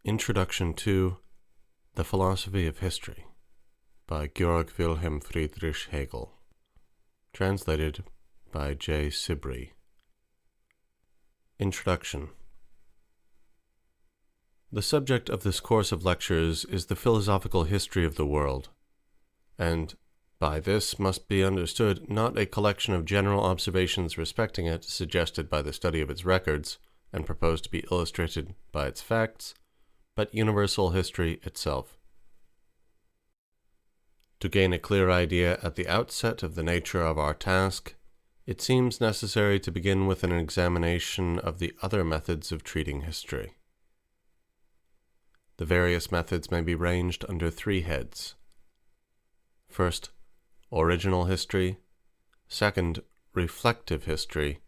Introduction to The Philosophy of History by Georg Wilhelm Friedrich Hegel. Translated by J. Sibrey. Introduction. The subject of this course of lectures is the philosophical history of the world, and by this must be understood not a collection of general observations respecting it suggested by the study of its records and proposed to be illustrated by its facts, but universal history itself. To gain a clear idea at the outset of the nature of our task, it seems necessary to begin with an examination of the other methods of treating history. The various methods may be ranged under three heads. First, original history; second, reflective history;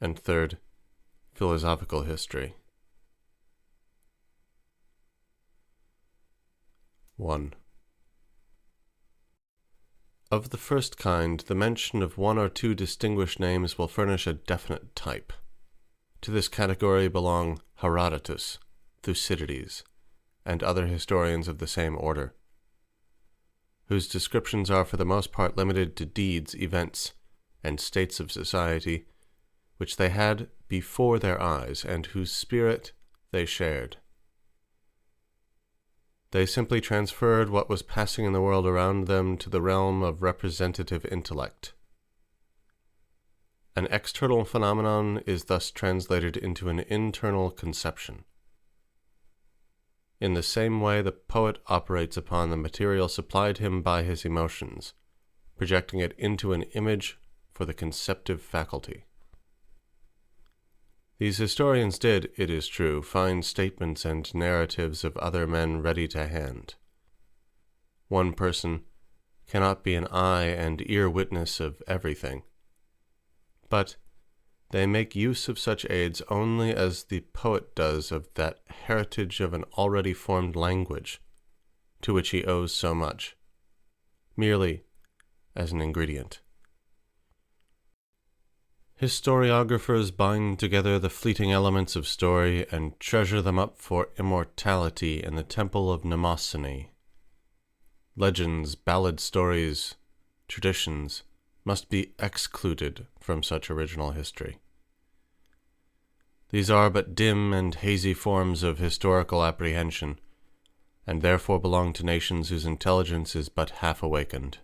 and third, philosophical history. 1. Of the first kind, the mention of one or two distinguished names will furnish a definite type. To this category belong Herodotus, Thucydides, and other historians of the same order, whose descriptions are for the most part limited to deeds, events, and states of society which they had before their eyes, and whose spirit they shared. They simply transferred what was passing in the world around them to the realm of representative intellect. An external phenomenon is thus translated into an internal conception. In the same way, the poet operates upon the material supplied him by his emotions, projecting it into an image for the conceptive faculty. These historians did, it is true, find statements and narratives of other men ready to hand. One person cannot be an eye and ear witness of everything, but they make use of such aids only as the poet does of that heritage of an already formed language, to which he owes so much, merely as an ingredient. Historiographers bind together the fleeting elements of story and treasure them up for immortality in the temple of Mnemosyne. Legends, ballad stories, traditions must be excluded from such original history. These are but dim and hazy forms of historical apprehension, and therefore belong to nations whose intelligence is but half awakened.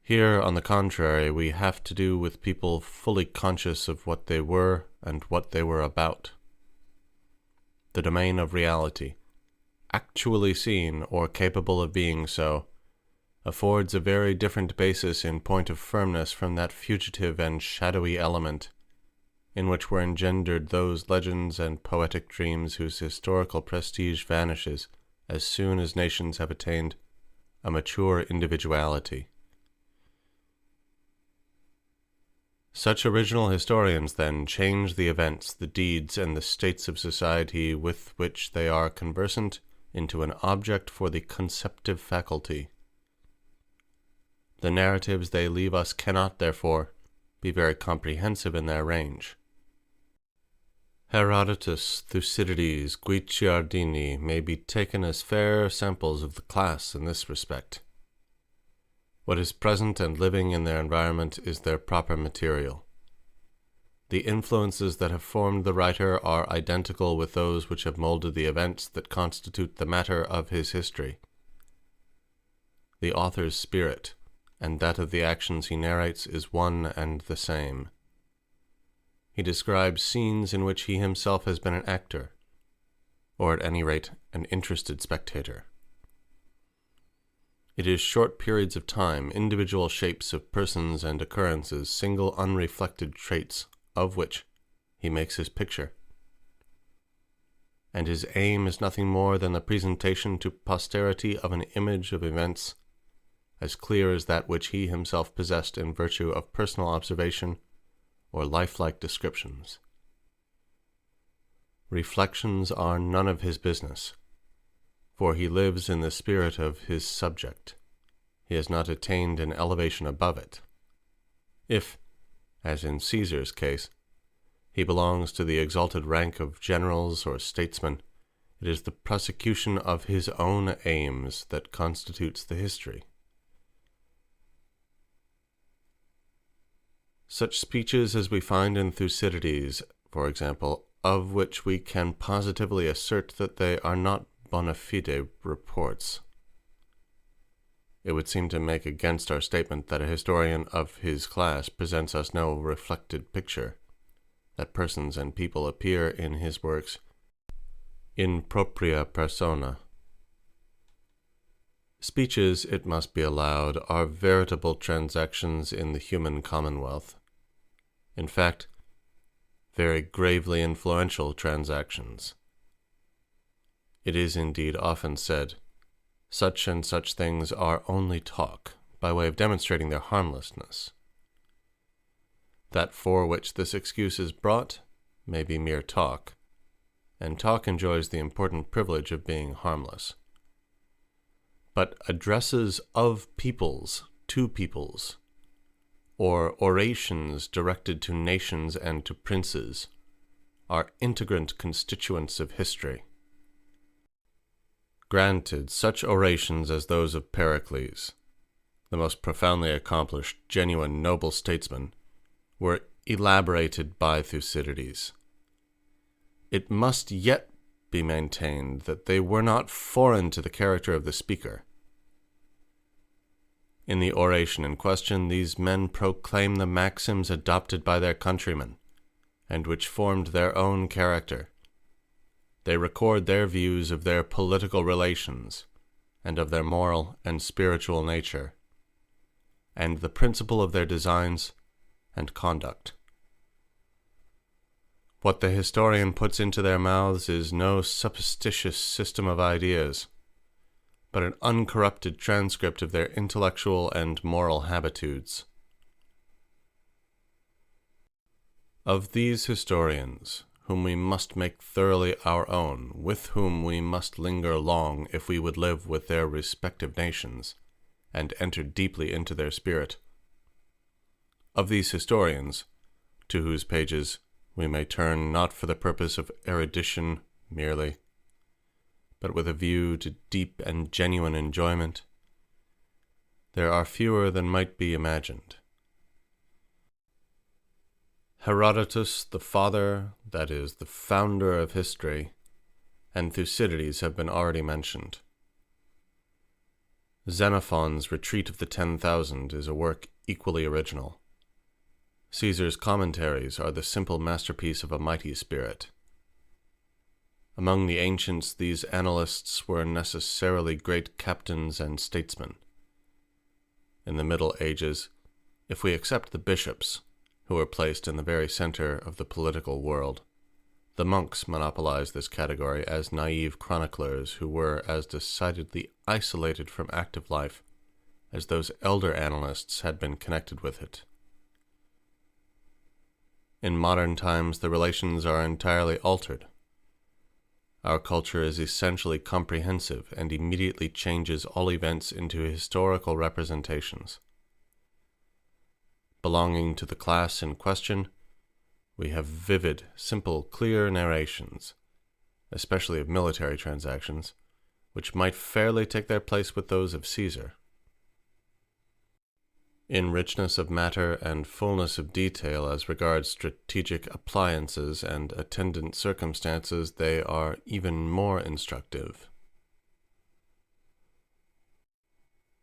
Here, on the contrary, we have to do with people fully conscious of what they were and what they were about. The domain of reality, actually seen or capable of being so, affords a very different basis in point of firmness from that fugitive and shadowy element in which were engendered those legends and poetic dreams whose historical prestige vanishes as soon as nations have attained a mature individuality. Such original historians, then, change the events, the deeds, and the states of society with which they are conversant into an object for the conceptive faculty. The narratives they leave us cannot, therefore, be very comprehensive in their range. Herodotus, Thucydides, Guicciardini may be taken as fair samples of the class in this respect. What is present and living in their environment is their proper material. The influences that have formed the writer are identical with those which have molded the events that constitute the matter of his history. The author's spirit and that of the actions he narrates is one and the same. He describes scenes in which he himself has been an actor, or at any rate an interested spectator. It is short periods of time, individual shapes of persons and occurrences, single unreflected traits of which he makes his picture. And his aim is nothing more than the presentation to posterity of an image of events as clear as that which he himself possessed in virtue of personal observation or lifelike descriptions. Reflections are none of his business, for he lives in the spirit of his subject. He has not attained an elevation above it. If, as in Caesar's case, He belongs to the exalted rank of generals or statesmen. It is the prosecution of his own aims that constitutes the history. Such speeches as we find in Thucydides, for example, of which we can positively assert that they are not bona fide reports. It would seem to make against our statement that a historian of his class presents us no reflected picture, that persons and people appear in his works in propria persona. Speeches, it must be allowed, are veritable transactions in the human commonwealth. In fact, very gravely influential transactions. It is indeed often said, such and such things are only talk, by way of demonstrating their harmlessness. That for which this excuse is brought may be mere talk, and talk enjoys the important privilege of being harmless. But addresses of peoples to peoples, or orations directed to nations and to princes, are integrant constituents of history. Granted, such orations as those of Pericles, the most profoundly accomplished, genuine, noble statesman, were elaborated by Thucydides. It must yet be maintained that they were not foreign to the character of the speaker. In the oration in question, these men proclaim the maxims adopted by their countrymen, and which formed their own character. They record their views of their political relations, and of their moral and spiritual nature, and the principle of their designs and conduct. What the historian puts into their mouths is no supposititious system of ideas, but an uncorrupted transcript of their intellectual and moral habitudes. Of these historians, whom we must make thoroughly our own, with whom we must linger long if we would live with their respective nations, and enter deeply into their spirit. Of these historians, to whose pages we may turn not for the purpose of erudition merely, but with a view to deep and genuine enjoyment, there are fewer than might be imagined. Herodotus, the father, that is, the founder of history, and Thucydides have been already mentioned. Xenophon's Retreat of the 10,000 is a work equally original. Caesar's Commentaries are the simple masterpiece of a mighty spirit. Among the ancients, these annalists were necessarily great captains and statesmen. In the Middle Ages, if we except the bishops, who were placed in the very center of the political world, the monks monopolized this category as naive chroniclers who were as decidedly isolated from active life as those elder annalists had been connected with it. In modern times, the relations are entirely altered. Our culture is essentially comprehensive and immediately changes all events into historical representations. Belonging to the class in question, we have vivid, simple, clear narrations, especially of military transactions, which might fairly take their place with those of Caesar. In richness of matter and fullness of detail as regards strategic appliances and attendant circumstances, they are even more instructive.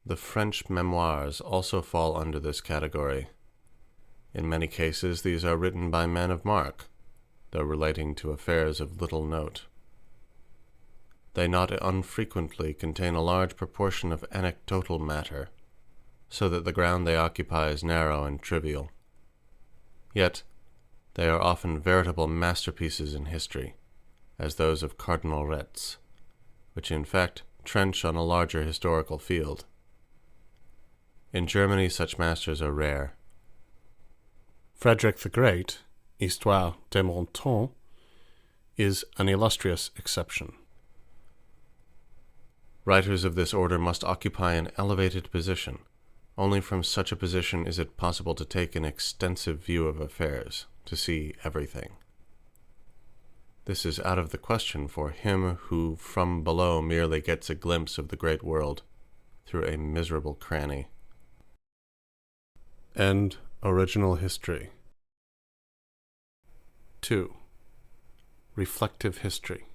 The French memoirs also fall under this category. In many cases, these are written by men of mark, though relating to affairs of little note. They not unfrequently contain a large proportion of anecdotal matter, so that the ground they occupy is narrow and trivial. Yet, they are often veritable masterpieces in history, as those of Cardinal Retz, which in fact trench on a larger historical field. In Germany, such masters are rare. Frederick the Great, Histoire des Montants, is an illustrious exception. Writers of this order must occupy an elevated position. Only from such a position is it possible to take an extensive view of affairs, to see everything. This is out of the question for him who from below merely gets a glimpse of the great world through a miserable cranny. End original history. 2. Reflective history.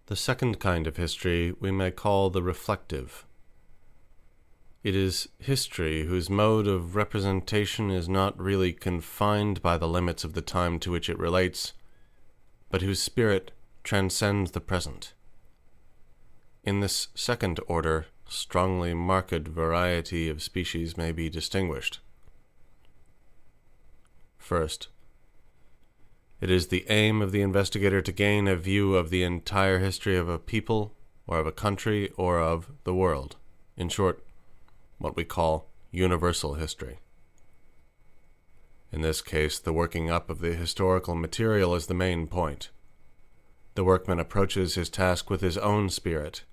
The second kind of history we may call the reflective. It is history whose mode of representation is not really confined by the limits of the time to which it relates, but whose spirit transcends the present. In this second order, strongly marked variety of species may be distinguished. First, it is the aim of the investigator to gain a view of the entire history of a people, or of a country, or of the world. In short, what we call universal history. In this case, the working up of the historical material is the main point. The workman approaches his task with his own spirit,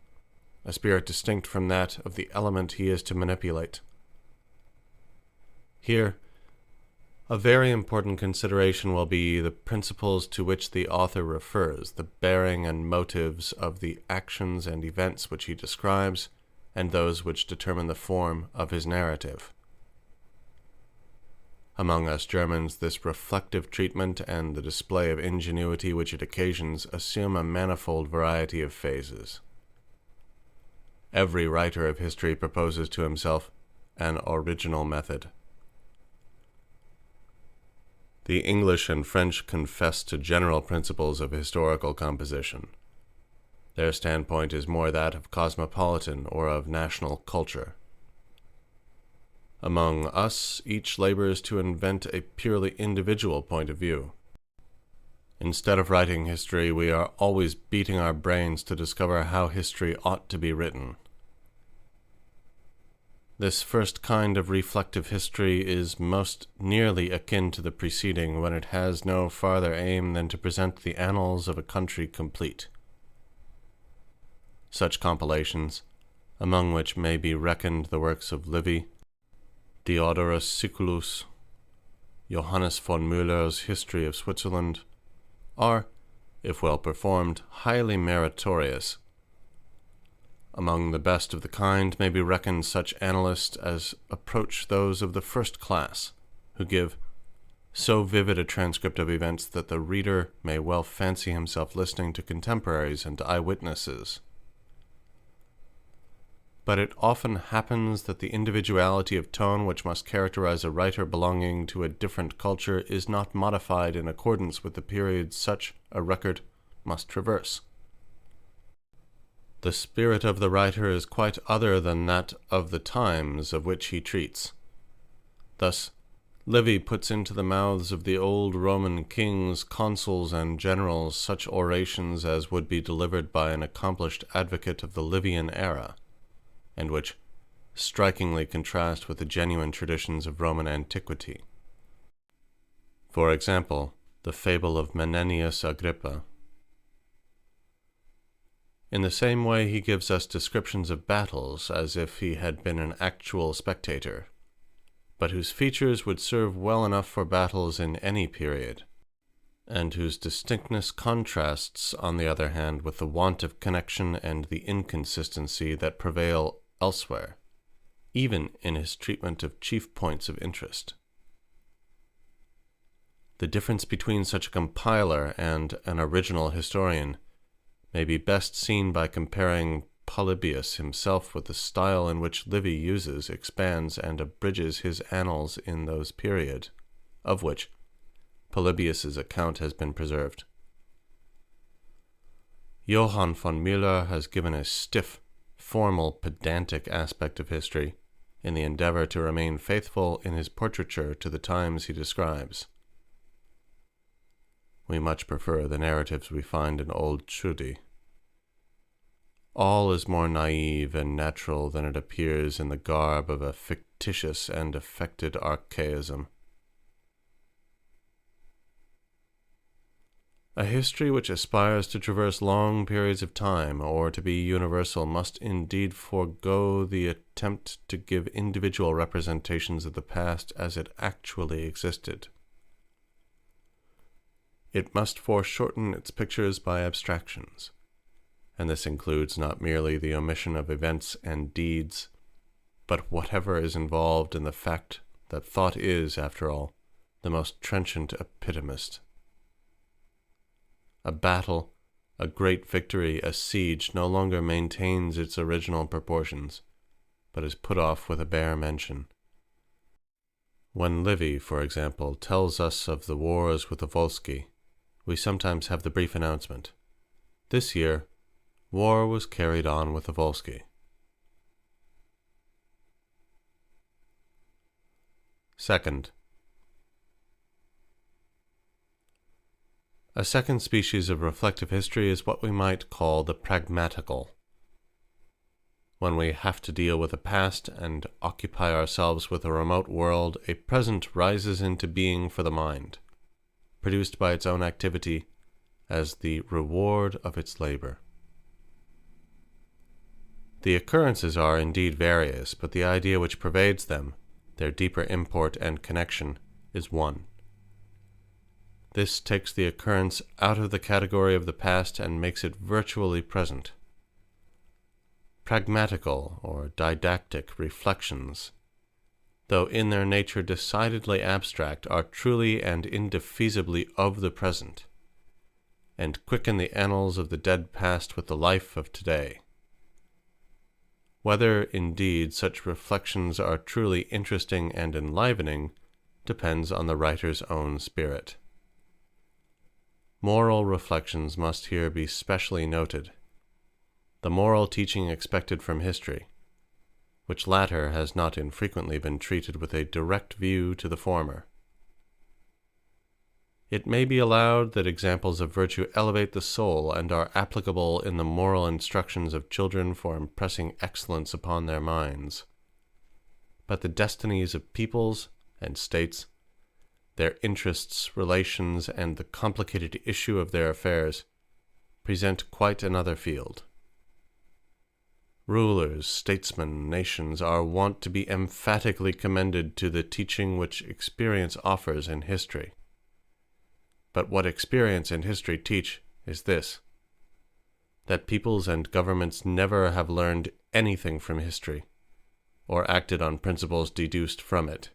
a spirit distinct from that of the element he is to manipulate. Here, a very important consideration will be the principles to which the author refers, the bearing and motives of the actions and events which he describes, and those which determine the form of his narrative. Among us Germans, this reflective treatment and the display of ingenuity which it occasions assume a manifold variety of phases. Every writer of history proposes to himself an original method. The English and French confess to general principles of historical composition. Their standpoint is more that of cosmopolitan or of national culture. Among us, each labors to invent a purely individual point of view. Instead of writing history, we are always beating our brains to discover how history ought to be written. This first kind of reflective history is most nearly akin to the preceding, when it has no farther aim than to present the annals of a country complete. Such compilations, among which may be reckoned the works of Livy, Diodorus Siculus, Johannes von Müller's History of Switzerland, are, if well performed, highly meritorious. Among the best of the kind may be reckoned such annalists as approach those of the first class, who give so vivid a transcript of events that the reader may well fancy himself listening to contemporaries and eyewitnesses. But it often happens that the individuality of tone which must characterize a writer belonging to a different culture is not modified in accordance with the period such a record must traverse. The spirit of the writer is quite other than that of the times of which he treats. Thus, Livy puts into the mouths of the old Roman kings, consuls, and generals such orations as would be delivered by an accomplished advocate of the Livian era, and which strikingly contrast with the genuine traditions of Roman antiquity. For example, the fable of Menenius Agrippa. In the same way he gives us descriptions of battles as if he had been an actual spectator, but whose features would serve well enough for battles in any period, and whose distinctness contrasts, on the other hand, with the want of connection and the inconsistency that prevail elsewhere, even in his treatment of chief points of interest. The difference between such a compiler and an original historian may be best seen by comparing Polybius himself with the style in which Livy uses, expands, and abridges his annals in those period, of which Polybius's account has been preserved. Johann von Müller has given a stiff, formal, pedantic aspect of history, in the endeavor to remain faithful in his portraiture to the times he describes. We much prefer the narratives we find in old Tschudi. All is more naive and natural than it appears in the garb of a fictitious and affected archaism. A history which aspires to traverse long periods of time, or to be universal, must indeed forego the attempt to give individual representations of the past as it actually existed. It must foreshorten its pictures by abstractions, and this includes not merely the omission of events and deeds, but whatever is involved in the fact that thought is, after all, the most trenchant epitomist. A battle, a great victory, a siege no longer maintains its original proportions, but is put off with a bare mention. When Livy, for example, tells us of the wars with the Volsci, we sometimes have the brief announcement, "This year, war was carried on with the Volsci." Second, a second species of reflective history is what we might call the pragmatical. When we have to deal with the past and occupy ourselves with a remote world, a present rises into being for the mind, produced by its own activity as the reward of its labor. The occurrences are indeed various, but the idea which pervades them, their deeper import and connection, is one. This takes the occurrence out of the category of the past and makes it virtually present. Pragmatical or didactic reflections, though in their nature decidedly abstract, are truly and indefeasibly of the present, and quicken the annals of the dead past with the life of today. Whether, indeed, such reflections are truly interesting and enlivening depends on the writer's own spirit. Moral reflections must here be specially noted. The moral teaching expected from history, which latter has not infrequently been treated with a direct view to the former. It may be allowed that examples of virtue elevate the soul and are applicable in the moral instructions of children for impressing excellence upon their minds. But the destinies of peoples and states, their interests, relations, and the complicated issue of their affairs present quite another field. Rulers, statesmen, nations are wont to be emphatically commended to the teaching which experience offers in history. But what experience and history teach is this: that peoples and governments never have learned anything from history, or acted on principles deduced from it.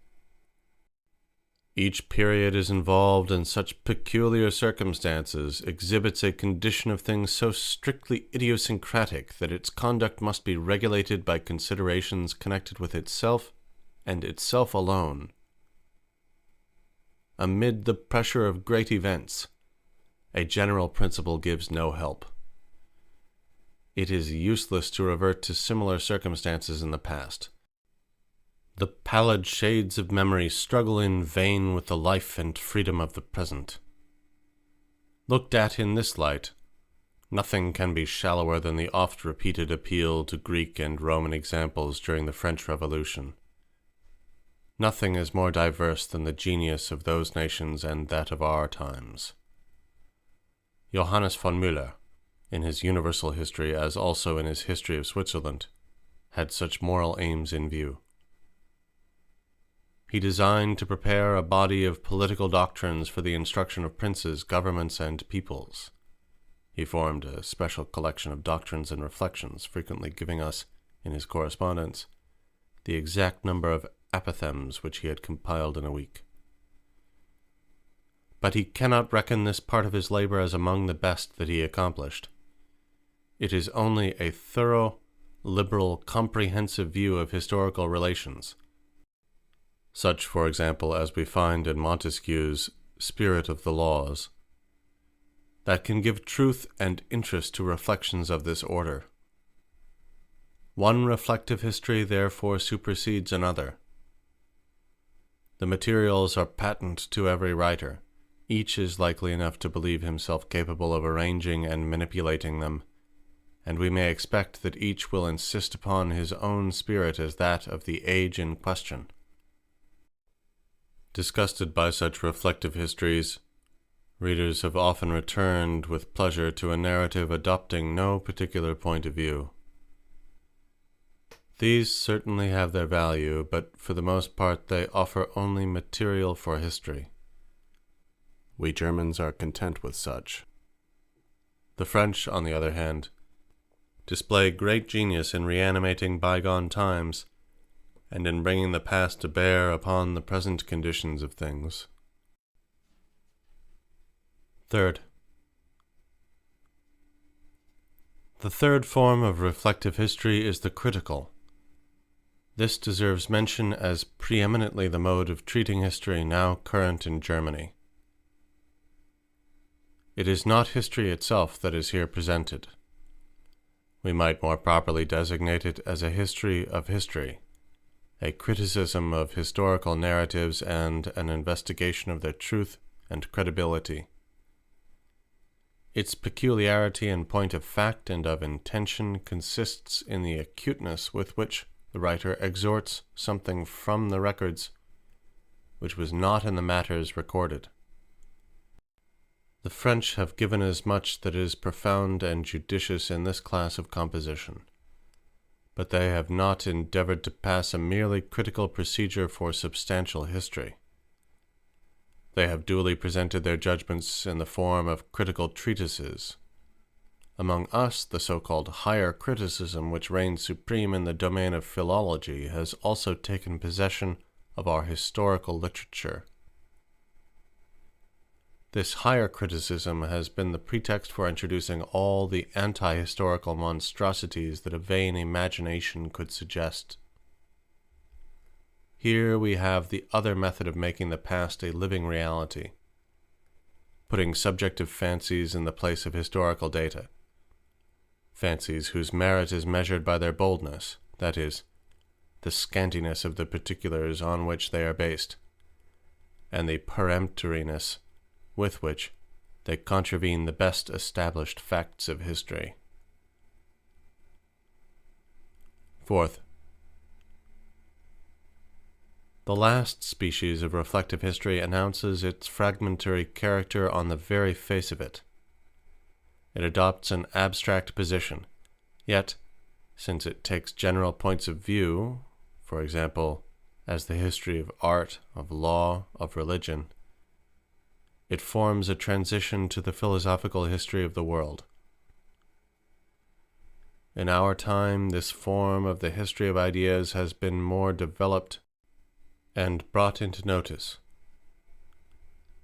Each period is involved in such peculiar circumstances, exhibits a condition of things so strictly idiosyncratic that its conduct must be regulated by considerations connected with itself and itself alone. Amid the pressure of great events, a general principle gives no help. It is useless to revert to similar circumstances in the past. The pallid shades of memory struggle in vain with the life and freedom of the present. Looked at in this light, nothing can be shallower than the oft-repeated appeal to Greek and Roman examples during the French Revolution. Nothing is more diverse than the genius of those nations and that of our times. Johannes von Müller, in his Universal History as also in his History of Switzerland, had such moral aims in view. He designed to prepare a body of political doctrines for the instruction of princes, governments, and peoples. He formed a special collection of doctrines and reflections, frequently giving us, in his correspondence, the exact number of apothegms which he had compiled in a week. But he cannot reckon this part of his labor as among the best that he accomplished. It is only a thorough, liberal, comprehensive view of historical relations, such, for example, as we find in Montesquieu's Spirit of the Laws, that can give truth and interest to reflections of this order. One reflective history therefore supersedes another. The materials are patent to every writer. Each is likely enough to believe himself capable of arranging and manipulating them, and we may expect that each will insist upon his own spirit as that of the age in question. Disgusted by such reflective histories, readers have often returned with pleasure to a narrative adopting no particular point of view. These certainly have their value, but for the most part they offer only material for history. We Germans are content with such. The French, on the other hand, display great genius in reanimating bygone times and in bringing the past to bear upon the present conditions of things. Third, the third form of reflective history is the critical. This deserves mention as preeminently the mode of treating history now current in Germany. It is not history itself that is here presented. We might more properly designate it as a history of history, a criticism of historical narratives and an investigation of their truth and credibility. Its peculiarity in point of fact and of intention consists in the acuteness with which the writer exhorts something from the records which was not in the matters recorded. The French have given as much that is profound and judicious in this class of composition, but they have not endeavored to pass a merely critical procedure for substantial history. They have duly presented their judgments in the form of critical treatises. Among us, the so-called higher criticism which reigns supreme in the domain of philology has also taken possession of our historical literature. This higher criticism has been the pretext for introducing all the anti-historical monstrosities that a vain imagination could suggest. Here we have the other method of making the past a living reality, putting subjective fancies in the place of historical data, fancies whose merit is measured by their boldness, that is, the scantiness of the particulars on which they are based, and the peremptoriness with which they contravene the best established facts of history. Fourth, the last species of reflective history announces its fragmentary character on the very face of it. It adopts an abstract position, yet, since it takes general points of view, for example, as the history of art, of law, of religion, it forms a transition to the philosophical history of the world. In our time, this form of the history of ideas has been more developed and brought into notice.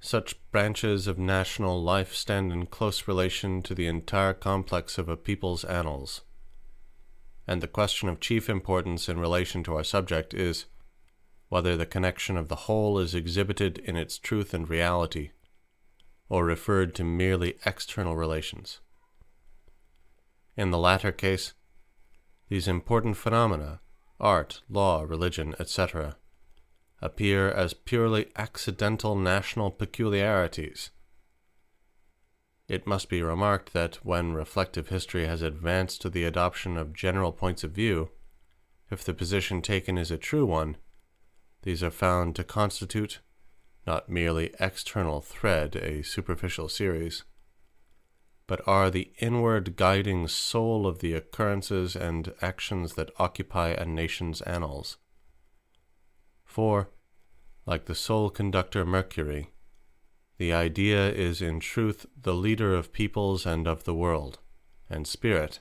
Such branches of national life stand in close relation to the entire complex of a people's annals, and the question of chief importance in relation to our subject is whether the connection of the whole is exhibited in its truth and reality, or referred to merely external relations. In the latter case, these important phenomena, art, law, religion, etc., appear as purely accidental national peculiarities. It must be remarked that when reflective history has advanced to the adoption of general points of view, if the position taken is a true one, these are found to constitute not merely external thread, a superficial series, but are the inward guiding soul of the occurrences and actions that occupy a nation's annals. For, like the sole conductor Mercury, the idea is in truth the leader of peoples and of the world, and spirit,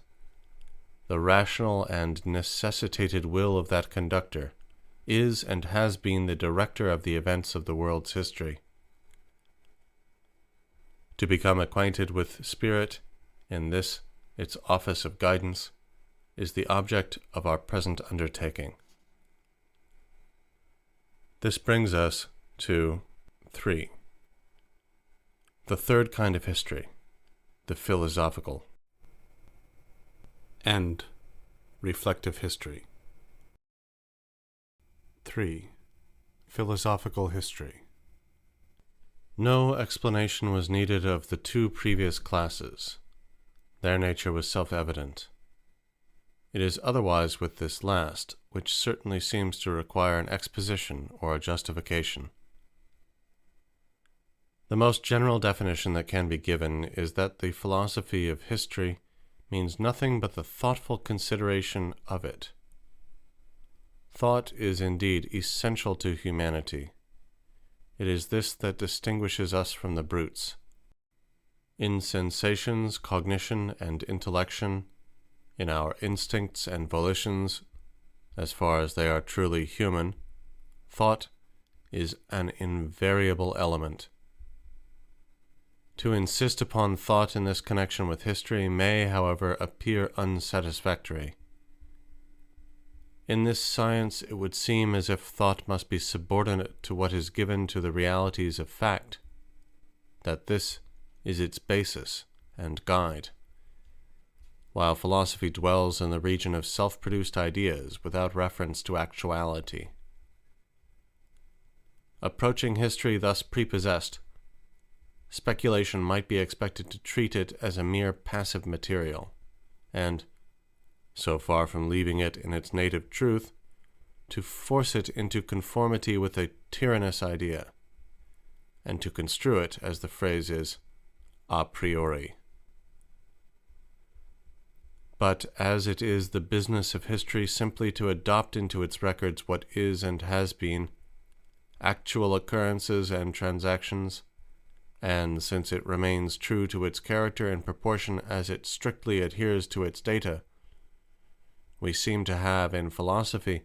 the rational and necessitated will of that conductor, is and has been the director of the events of the world's history. To become acquainted with spirit in this, its office of guidance, is the object of our present undertaking. This brings us to 3. The third kind of history, the philosophical. And reflective history. 3. Philosophical history. No explanation was needed of the two previous classes. Their nature was self-evident. It is otherwise with this last, which certainly seems to require an exposition or a justification. The most general definition that can be given is that the philosophy of history means nothing but the thoughtful consideration of it. Thought is indeed essential to humanity. It is this that distinguishes us from the brutes. In sensations, cognition, and intellection, in our instincts and volitions, as far as they are truly human, thought is an invariable element. To insist upon thought in this connection with history may, however, appear unsatisfactory. In this science it would seem as if thought must be subordinate to what is given to the realities of fact, that this is its basis and guide, while philosophy dwells in the region of self-produced ideas without reference to actuality. Approaching history thus prepossessed, speculation might be expected to treat it as a mere passive material, and, so far from leaving it in its native truth, to force it into conformity with a tyrannous idea, and to construe it, as the phrase is, a priori. But as it is the business of history simply to adopt into its records what is and has been, actual occurrences and transactions, and since it remains true to its character in proportion as it strictly adheres to its data, we seem to have in philosophy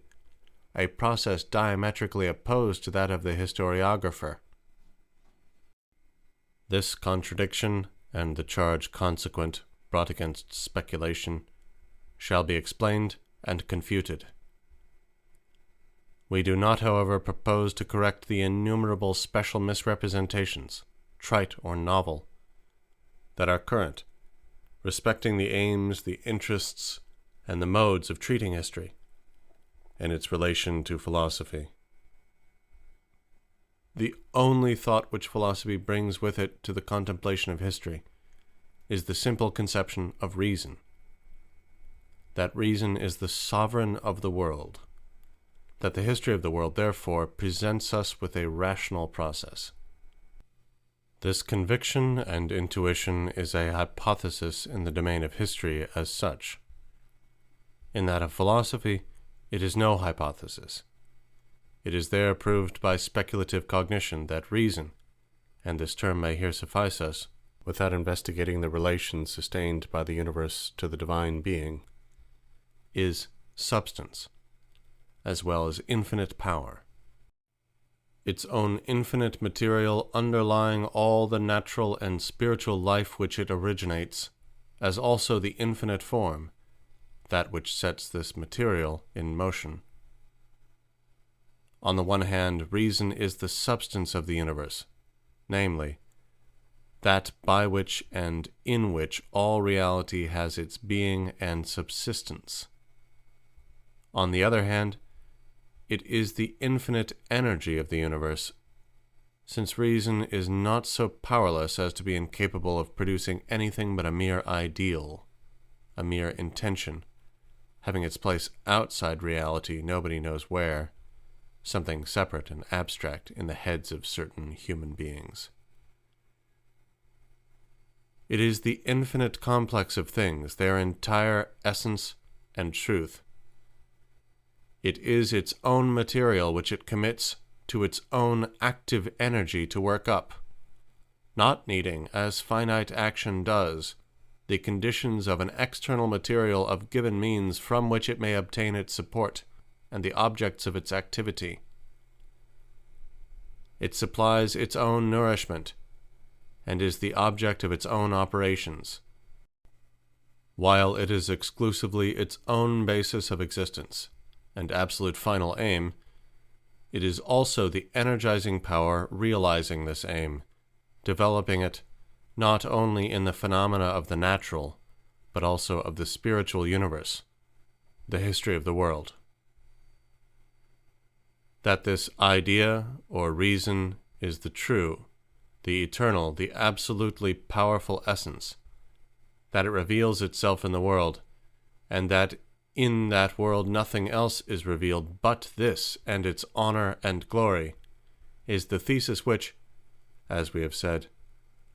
a process diametrically opposed to that of the historiographer. This contradiction, and the charge consequent brought against speculation, shall be explained and confuted. We do not, however, propose to correct the innumerable special misrepresentations, trite or novel, that are current, respecting the aims, the interests, and the modes of treating history, and its relation to philosophy. The only thought which philosophy brings with it to the contemplation of history is the simple conception of reason. That reason is the sovereign of the world, that the history of the world, therefore, presents us with a rational process. This conviction and intuition is a hypothesis in the domain of history as such. In that of philosophy, it is no hypothesis. It is there proved by speculative cognition that reason, and this term may here suffice us, without investigating the relation sustained by the universe to the divine being, is substance, as well as infinite power. Its own infinite material underlying all the natural and spiritual life which it originates, as also the infinite form, that which sets this material in motion. On the one hand, reason is the substance of the universe, namely, that by which and in which all reality has its being and subsistence. On the other hand, it is the infinite energy of the universe, since reason is not so powerless as to be incapable of producing anything but a mere ideal, a mere intention, having its place outside reality, nobody knows where, something separate and abstract in the heads of certain human beings. It is the infinite complex of things, their entire essence and truth. It is its own material which it commits to its own active energy to work up, not needing, as finite action does, the conditions of an external material of given means from which it may obtain its support and the objects of its activity. It supplies its own nourishment, and is the object of its own operations, while it is exclusively its own basis of existence and absolute final aim. It is also the energizing power realizing this aim, developing it not only in the phenomena of the natural, but also of the spiritual universe, the history of the world. That this idea or reason is the true, the eternal, the absolutely powerful essence, that it reveals itself in the world, and that in that world nothing else is revealed but this and its honor and glory, is the thesis which, as we have said,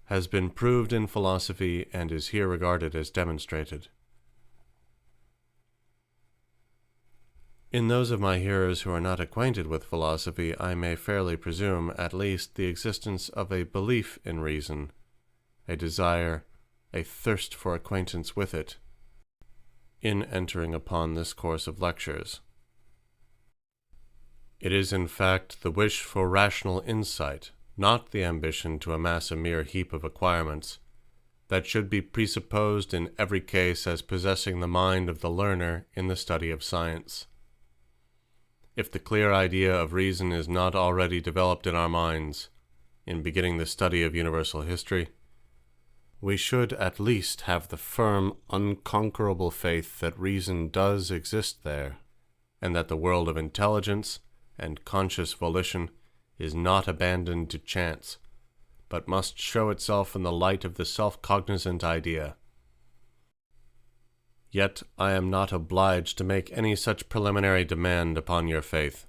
has been proved in philosophy and is here regarded as demonstrated. In those of my hearers who are not acquainted with philosophy, I may fairly presume, at least, the existence of a belief in reason, a desire, a thirst for acquaintance with it, in entering upon this course of lectures. It is in fact the wish for rational insight, not the ambition to amass a mere heap of acquirements, that should be presupposed in every case as possessing the mind of the learner in the study of science. If the clear idea of reason is not already developed in our minds, in beginning the study of universal history, we should at least have the firm, unconquerable faith that reason does exist there, and that the world of intelligence and conscious volition is not abandoned to chance, but must show itself in the light of the self-cognizant idea. Yet I am not obliged to make any such preliminary demand upon your faith.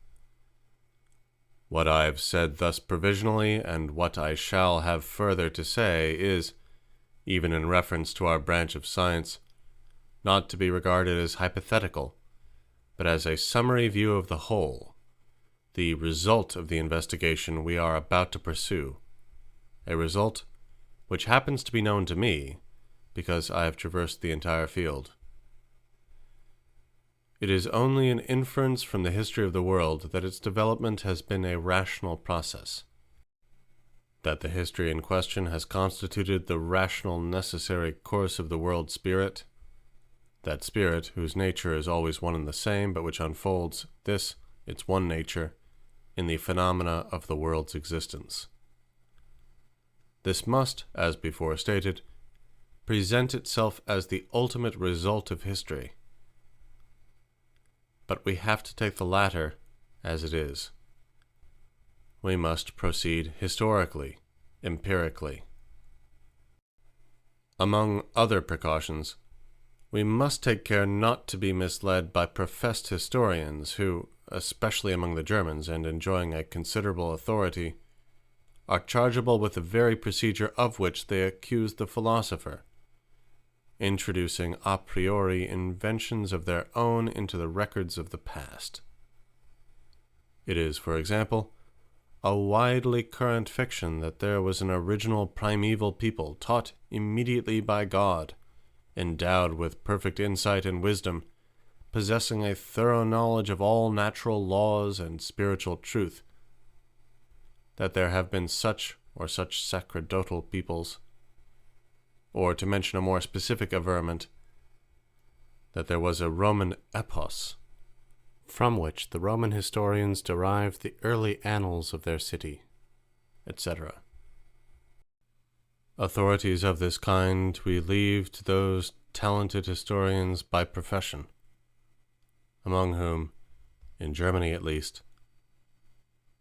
What I have said thus provisionally, and what I shall have further to say, is, even in reference to our branch of science, not to be regarded as hypothetical, but as a summary view of the whole, the result of the investigation we are about to pursue, a result which happens to be known to me, because I have traversed the entire field. It is only an inference from the history of the world that its development has been a rational process, that the history in question has constituted the rational necessary course of the world spirit, that spirit whose nature is always one and the same, but which unfolds this, its one nature, in the phenomena of the world's existence. This must, as before stated, present itself as the ultimate result of history. But we have to take the latter as it is. We must proceed historically, empirically. Among other precautions, we must take care not to be misled by professed historians who, especially among the Germans and enjoying a considerable authority, are chargeable with the very procedure of which they accuse the philosopher, introducing a priori inventions of their own into the records of the past. It is, for example, a widely current fiction that there was an original primeval people taught immediately by God, endowed with perfect insight and wisdom, possessing a thorough knowledge of all natural laws and spiritual truth, that there have been such or such sacerdotal peoples, or, to mention a more specific averment, that there was a Roman epochs, from which the Roman historians derived the early annals of their city, etc. Authorities of this kind we leave to those talented historians by profession, among whom, in Germany at least,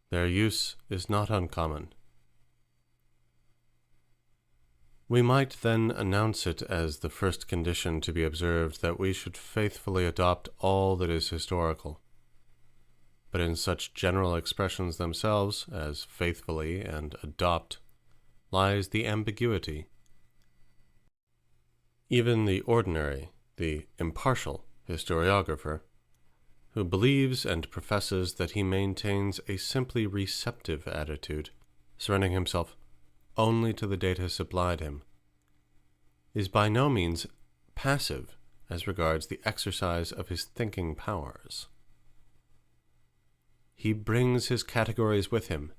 their use is not uncommon. We might then announce it as the first condition to be observed that we should faithfully adopt all that is historical, but in such general expressions themselves as faithfully and adopt lies the ambiguity. Even the ordinary, the impartial historiographer, who believes and professes that he maintains a simply receptive attitude, surrendering himself only to the data supplied him, is by no means passive as regards the exercise of his thinking powers. He brings his categories with him,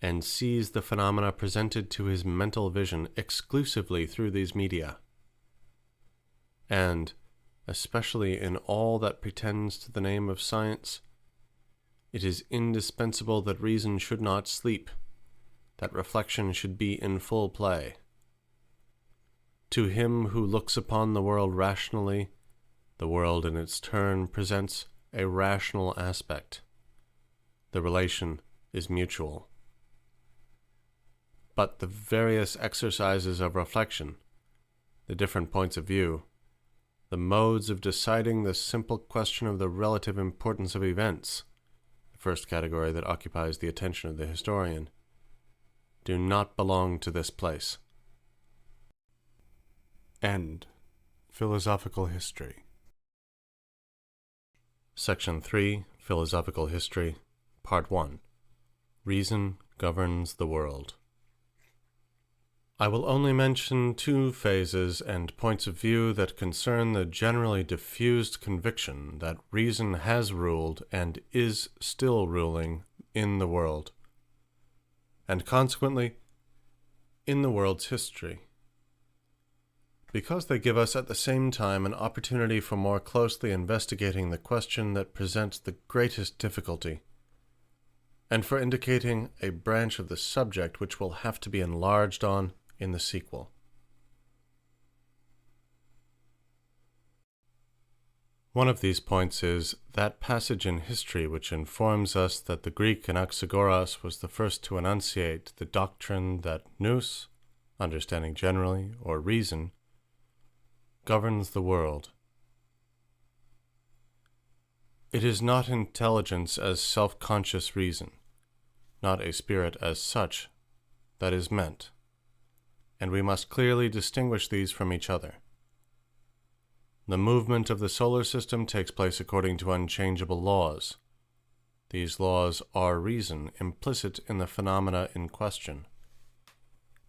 and sees the phenomena presented to his mental vision exclusively through these media. And, especially in all that pretends to the name of science, it is indispensable that reason should not sleep, that reflection should be in full play. To him who looks upon the world rationally, the world in its turn presents a rational aspect. The relation is mutual. But the various exercises of reflection, the different points of view, the modes of deciding the simple question of the relative importance of events, the first category that occupies the attention of the historian, do not belong to this place. End Philosophical History. Section 3, Philosophical History, Part 1. Reason governs the world. I will only mention two phases and points of view that concern the generally diffused conviction that reason has ruled and is still ruling in the world, and consequently in the world's history, because they give us at the same time an opportunity for more closely investigating the question that presents the greatest difficulty, and for indicating a branch of the subject which will have to be enlarged on in the sequel. One of these points is that passage in history which informs us that the Greek Anaxagoras was the first to enunciate the doctrine that nous, understanding generally, or reason, governs the world. It is not intelligence as self-conscious reason, not a spirit as such, that is meant, and we must clearly distinguish these from each other. The movement of the solar system takes place according to unchangeable laws. These laws are reason implicit in the phenomena in question.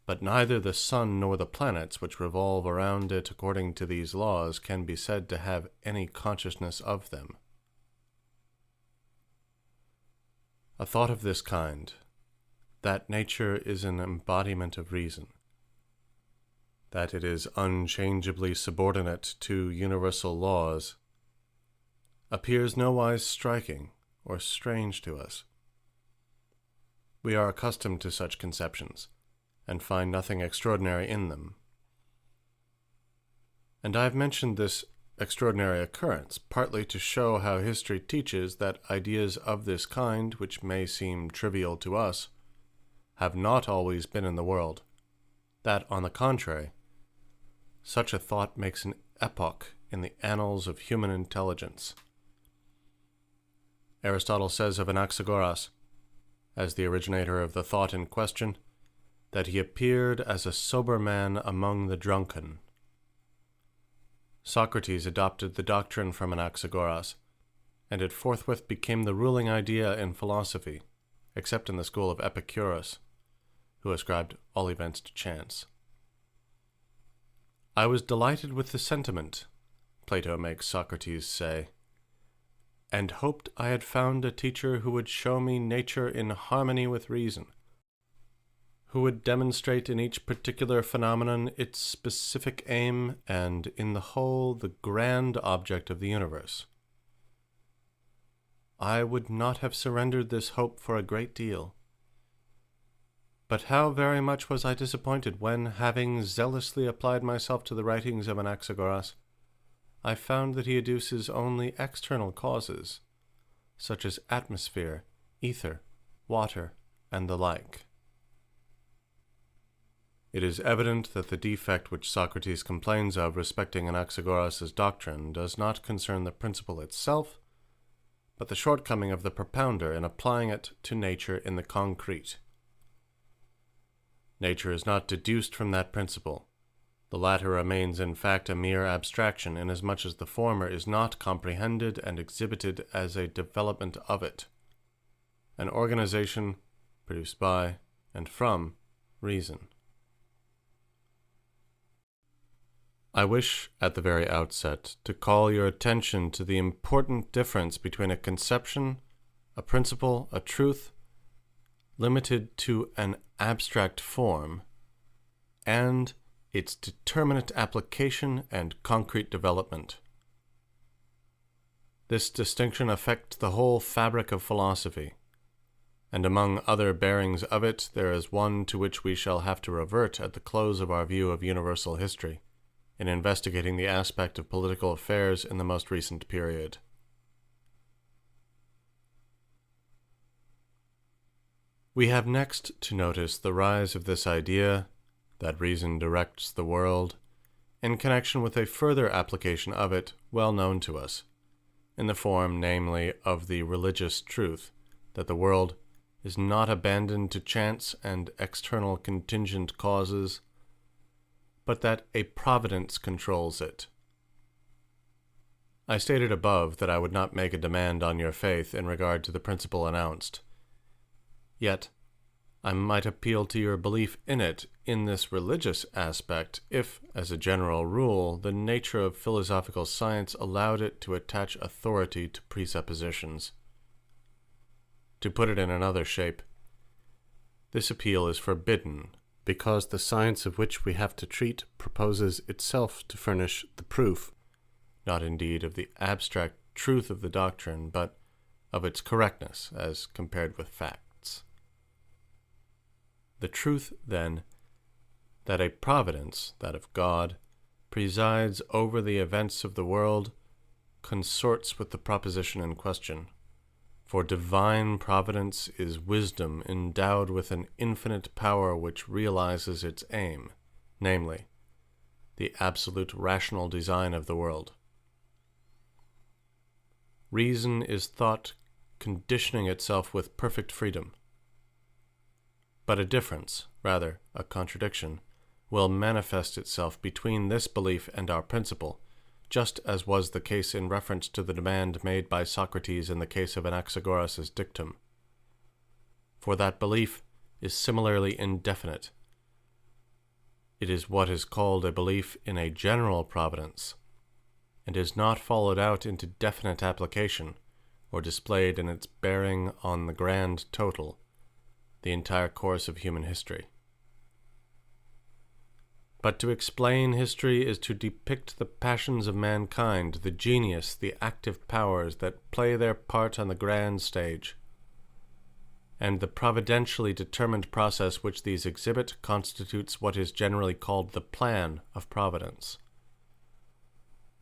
But neither the sun nor the planets which revolve around it according to these laws can be said to have any consciousness of them. A thought of this kind, that nature is an embodiment of reason, that it is unchangeably subordinate to universal laws, appears nowise striking or strange to us. We are accustomed to such conceptions, and find nothing extraordinary in them. And I have mentioned this extraordinary occurrence partly to show how history teaches that ideas of this kind, which may seem trivial to us, have not always been in the world, that, on the contrary, such a thought makes an epoch in the annals of human intelligence. Aristotle says of Anaxagoras, as the originator of the thought in question, that he appeared as a sober man among the drunken. Socrates adopted the doctrine from Anaxagoras, and it forthwith became the ruling idea in philosophy, except in the school of Epicurus, who ascribed all events to chance. I was delighted with the sentiment, Plato makes Socrates say, and hoped I had found a teacher who would show me nature in harmony with reason, who would demonstrate in each particular phenomenon its specific aim, and in the whole the grand object of the universe. I would not have surrendered this hope for a great deal. But how very much was I disappointed when, having zealously applied myself to the writings of Anaxagoras, I found that he adduces only external causes, such as atmosphere, ether, water, and the like. It is evident that the defect which Socrates complains of respecting Anaxagoras' doctrine does not concern the principle itself, but the shortcoming of the propounder in applying it to nature in the concrete. Nature is not deduced from that principle. The latter remains in fact a mere abstraction, inasmuch as the former is not comprehended and exhibited as a development of it, an organization produced by and from reason. I wish, at the very outset, to call your attention to the important difference between a conception, a principle, a truth, limited to an abstract form, and its determinate application and concrete development. This distinction affects the whole fabric of philosophy, and among other bearings of it, there is one to which we shall have to revert at the close of our view of universal history, in investigating the aspect of political affairs in the most recent period. We have next to notice the rise of this idea, that reason directs the world, in connection with a further application of it well known to us, in the form, namely, of the religious truth, that the world is not abandoned to chance and external contingent causes, but that a providence controls it. I stated above that I would not make a demand on your faith in regard to the principle announced. Yet, I might appeal to your belief in it in this religious aspect if, as a general rule, the nature of philosophical science allowed it to attach authority to presuppositions. To put it in another shape, this appeal is forbidden because the science of which we have to treat proposes itself to furnish the proof, not indeed of the abstract truth of the doctrine, but of its correctness as compared with facts. The truth, then, that a providence, that of God, presides over the events of the world, consorts with the proposition in question. For divine providence is wisdom endowed with an infinite power which realizes its aim, namely, the absolute rational design of the world. Reason is thought conditioning itself with perfect freedom. But a difference, rather a contradiction, will manifest itself between this belief and our principle, just as was the case in reference to the demand made by Socrates in the case of Anaxagoras' dictum. For that belief is similarly indefinite. It is what is called a belief in a general providence, and is not followed out into definite application, or displayed in its bearing on the grand total, the entire course of human history. But to explain history is to depict the passions of mankind, the genius, the active powers that play their part on the grand stage. And the providentially determined process which these exhibit constitutes what is generally called the plan of providence.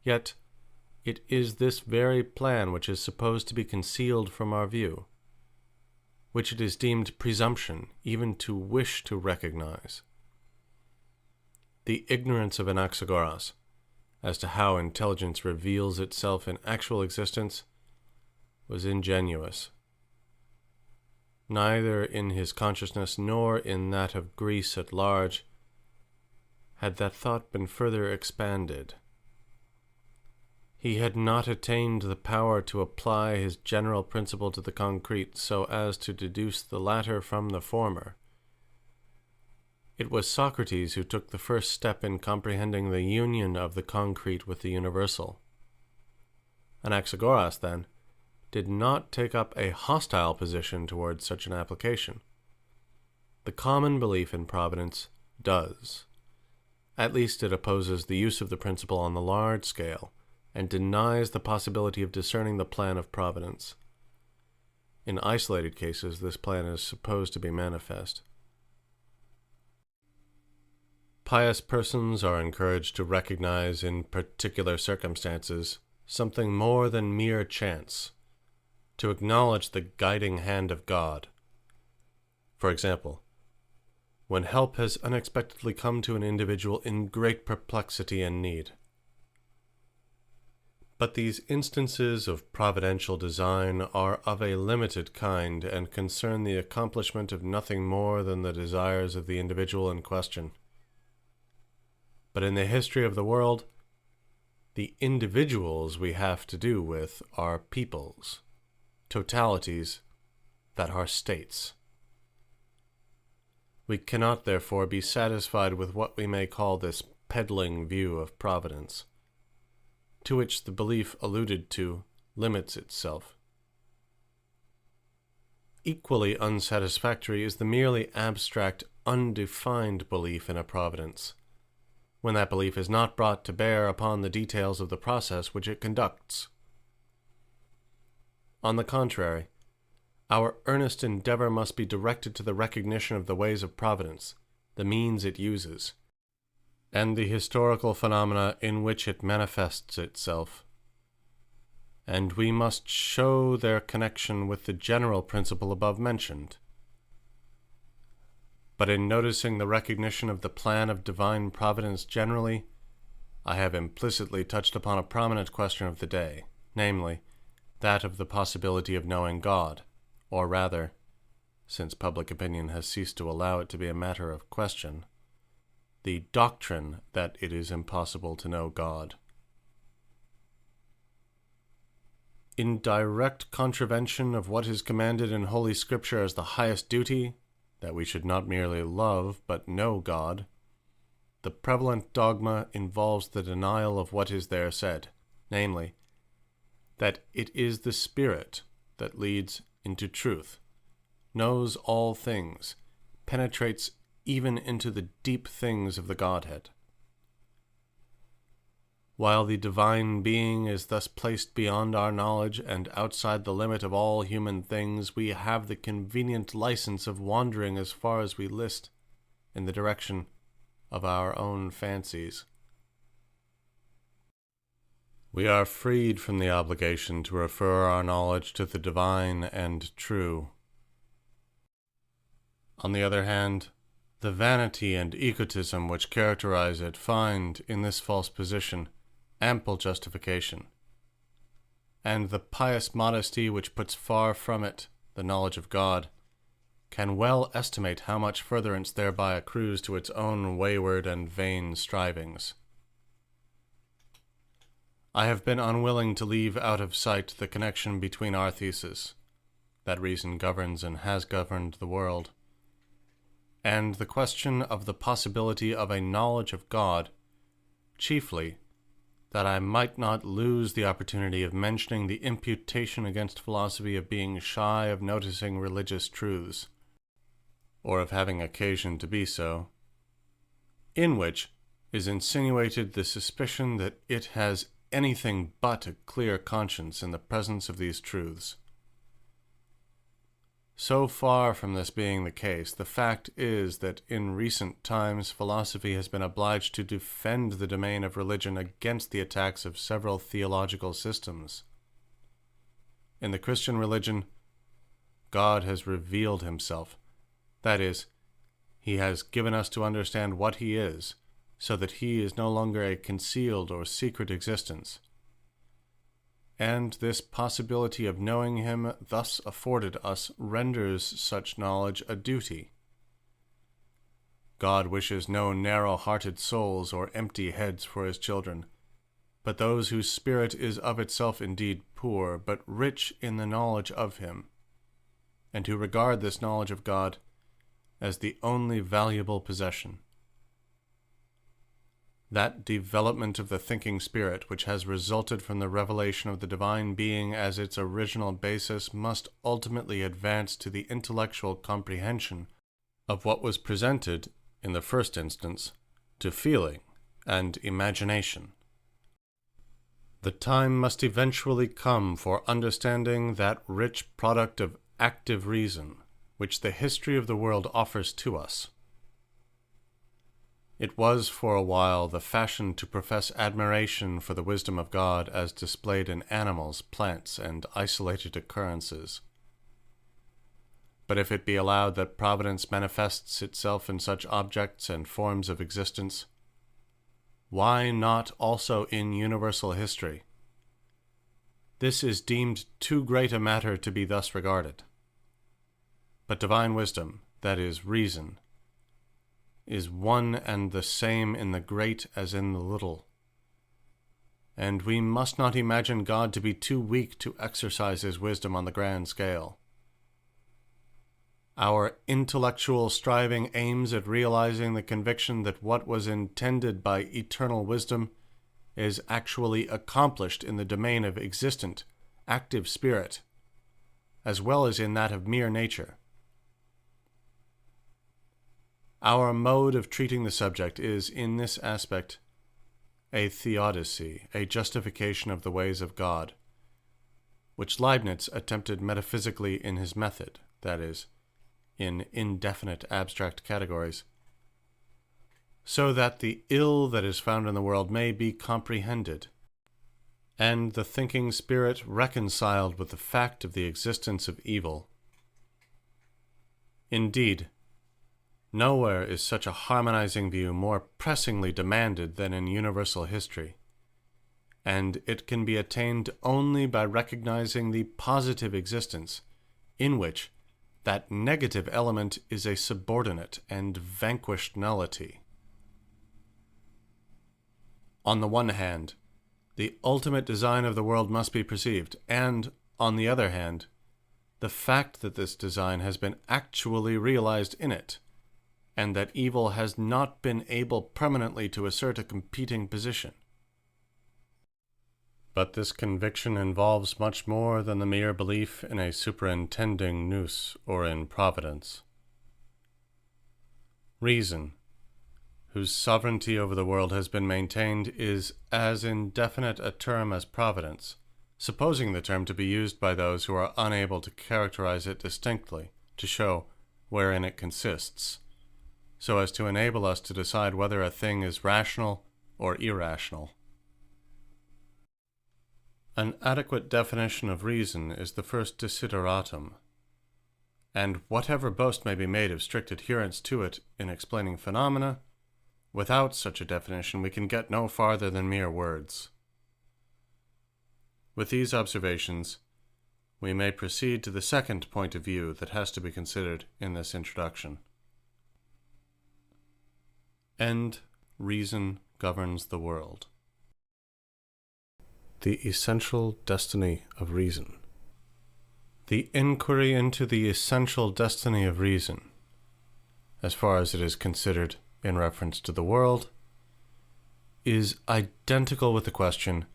Yet, it is this very plan which is supposed to be concealed from our view, which it is deemed presumption even to wish to recognize. The ignorance of Anaxagoras as to how intelligence reveals itself in actual existence was ingenuous. Neither in his consciousness nor in that of Greece at large had that thought been further expanded. He had not attained the power to apply his general principle to the concrete so as to deduce the latter from the former. It was Socrates who took the first step in comprehending the union of the concrete with the universal. Anaxagoras, then, did not take up a hostile position towards such an application. The common belief in providence does. At least it opposes the use of the principle on the large scale, and denies the possibility of discerning the plan of providence. In isolated cases, this plan is supposed to be manifest. Pious persons are encouraged to recognize in particular circumstances something more than mere chance, to acknowledge the guiding hand of God. For example, when help has unexpectedly come to an individual in great perplexity and need. But these instances of providential design are of a limited kind and concern the accomplishment of nothing more than the desires of the individual in question. But in the history of the world, the individuals we have to do with are peoples, totalities that are states. We cannot therefore be satisfied with what we may call this peddling view of providence, to which the belief alluded to limits itself. Equally unsatisfactory is the merely abstract, undefined belief in a providence, when that belief is not brought to bear upon the details of the process which it conducts. On the contrary, our earnest endeavor must be directed to the recognition of the ways of providence, the means it uses, and the historical phenomena in which it manifests itself. And we must show their connection with the general principle above mentioned. But in noticing the recognition of the plan of divine providence generally, I have implicitly touched upon a prominent question of the day, namely, that of the possibility of knowing God, or rather, since public opinion has ceased to allow it to be a matter of question, the doctrine that it is impossible to know God. in direct contravention of what is commanded in Holy Scripture as the highest duty, that we should not merely love but know God, the prevalent dogma involves the denial of what is there said, namely, that it is the Spirit that leads into truth, knows all things, penetrates even into the deep things of the Godhead. While the divine being is thus placed beyond our knowledge and outside the limit of all human things, we have the convenient license of wandering as far as we list in the direction of our own fancies. We are freed from the obligation to refer our knowledge to the divine and true. On the other hand, the vanity and egotism which characterize it find, in this false position, ample justification, and the pious modesty which puts far from it the knowledge of God can well estimate how much furtherance thereby accrues to its own wayward and vain strivings. I have been unwilling to leave out of sight the connection between our thesis, that reason governs and has governed the world, and the question of the possibility of a knowledge of God, chiefly that I might not lose the opportunity of mentioning the imputation against philosophy of being shy of noticing religious truths, or of having occasion to be so, in which is insinuated the suspicion that it has anything but a clear conscience in the presence of these truths. So far from this being the case, the fact is that in recent times philosophy has been obliged to defend the domain of religion against the attacks of several theological systems. In the Christian religion, God has revealed himself. That is, he has given us to understand what he is, so that he is no longer a concealed or secret existence. And this possibility of knowing him thus afforded us renders such knowledge a duty. God wishes no narrow-hearted souls or empty heads for his children, but those whose spirit is of itself indeed poor, but rich in the knowledge of him, and who regard this knowledge of God as the only valuable possession. That development of the thinking spirit which has resulted from the revelation of the divine being as its original basis must ultimately advance to the intellectual comprehension of what was presented, in the first instance, to feeling and imagination. The time must eventually come for understanding that rich product of active reason which the history of the world offers to us. It was for a while the fashion to profess admiration for the wisdom of God as displayed in animals, plants, and isolated occurrences. But if it be allowed that providence manifests itself in such objects and forms of existence, why not also in universal history? This is deemed too great a matter to be thus regarded. But divine wisdom, that is, reason, is one and the same in the great as in the little. And we must not imagine God to be too weak to exercise his wisdom on the grand scale. Our intellectual striving aims at realizing the conviction that what was intended by eternal wisdom is actually accomplished in the domain of existent, active spirit, as well as in that of mere nature. Our mode of treating the subject is, in this aspect, a theodicy, a justification of the ways of God, which Leibniz attempted metaphysically in his method, that is, in indefinite abstract categories, so that the ill that is found in the world may be comprehended, and the thinking spirit reconciled with the fact of the existence of evil. Indeed, nowhere is such a harmonizing view more pressingly demanded than in universal history, and it can be attained only by recognizing the positive existence, in which that negative element is a subordinate and vanquished nullity. On the one hand, the ultimate design of the world must be perceived, and, on the other hand, the fact that this design has been actually realized in it, and that evil has not been able permanently to assert a competing position. But this conviction involves much more than the mere belief in a superintending nous or in providence. Reason, whose sovereignty over the world has been maintained, is as indefinite a term as providence, supposing the term to be used by those who are unable to characterize it distinctly, to show wherein it consists, so as to enable us to decide whether a thing is rational or irrational. An adequate definition of reason is the first desideratum, and whatever boast may be made of strict adherence to it in explaining phenomena, without such a definition we can get no farther than mere words. With these observations, we may proceed to the second point of view that has to be considered in this introduction. End reason governs the world. The essential destiny of reason. The inquiry into the essential destiny of reason, as far as it is considered in reference to the world, is identical with the question,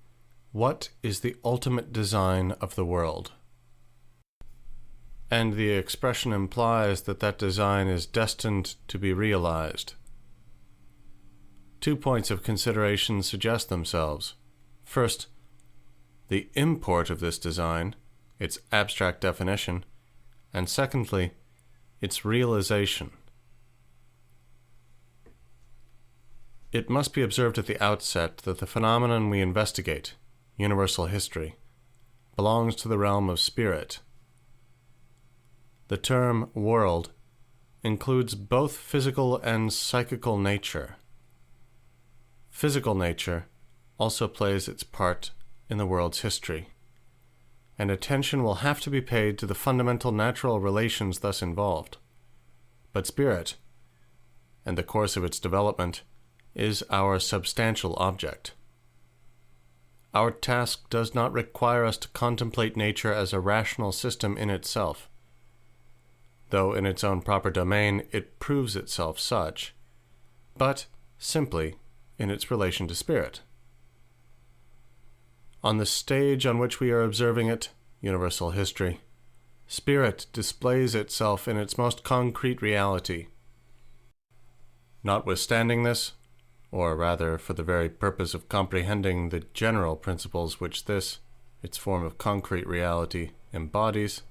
what is the ultimate design of the world? And the expression implies that that design is destined to be realized. 2 points of consideration suggest themselves. First, the import of this design, its abstract definition, and secondly, its realization. It must be observed at the outset that the phenomenon we investigate, universal history, belongs to the realm of spirit. The term world includes both physical and psychical nature. Physical nature also plays its part in the world's history, and attention will have to be paid to the fundamental natural relations thus involved. But spirit, and the course of its development, is our substantial object. Our task does not require us to contemplate nature as a rational system in itself, though in its own proper domain it proves itself such, but simply in its relation to spirit. On the stage on which we are observing it, universal history, spirit displays itself in its most concrete reality. Notwithstanding this, or rather for the very purpose of comprehending the general principles which this, its form of concrete reality, embodies,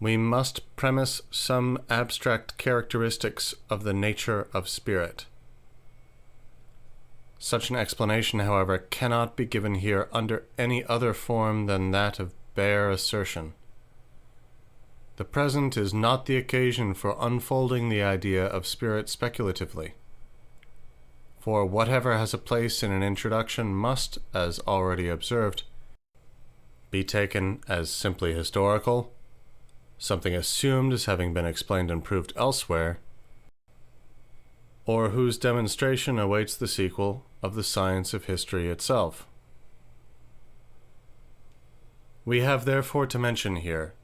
we must premise some abstract characteristics of the nature of spirit. Such an explanation, however, cannot be given here under any other form than that of bare assertion. The present is not the occasion for unfolding the idea of spirit speculatively, for whatever has a place in an introduction must, as already observed, be taken as simply historical, something assumed as having been explained and proved elsewhere, or whose demonstration awaits the sequel of the science of history itself. We have therefore to mention here,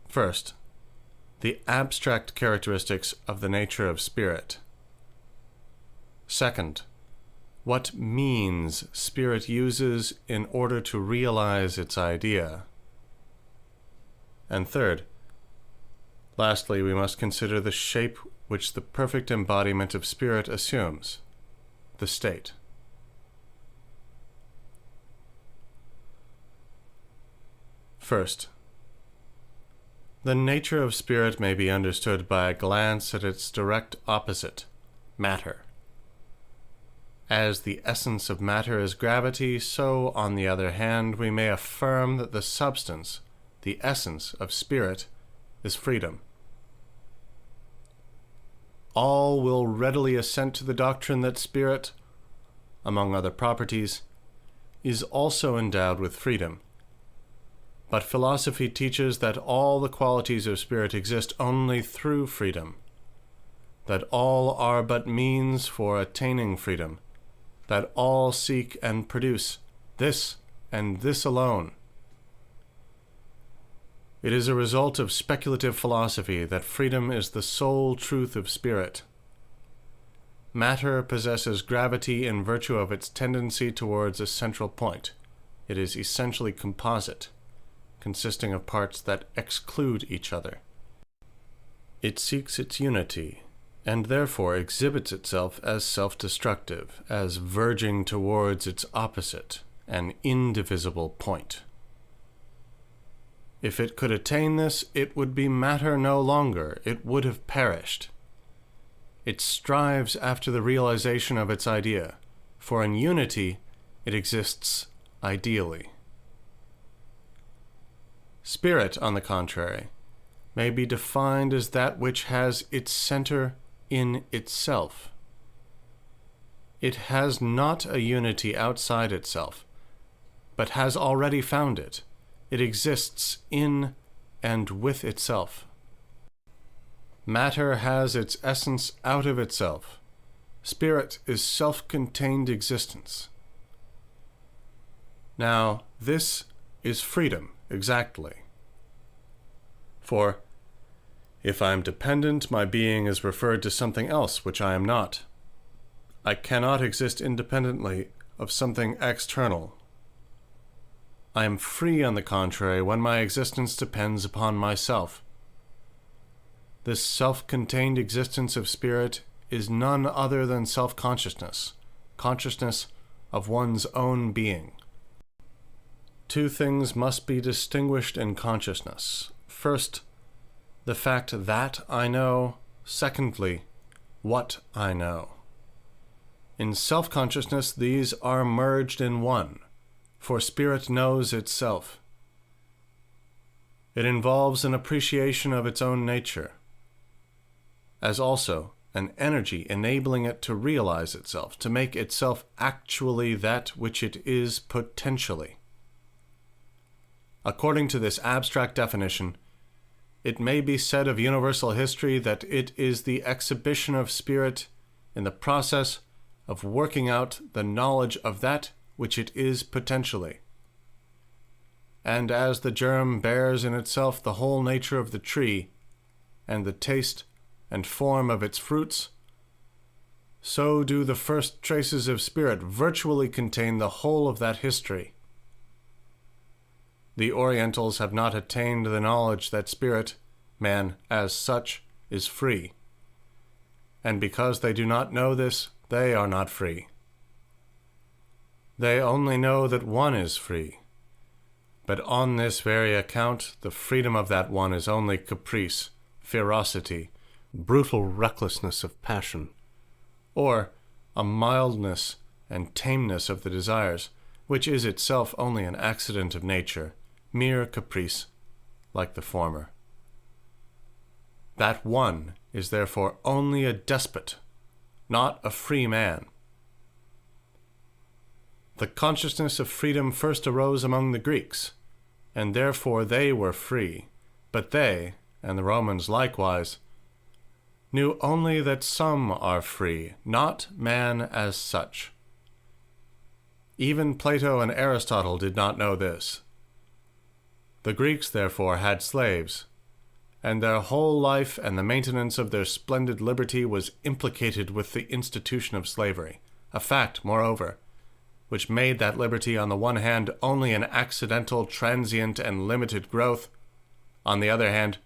first, the abstract characteristics of the nature of spirit. Second, what means spirit uses in order to realize its idea. And third, lastly, we must consider the shape which the perfect embodiment of spirit assumes, the state. First, the nature of spirit may be understood by a glance at its direct opposite, matter. As the essence of matter is gravity, so, on the other hand, we may affirm that the substance, the essence of spirit, is freedom. All will readily assent to the doctrine that spirit, among other properties, is also endowed with freedom. But philosophy teaches that all the qualities of spirit exist only through freedom, that all are but means for attaining freedom, that all seek and produce this and this alone. It is a result of speculative philosophy that freedom is the sole truth of spirit. Matter possesses gravity in virtue of its tendency towards a central point. It is essentially composite, consisting of parts that exclude each other. It seeks its unity, and therefore exhibits itself as self-destructive, as verging towards its opposite, an indivisible point. If it could attain this, it would be matter no longer. It would have perished. It strives after the realization of its idea, for in unity it exists ideally. Spirit, on the contrary, may be defined as that which has its center in itself. It has not a unity outside itself, but has already found it. It exists in and with itself. Matter has its essence out of itself. Spirit is self-contained existence. Now, this is freedom, exactly. For, if I am dependent, my being is referred to something else which I am not. I cannot exist independently of something external. I am free, on the contrary, when my existence depends upon myself. This self-contained existence of spirit is none other than self-consciousness, consciousness of one's own being. Two things must be distinguished in consciousness. First, the fact that I know. Secondly, what I know. In self-consciousness, these are merged in one, for spirit knows itself. It involves an appreciation of its own nature, as also an energy enabling it to realize itself, to make itself actually that which it is potentially. According to this abstract definition, it may be said of universal history that it is the exhibition of spirit in the process of working out the knowledge of that which it is potentially. And as the germ bears in itself the whole nature of the tree, and the taste and form of its fruits, so do the first traces of spirit virtually contain the whole of that history. The Orientals have not attained the knowledge that spirit, man as such, is free. And because they do not know this, they are not free. They only know that one is free. But on this very account, the freedom of that one is only caprice, ferocity, brutal recklessness of passion, or a mildness and tameness of the desires, which is itself only an accident of nature, mere caprice, like the former. That one is therefore only a despot, not a free man. The consciousness of freedom first arose among the Greeks, and therefore they were free, but they, and the Romans likewise, knew only that some are free, not man as such. Even Plato and Aristotle did not know this. The Greeks, therefore, had slaves, and their whole life and the maintenance of their splendid liberty was implicated with the institution of slavery, a fact, moreover, which made that liberty on the one hand only an accidental, transient, and limited growth, on the other hand,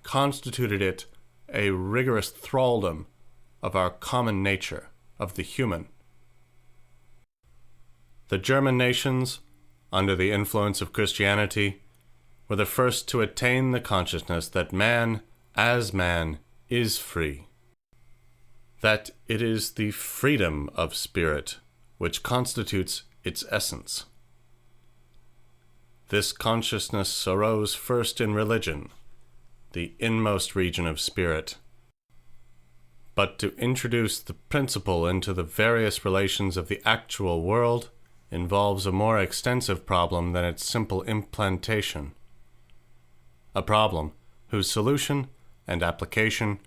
constituted it a rigorous thraldom of our common nature, of the human. The German nations, under the influence of Christianity, were the first to attain the consciousness that man, as man, is free, that it is the freedom of spirit which constitutes its essence. This consciousness arose first in religion, the inmost region of spirit. But to introduce the principle into the various relations of the actual world involves a more extensive problem than its simple implantation, a problem whose solution and application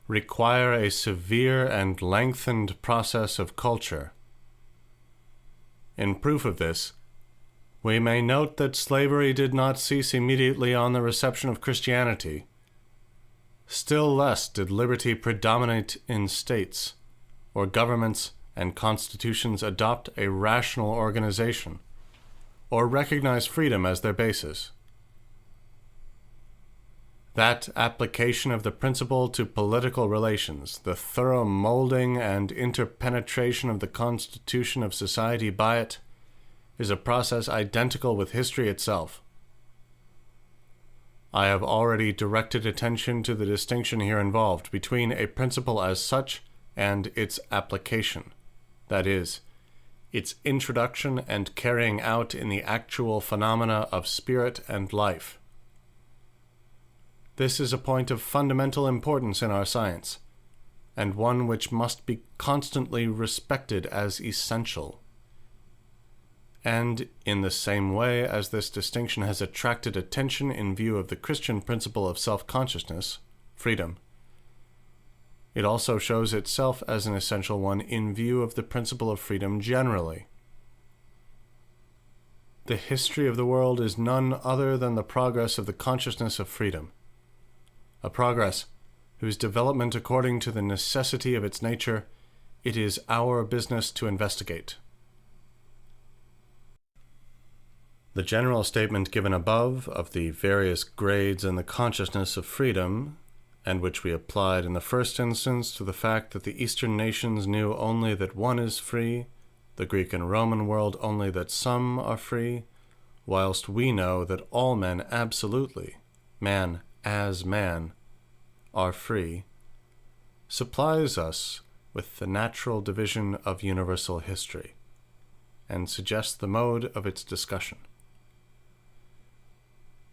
require a severe and lengthened process of culture, In proof of this, we may note that slavery did not cease immediately on the reception of Christianity. Still less did liberty predominate in states, or governments and constitutions adopt a rational organization, or recognize freedom as their basis. That application of the principle to political relations, the thorough molding and interpenetration of the constitution of society by it, is a process identical with history itself. I have already directed attention to the distinction here involved between a principle as such and its application, that is, its introduction and carrying out in the actual phenomena of spirit and life. This is a point of fundamental importance in our science, and one which must be constantly respected as essential. And in the same way as this distinction has attracted attention in view of the Christian principle of self-consciousness, freedom, it also shows itself as an essential one in view of the principle of freedom generally. The history of the world is none other than the progress of the consciousness of freedom, a progress whose development according to the necessity of its nature it is our business to investigate. The general statement given above of the various grades in the consciousness of freedom, and which we applied in the first instance to the fact that the Eastern nations knew only that one is free, the Greek and Roman world only that some are free, whilst we know that all men absolutely, man as man, are free, supplies us with the natural division of universal history, and suggests the mode of its discussion.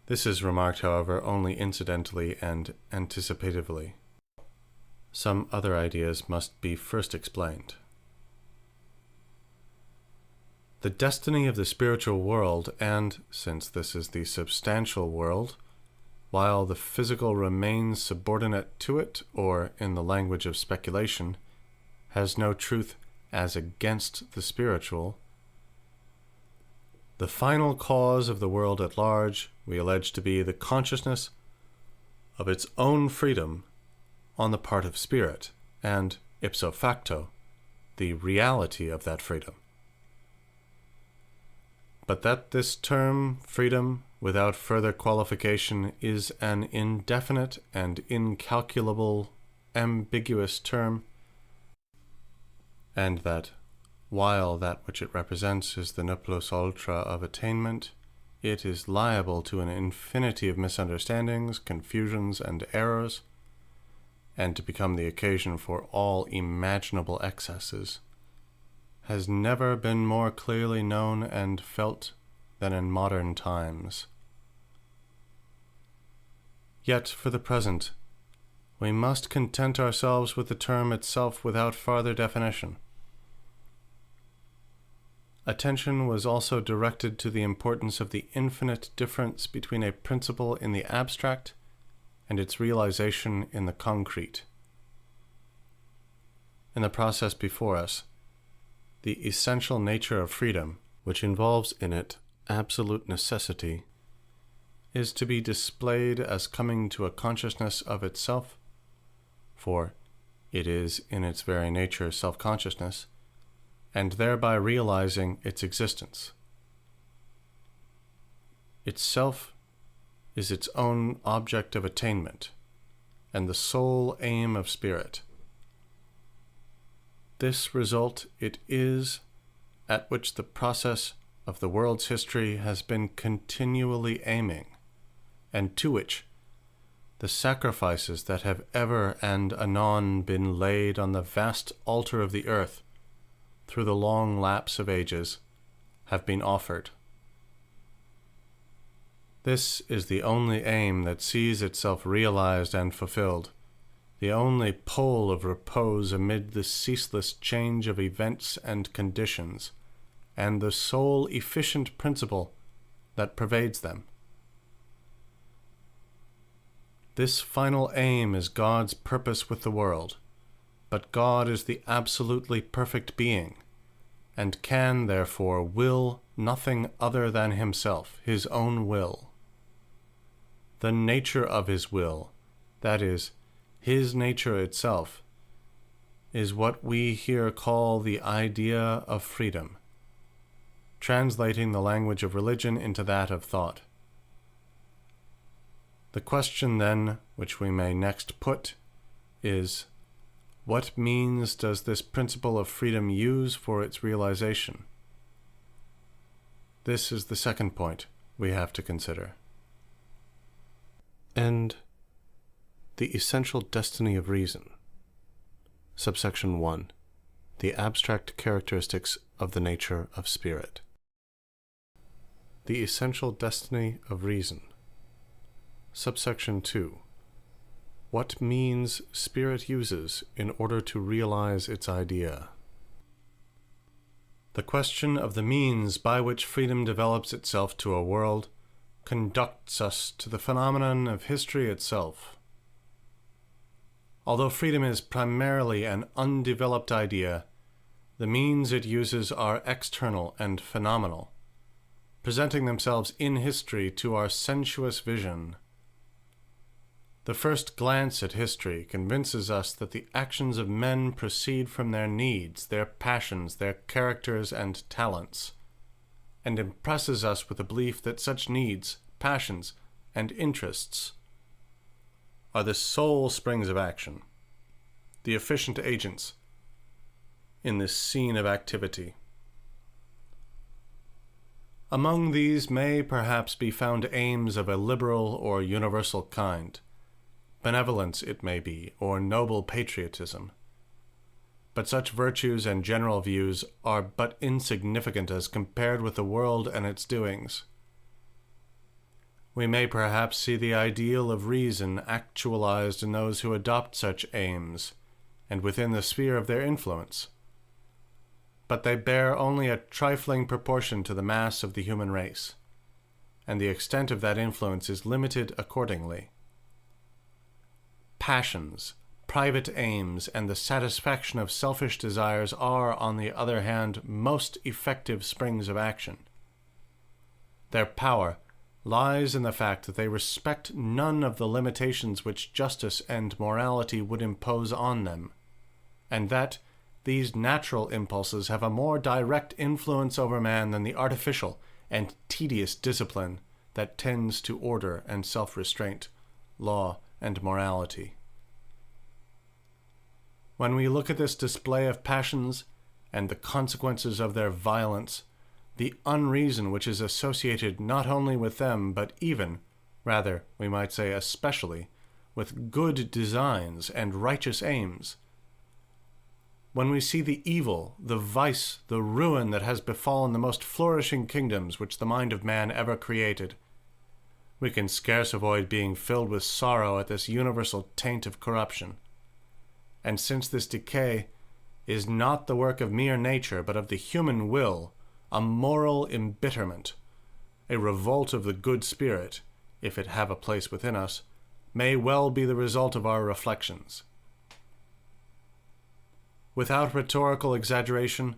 This is remarked, however, only incidentally and anticipatively. Some other ideas must be first explained. The destiny of the spiritual world, and, since this is the substantial world, while the physical remains subordinate to it, or, in the language of speculation, has no truth as against the spiritual, the final cause of the world at large we allege to be the consciousness of its own freedom on the part of spirit, and, ipso facto, the reality of that freedom. But that this term, freedom, without further qualification, is an indefinite and incalculable, ambiguous term, and that, while that which it represents is the ne plus ultra of attainment, it is liable to an infinity of misunderstandings, confusions, and errors, and to become the occasion for all imaginable excesses, has never been more clearly known and felt than in modern times. Yet, for the present, we must content ourselves with the term itself without farther definition. Attention was also directed to the importance of the infinite difference between a principle in the abstract and its realization in the concrete. In the process before us, the essential nature of freedom, which involves in it absolute necessity, is to be displayed as coming to a consciousness of itself, for it is in its very nature self-consciousness, and thereby realizing its existence. Itself is its own object of attainment, and the sole aim of spirit. This result it is at which the process of the world's history has been continually aiming, and to which the sacrifices that have ever and anon been laid on the vast altar of the earth through the long lapse of ages have been offered. This is the only aim that sees itself realized and fulfilled, the only pole of repose amid the ceaseless change of events and conditions, and the sole efficient principle that pervades them. This final aim is God's purpose with the world, but God is the absolutely perfect being, and can, therefore, will nothing other than himself, his own will. The nature of his will, that is, his nature itself, is what we here call the idea of freedom, translating the language of religion into that of thought. The question, then, which we may next put is, what means does this principle of freedom use for its realization? This is the second point we have to consider. And the essential destiny of reason. Subsection 1. The abstract characteristics of the nature of spirit. The essential destiny of reason. Subsection 2. What means spirit uses in order to realize its idea. The question of the means by which freedom develops itself to a world conducts us to the phenomenon of history itself. Although freedom is primarily an undeveloped idea, the means it uses are external and phenomenal, presenting themselves in history to our sensuous vision. The first glance at history convinces us that the actions of men proceed from their needs, their passions, their characters and talents, and impresses us with the belief that such needs, passions, and interests are the sole springs of action, the efficient agents in this scene of activity. Among these may perhaps be found aims of a liberal or universal kind, benevolence, it may be, or noble patriotism. But such virtues and general views are but insignificant as compared with the world and its doings. We may perhaps see the ideal of reason actualized in those who adopt such aims, and within the sphere of their influence. But they bear only a trifling proportion to the mass of the human race, and the extent of that influence is limited accordingly. Passions, private aims, and the satisfaction of selfish desires are, on the other hand, most effective springs of action. Their power lies in the fact that they respect none of the limitations which justice and morality would impose on them, and that these natural impulses have a more direct influence over man than the artificial and tedious discipline that tends to order and self-restraint, law, and morality. When we look at this display of passions and the consequences of their violence, the unreason which is associated not only with them, but even, rather, we might say especially, with good designs and righteous aims, when we see the evil, the vice, the ruin that has befallen the most flourishing kingdoms which the mind of man ever created, we can scarce avoid being filled with sorrow at this universal taint of corruption. And since this decay is not the work of mere nature, but of the human will, a moral embitterment, a revolt of the good spirit, if it have a place within us, may well be the result of our reflections. Without rhetorical exaggeration,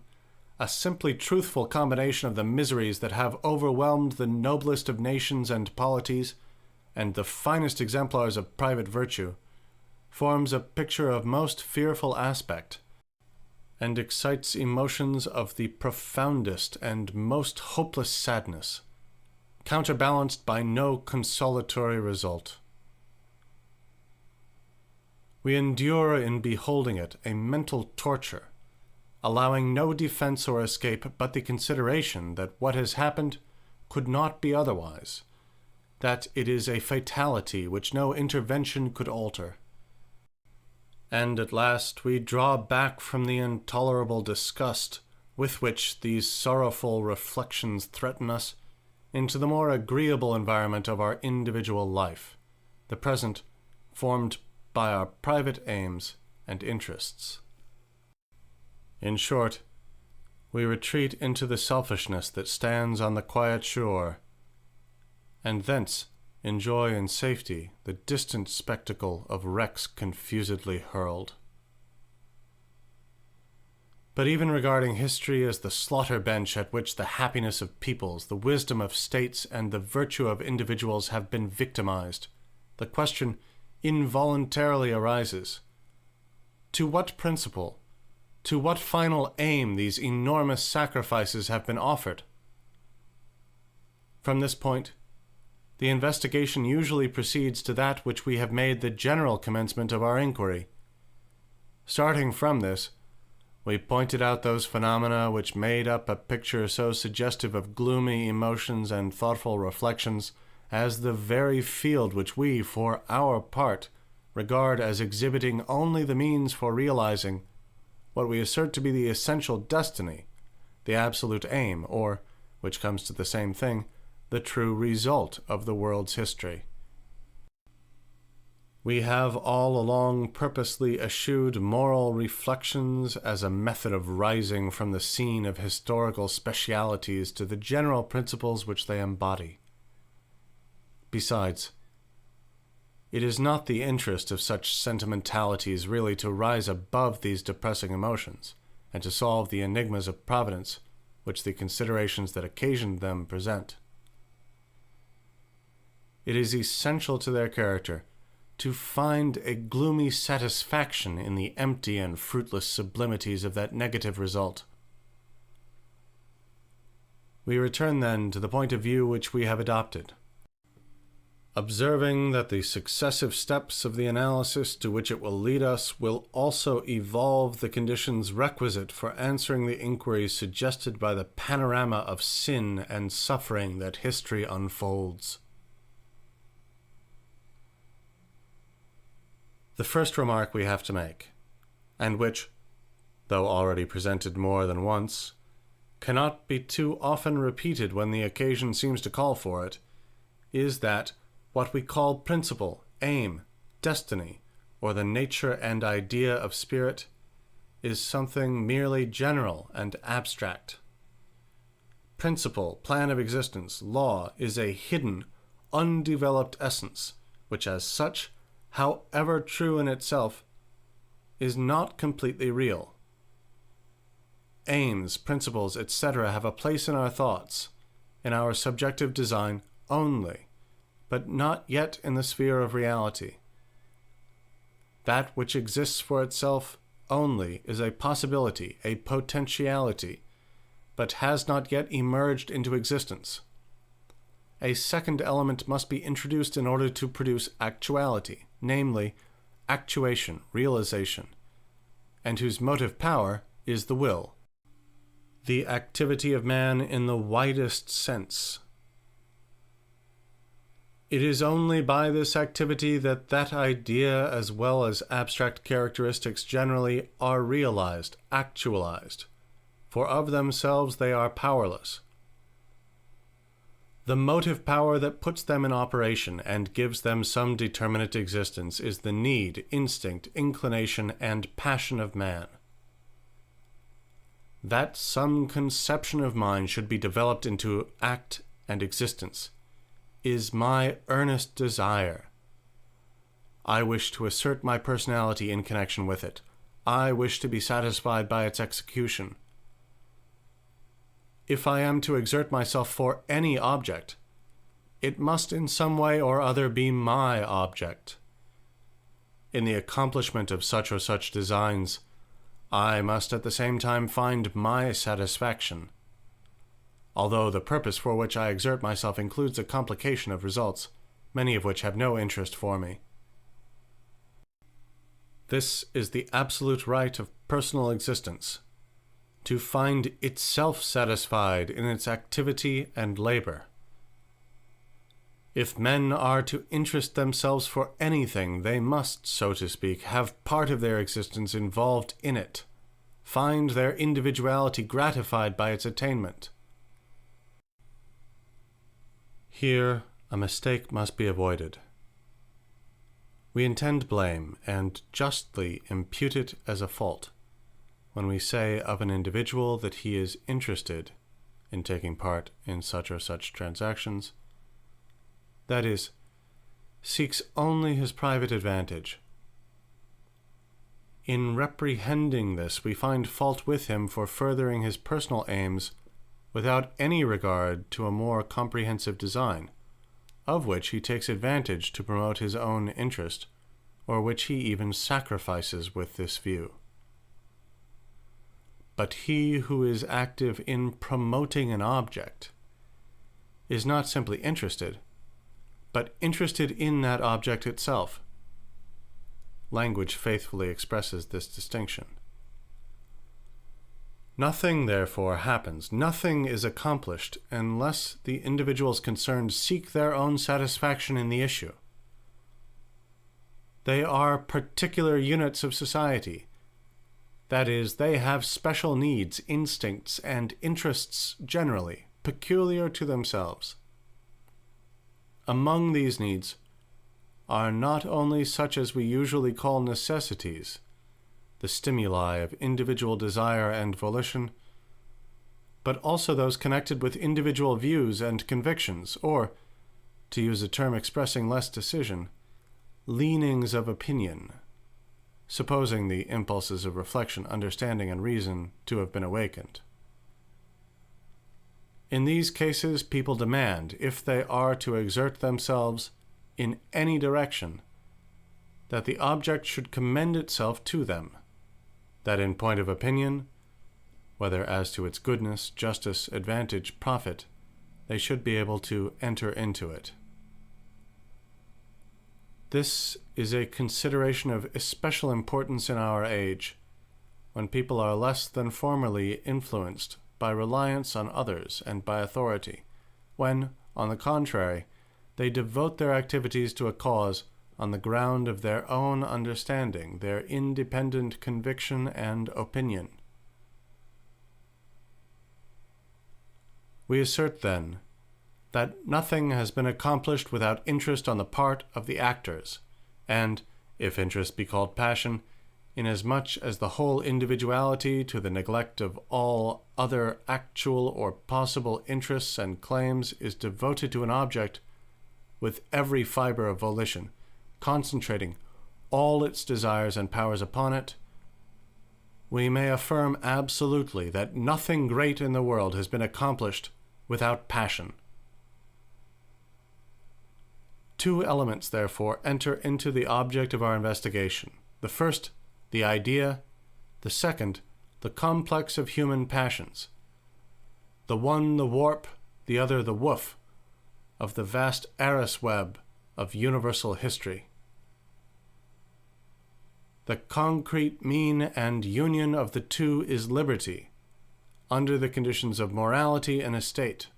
a simply truthful combination of the miseries that have overwhelmed the noblest of nations and polities, and the finest exemplars of private virtue, forms a picture of most fearful aspect, and excites emotions of the profoundest and most hopeless sadness, counterbalanced by no consolatory result. We endure in beholding it a mental torture, allowing no defense or escape but the consideration that what has happened could not be otherwise, that it is a fatality which no intervention could alter. And at last we draw back from the intolerable disgust with which these sorrowful reflections threaten us into the more agreeable environment of our individual life, the present formed by our private aims and interests. In short, we retreat into the selfishness that stands on the quiet shore, and thence enjoy in safety the distant spectacle of wrecks confusedly hurled. But even regarding history as the slaughter bench at which the happiness of peoples, the wisdom of states, and the virtue of individuals have been victimized, the question involuntarily arises: to what principle, to what final aim these enormous sacrifices have been offered? From this point, the investigation usually proceeds to that which we have made the general commencement of our inquiry. Starting from this, we pointed out those phenomena which made up a picture so suggestive of gloomy emotions and thoughtful reflections as the very field which we, for our part, regard as exhibiting only the means for realizing what we assert to be the essential destiny, the absolute aim, or, which comes to the same thing, the true result of the world's history. We have all along purposely eschewed moral reflections as a method of rising from the scene of historical specialities to the general principles which they embody. Besides, it is not the interest of such sentimentalities really to rise above these depressing emotions, and to solve the enigmas of providence which the considerations that occasioned them present. It is essential to their character to find a gloomy satisfaction in the empty and fruitless sublimities of that negative result. We return then to the point of view which we have adopted. Observing that the successive steps of the analysis to which it will lead us will also evolve the conditions requisite for answering the inquiries suggested by the panorama of sin and suffering that history unfolds. The first remark we have to make, and which, though already presented more than once, cannot be too often repeated when the occasion seems to call for it, is that what we call principle, aim, destiny, or the nature and idea of spirit, is something merely general and abstract. Principle, plan of existence, law, is a hidden, undeveloped essence, which as such, however true in itself, is not completely real. Aims, principles, etc. have a place in our thoughts, in our subjective design only, but not yet in the sphere of reality. That which exists for itself only is a possibility, a potentiality, but has not yet emerged into existence. A second element must be introduced in order to produce actuality, namely, actuation, realization, and whose motive power is the will. The activity of man in the widest sense. It is only by this activity that that idea as well as abstract characteristics generally are realized, actualized, for of themselves they are powerless. The motive power that puts them in operation and gives them some determinate existence is the need, instinct, inclination, and passion of man. That some conception of mine should be developed into act and existence is my earnest desire. I wish to assert my personality in connection with it. I wish to be satisfied by its execution. If I am to exert myself for any object, it must in some way or other be my object. In the accomplishment of such or such designs, I must at the same time find my satisfaction, although the purpose for which I exert myself includes a complication of results, many of which have no interest for me. This is the absolute right of personal existence, to find itself satisfied in its activity and labor. If men are to interest themselves for anything, they must, so to speak, have part of their existence involved in it, find their individuality gratified by its attainment. Here a mistake must be avoided. We intend blame, and justly impute it as a fault, when we say of an individual that he is interested in taking part in such or such transactions, that is, seeks only his private advantage. In reprehending this, we find fault with him for furthering his personal aims without any regard to a more comprehensive design, of which he takes advantage to promote his own interest, or which he even sacrifices with this view. But he who is active in promoting an object is not simply interested, but interested in that object itself. Language faithfully expresses this distinction. Nothing, therefore, happens, nothing is accomplished, unless the individuals concerned seek their own satisfaction in the issue. They are particular units of society. That is, they have special needs, instincts, and interests generally, peculiar to themselves. Among these needs are not only such as we usually call necessities, the stimuli of individual desire and volition, but also those connected with individual views and convictions, or, to use a term expressing less decision, leanings of opinion, supposing the impulses of reflection, understanding, and reason to have been awakened. In these cases, people demand, if they are to exert themselves in any direction, that the object should commend itself to them, that in point of opinion, whether as to its goodness, justice, advantage, profit, they should be able to enter into it. This is a consideration of especial importance in our age, when people are less than formerly influenced by reliance on others and by authority, when, on the contrary, they devote their activities to a cause on the ground of their own understanding, their independent conviction and opinion. We assert, then, that nothing has been accomplished without interest on the part of the actors, and, if interest be called passion, inasmuch as the whole individuality, to the neglect of all other actual or possible interests and claims, is devoted to an object with every fiber of volition, concentrating all its desires and powers upon it, we may affirm absolutely that nothing great in the world has been accomplished without passion. Two elements, therefore, enter into the object of our investigation. The first, the idea; the second, the complex of human passions. The one the warp, the other the woof, of the vast Eris web of universal history. The concrete mean and union of the two is liberty, under the conditions of morality and estate.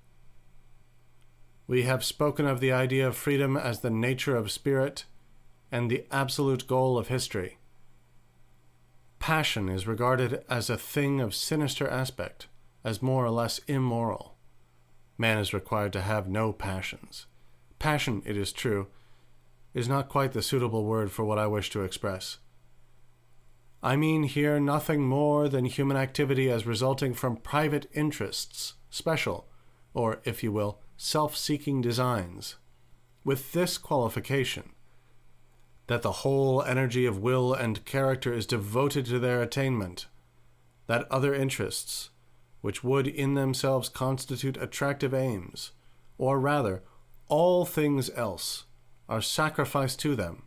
We have spoken of the idea of freedom as the nature of spirit and the absolute goal of history. Passion is regarded as a thing of sinister aspect, as more or less immoral. Man is required to have no passions. Passion, it is true, is not quite the suitable word for what I wish to express. I mean here nothing more than human activity as resulting from private interests, special, or, if you will, self-seeking designs, with this qualification, that the whole energy of will and character is devoted to their attainment, that other interests, which would in themselves constitute attractive aims, or rather, all things else, are sacrificed to them.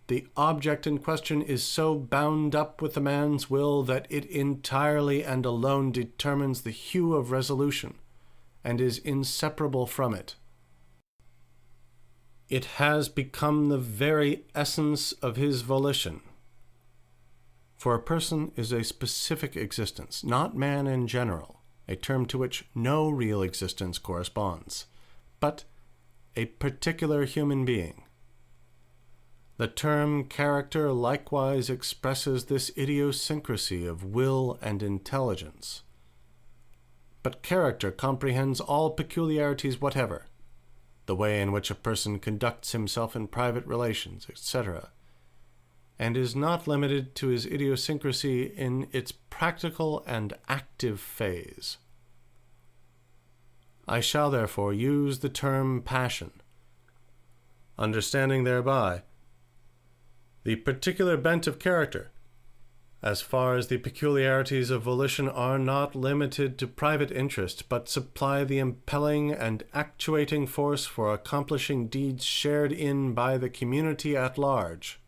The object in question is so bound up with the man's will that it entirely and alone determines the hue of resolution, and is inseparable from it. It has become the very essence of his volition. For a person is a specific existence, not man in general, a term to which no real existence corresponds, but a particular human being. The term character likewise expresses this idiosyncrasy of will and intelligence. But character comprehends all peculiarities whatever, the way in which a person conducts himself in private relations, etc., and is not limited to his idiosyncrasy in its practical and active phase. I shall therefore use the term passion, understanding thereby the particular bent of character, as far as the peculiarities of volition are not limited to private interest, but supply the impelling and actuating force for accomplishing deeds shared in by the community at large.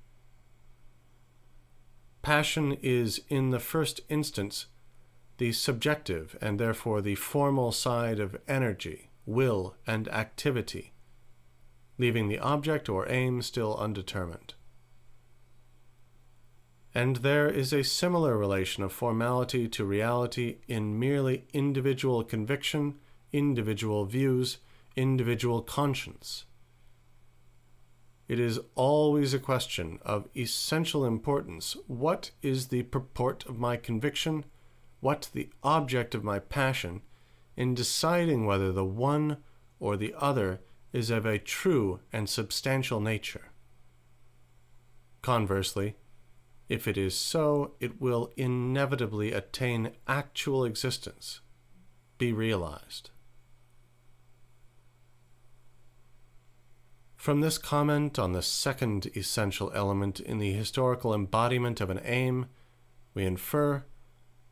Passion is, in the first instance, the subjective and therefore the formal side of energy, will, and activity, leaving the object or aim still undetermined. And there is a similar relation of formality to reality in merely individual conviction, individual views, individual conscience. It is always a question of essential importance. What is the purport of my conviction? What the object of my passion, in deciding whether the one or the other is of a true and substantial nature? Conversely, if it is so, it will inevitably attain actual existence, be realized. From this comment on the second essential element in the historical embodiment of an aim, we infer,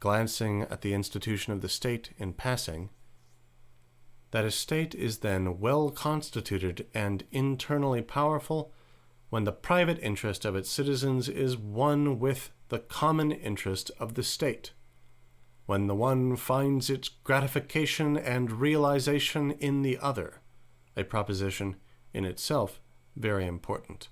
glancing at the institution of the state in passing, that a state is then well constituted and internally powerful when the private interest of its citizens is one with the common interest of the state, when the one finds its gratification and realization in the other, a proposition in itself very important.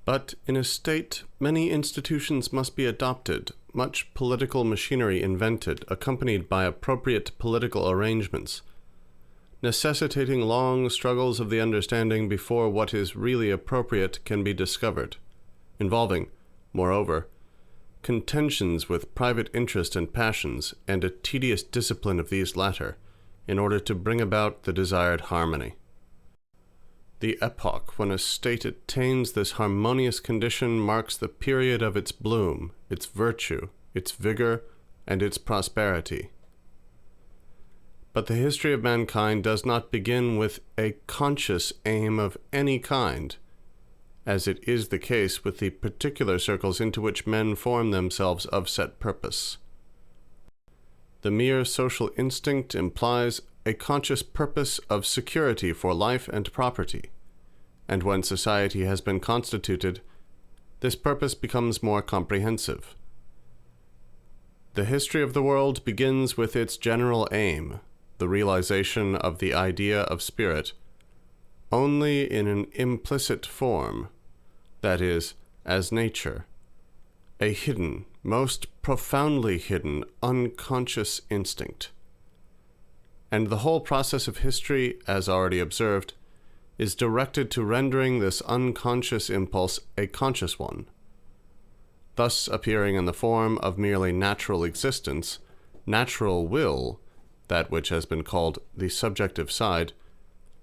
But in a state, many institutions must be adopted, much political machinery invented, accompanied by appropriate political arrangements, necessitating long struggles of the understanding before what is really appropriate can be discovered, involving, moreover, contentions with private interest and passions, and a tedious discipline of these latter, in order to bring about the desired harmony. The epoch when a state attains this harmonious condition marks the period of its bloom, its virtue, its vigor, and its prosperity. But the history of mankind does not begin with a conscious aim of any kind, as it is the case with the particular circles into which men form themselves of set purpose. The mere social instinct implies a conscious purpose of security for life and property, and when society has been constituted, this purpose becomes more comprehensive. The history of the world begins with its general aim, the realization of the idea of spirit, only in an implicit form, that is, as nature, a hidden, most profoundly hidden, unconscious instinct. And the whole process of history, as already observed, is directed to rendering this unconscious impulse a conscious one, thus appearing in the form of merely natural existence, natural will, that which has been called the subjective side,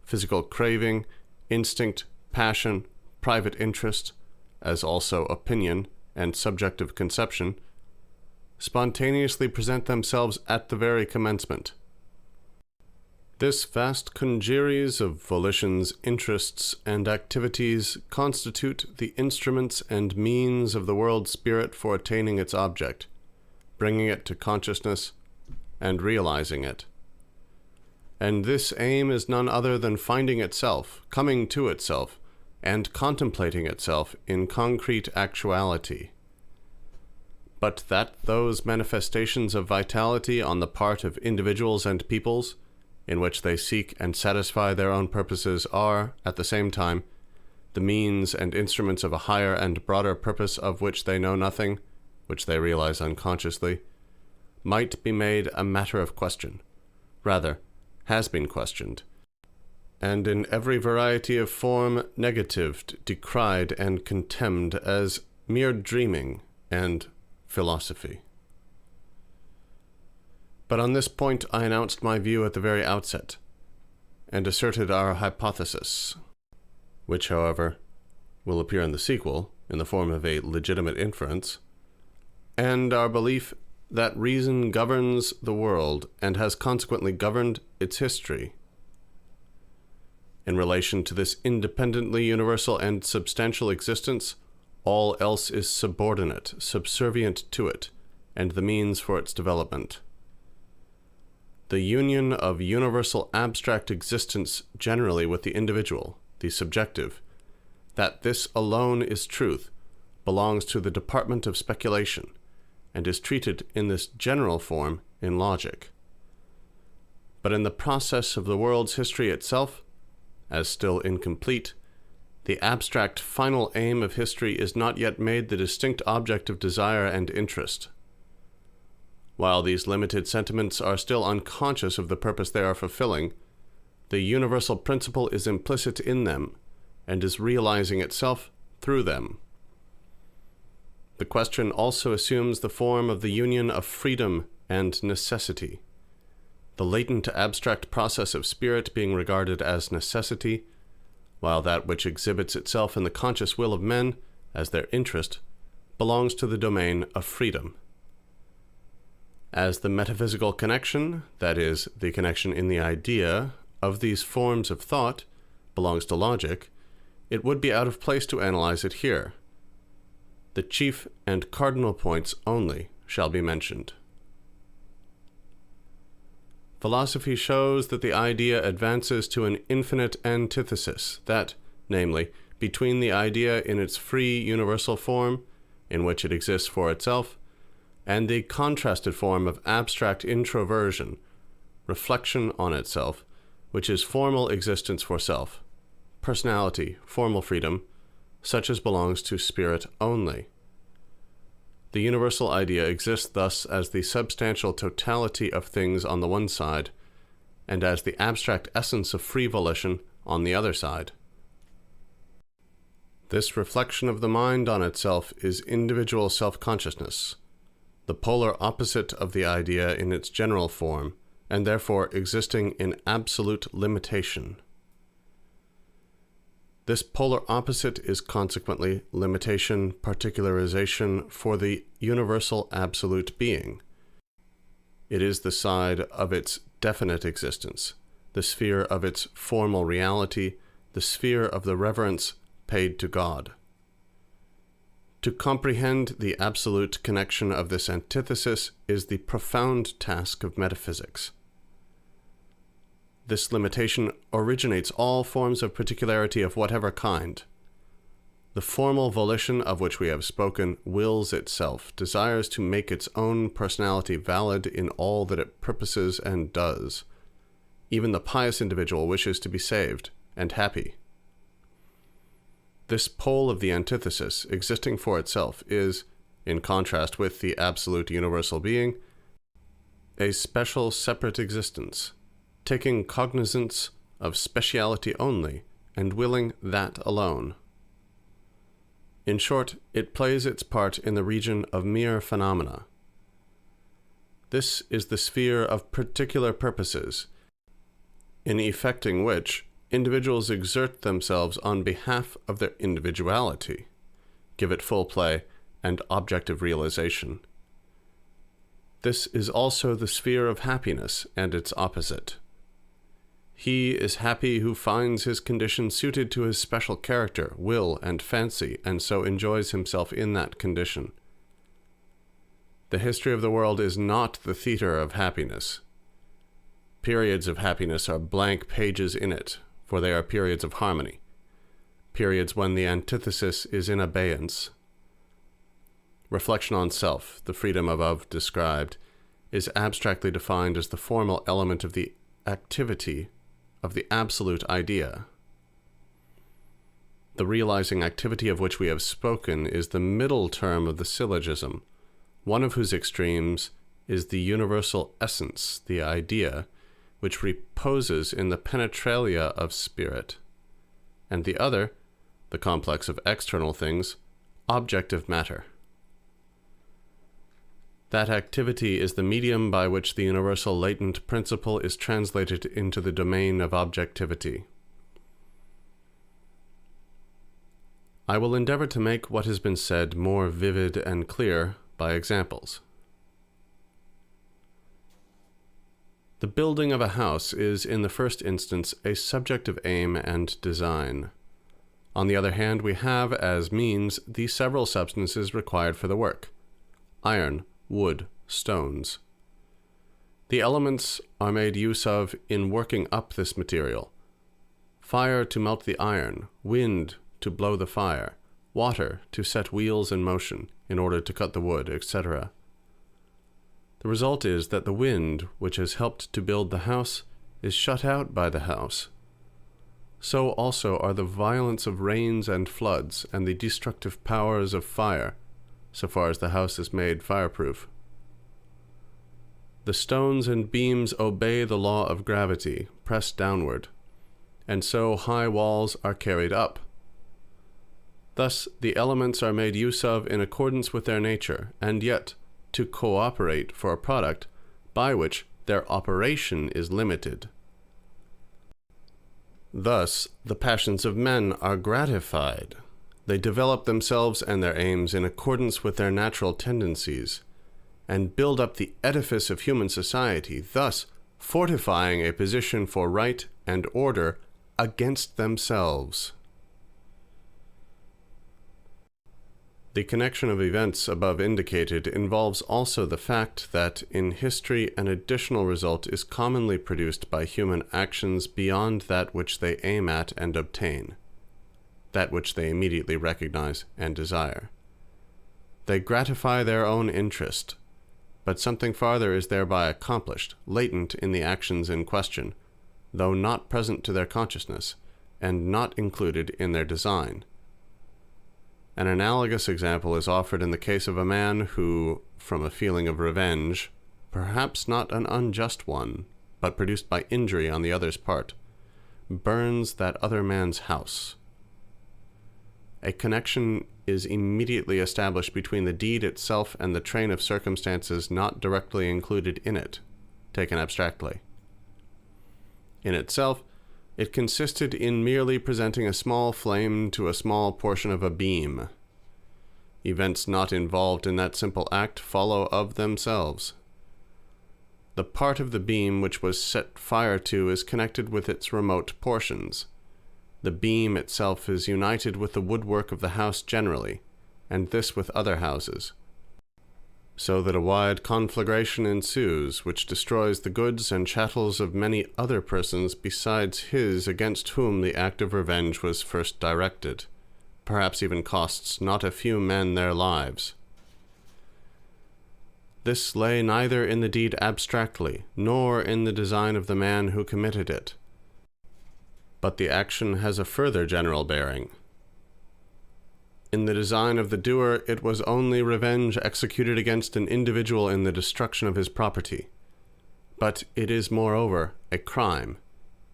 physical craving, instinct, passion, private interest, as also opinion and subjective conception, spontaneously present themselves at the very commencement. This vast congeries of volitions, interests, and activities constitute the instruments and means of the world spirit for attaining its object, bringing it to consciousness, and realizing it. And this aim is none other than finding itself, coming to itself, and contemplating itself in concrete actuality. But that those manifestations of vitality on the part of individuals and peoples, in which they seek and satisfy their own purposes, are, at the same time, the means and instruments of a higher and broader purpose of which they know nothing, which they realize unconsciously, might be made a matter of question, rather, has been questioned, and in every variety of form negatived, decried, and contemned as mere dreaming and philosophy. But on this point I announced my view at the very outset, and asserted our hypothesis, which, however, will appear in the sequel in the form of a legitimate inference, and our belief that reason governs the world and has consequently governed its history. In relation to this independently universal and substantial existence, All else is subordinate, subservient to it, and the means for its development. The union of universal abstract existence generally with the individual, the subjective, that this alone is truth, belongs to the department of speculation, and is treated in this general form in logic. But in the process of the world's history itself, as still incomplete, the abstract final aim of history is not yet made the distinct object of desire and interest. While these limited sentiments are still unconscious of the purpose they are fulfilling, the universal principle is implicit in them, and is realizing itself through them. The question also assumes the form of the union of freedom and necessity, the latent abstract process of spirit being regarded as necessity, while that which exhibits itself in the conscious will of men as their interest belongs to the domain of freedom. As the metaphysical connection, that is, the connection in the idea, of these forms of thought belongs to logic, it would be out of place to analyze it here. The chief and cardinal points only shall be mentioned. Philosophy shows that the idea advances to an infinite antithesis, that, namely, between the idea in its free universal form, in which it exists for itself, and the contrasted form of abstract introversion, reflection on itself, which is formal existence for self, personality, formal freedom, such as belongs to spirit only. The universal idea exists thus as the substantial totality of things on the one side, and as the abstract essence of free volition on the other side. This reflection of the mind on itself is individual self-consciousness, the polar opposite of the idea in its general form, and therefore existing in absolute limitation. This polar opposite is consequently limitation, particularization for the universal absolute being. It is the side of its definite existence, the sphere of its formal reality, the sphere of the reverence paid to God. To comprehend the absolute connection of this antithesis is the profound task of metaphysics. This limitation originates all forms of particularity of whatever kind. The formal volition of which we have spoken wills itself, desires to make its own personality valid in all that it purposes and does. Even the pious individual wishes to be saved and happy. This pole of the antithesis, existing for itself, is, in contrast with the absolute universal being, a special separate existence, taking cognizance of speciality only, and willing that alone. In short, it plays its part in the region of mere phenomena. This is the sphere of particular purposes, in effecting which individuals exert themselves on behalf of their individuality, give it full play and objective realization. This is also the sphere of happiness and its opposite. He is happy who finds his condition suited to his special character, will, and fancy, and so enjoys himself in that condition. The history of the world is not the theater of happiness. Periods of happiness are blank pages in it, for they are periods of harmony, periods when the antithesis is in abeyance. Reflection on self, the freedom above described, is abstractly defined as the formal element of the activity of the absolute idea. The realizing activity of which we have spoken is the middle term of the syllogism, one of whose extremes is the universal essence, the idea, which reposes in the penetralia of spirit, and the other, the complex of external things, objective matter. That activity is the medium by which the universal latent principle is translated into the domain of objectivity. I will endeavor to make what has been said more vivid and clear by examples. The building of a house is, in the first instance, a subjective aim and design. On the other hand, we have as means the several substances required for the work: iron, wood, stones. The elements are made use of in working up this material: fire to melt the iron, wind to blow the fire, water to set wheels in motion in order to cut the wood, etc. The result is that the wind, which has helped to build the house, is shut out by the house. So also are the violence of rains and floods and the destructive powers of fire, so far as the house is made fireproof. The stones and beams obey the law of gravity, press downward, and so high walls are carried up. Thus the elements are made use of in accordance with their nature, and yet to cooperate for a product by which their operation is limited. Thus, the passions of men are gratified. They develop themselves and their aims in accordance with their natural tendencies, and build up the edifice of human society, thus fortifying a position for right and order against themselves. The connection of events above indicated involves also the fact that in history an additional result is commonly produced by human actions beyond that which they aim at and obtain, that which they immediately recognize and desire. They gratify their own interest, but something farther is thereby accomplished, latent in the actions in question, though not present to their consciousness, and not included in their design. An analogous example is offered in the case of a man who, from a feeling of revenge, perhaps not an unjust one, but produced by injury on the other's part, burns that other man's house. A connection is immediately established between the deed itself and the train of circumstances not directly included in it, taken abstractly. In itself, it consisted in merely presenting a small flame to a small portion of a beam. Events not involved in that simple act follow of themselves. The part of the beam which was set fire to is connected with its remote portions. The beam itself is united with the woodwork of the house generally, and this with other houses, so that a wide conflagration ensues, which destroys the goods and chattels of many other persons besides his against whom the act of revenge was first directed, perhaps even costs not a few men their lives. This lay neither in the deed abstractly, nor in the design of the man who committed it, but the action has a further general bearing. In the design of the doer, it was only revenge executed against an individual in the destruction of his property. But it is, moreover, a crime,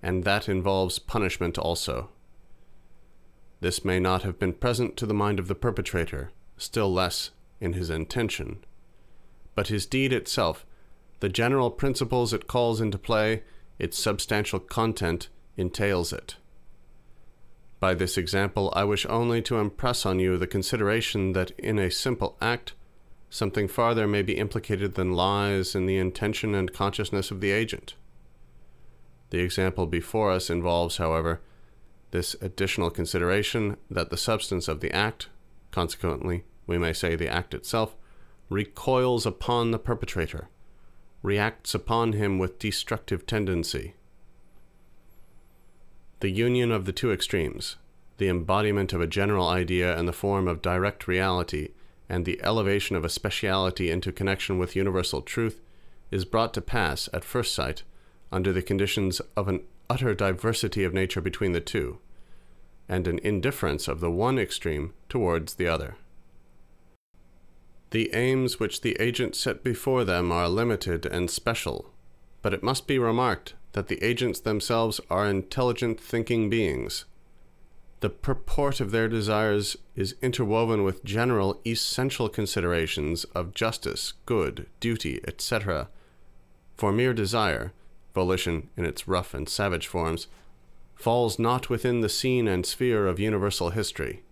and that involves punishment also. This may not have been present to the mind of the perpetrator, still less in his intention. But his deed itself, the general principles it calls into play, its substantial content, entails it. By this example, I wish only to impress on you the consideration that in a simple act, something farther may be implicated than lies in the intention and consciousness of the agent. The example before us involves, however, this additional consideration that the substance of the act, consequently, we may say the act itself, recoils upon the perpetrator, reacts upon him with destructive tendency. The union of the two extremes, the embodiment of a general idea in the form of direct reality, and the elevation of a speciality into connection with universal truth, is brought to pass, at first sight, under the conditions of an utter diversity of nature between the two, and an indifference of the one extreme towards the other. The aims which the agent set before them are limited and special, but it must be remarked that the agents themselves are intelligent thinking beings. The purport of their desires is interwoven with general, essential considerations of justice, good, duty, etc. For mere desire, volition in its rough and savage forms, falls not within the scene and sphere of universal history.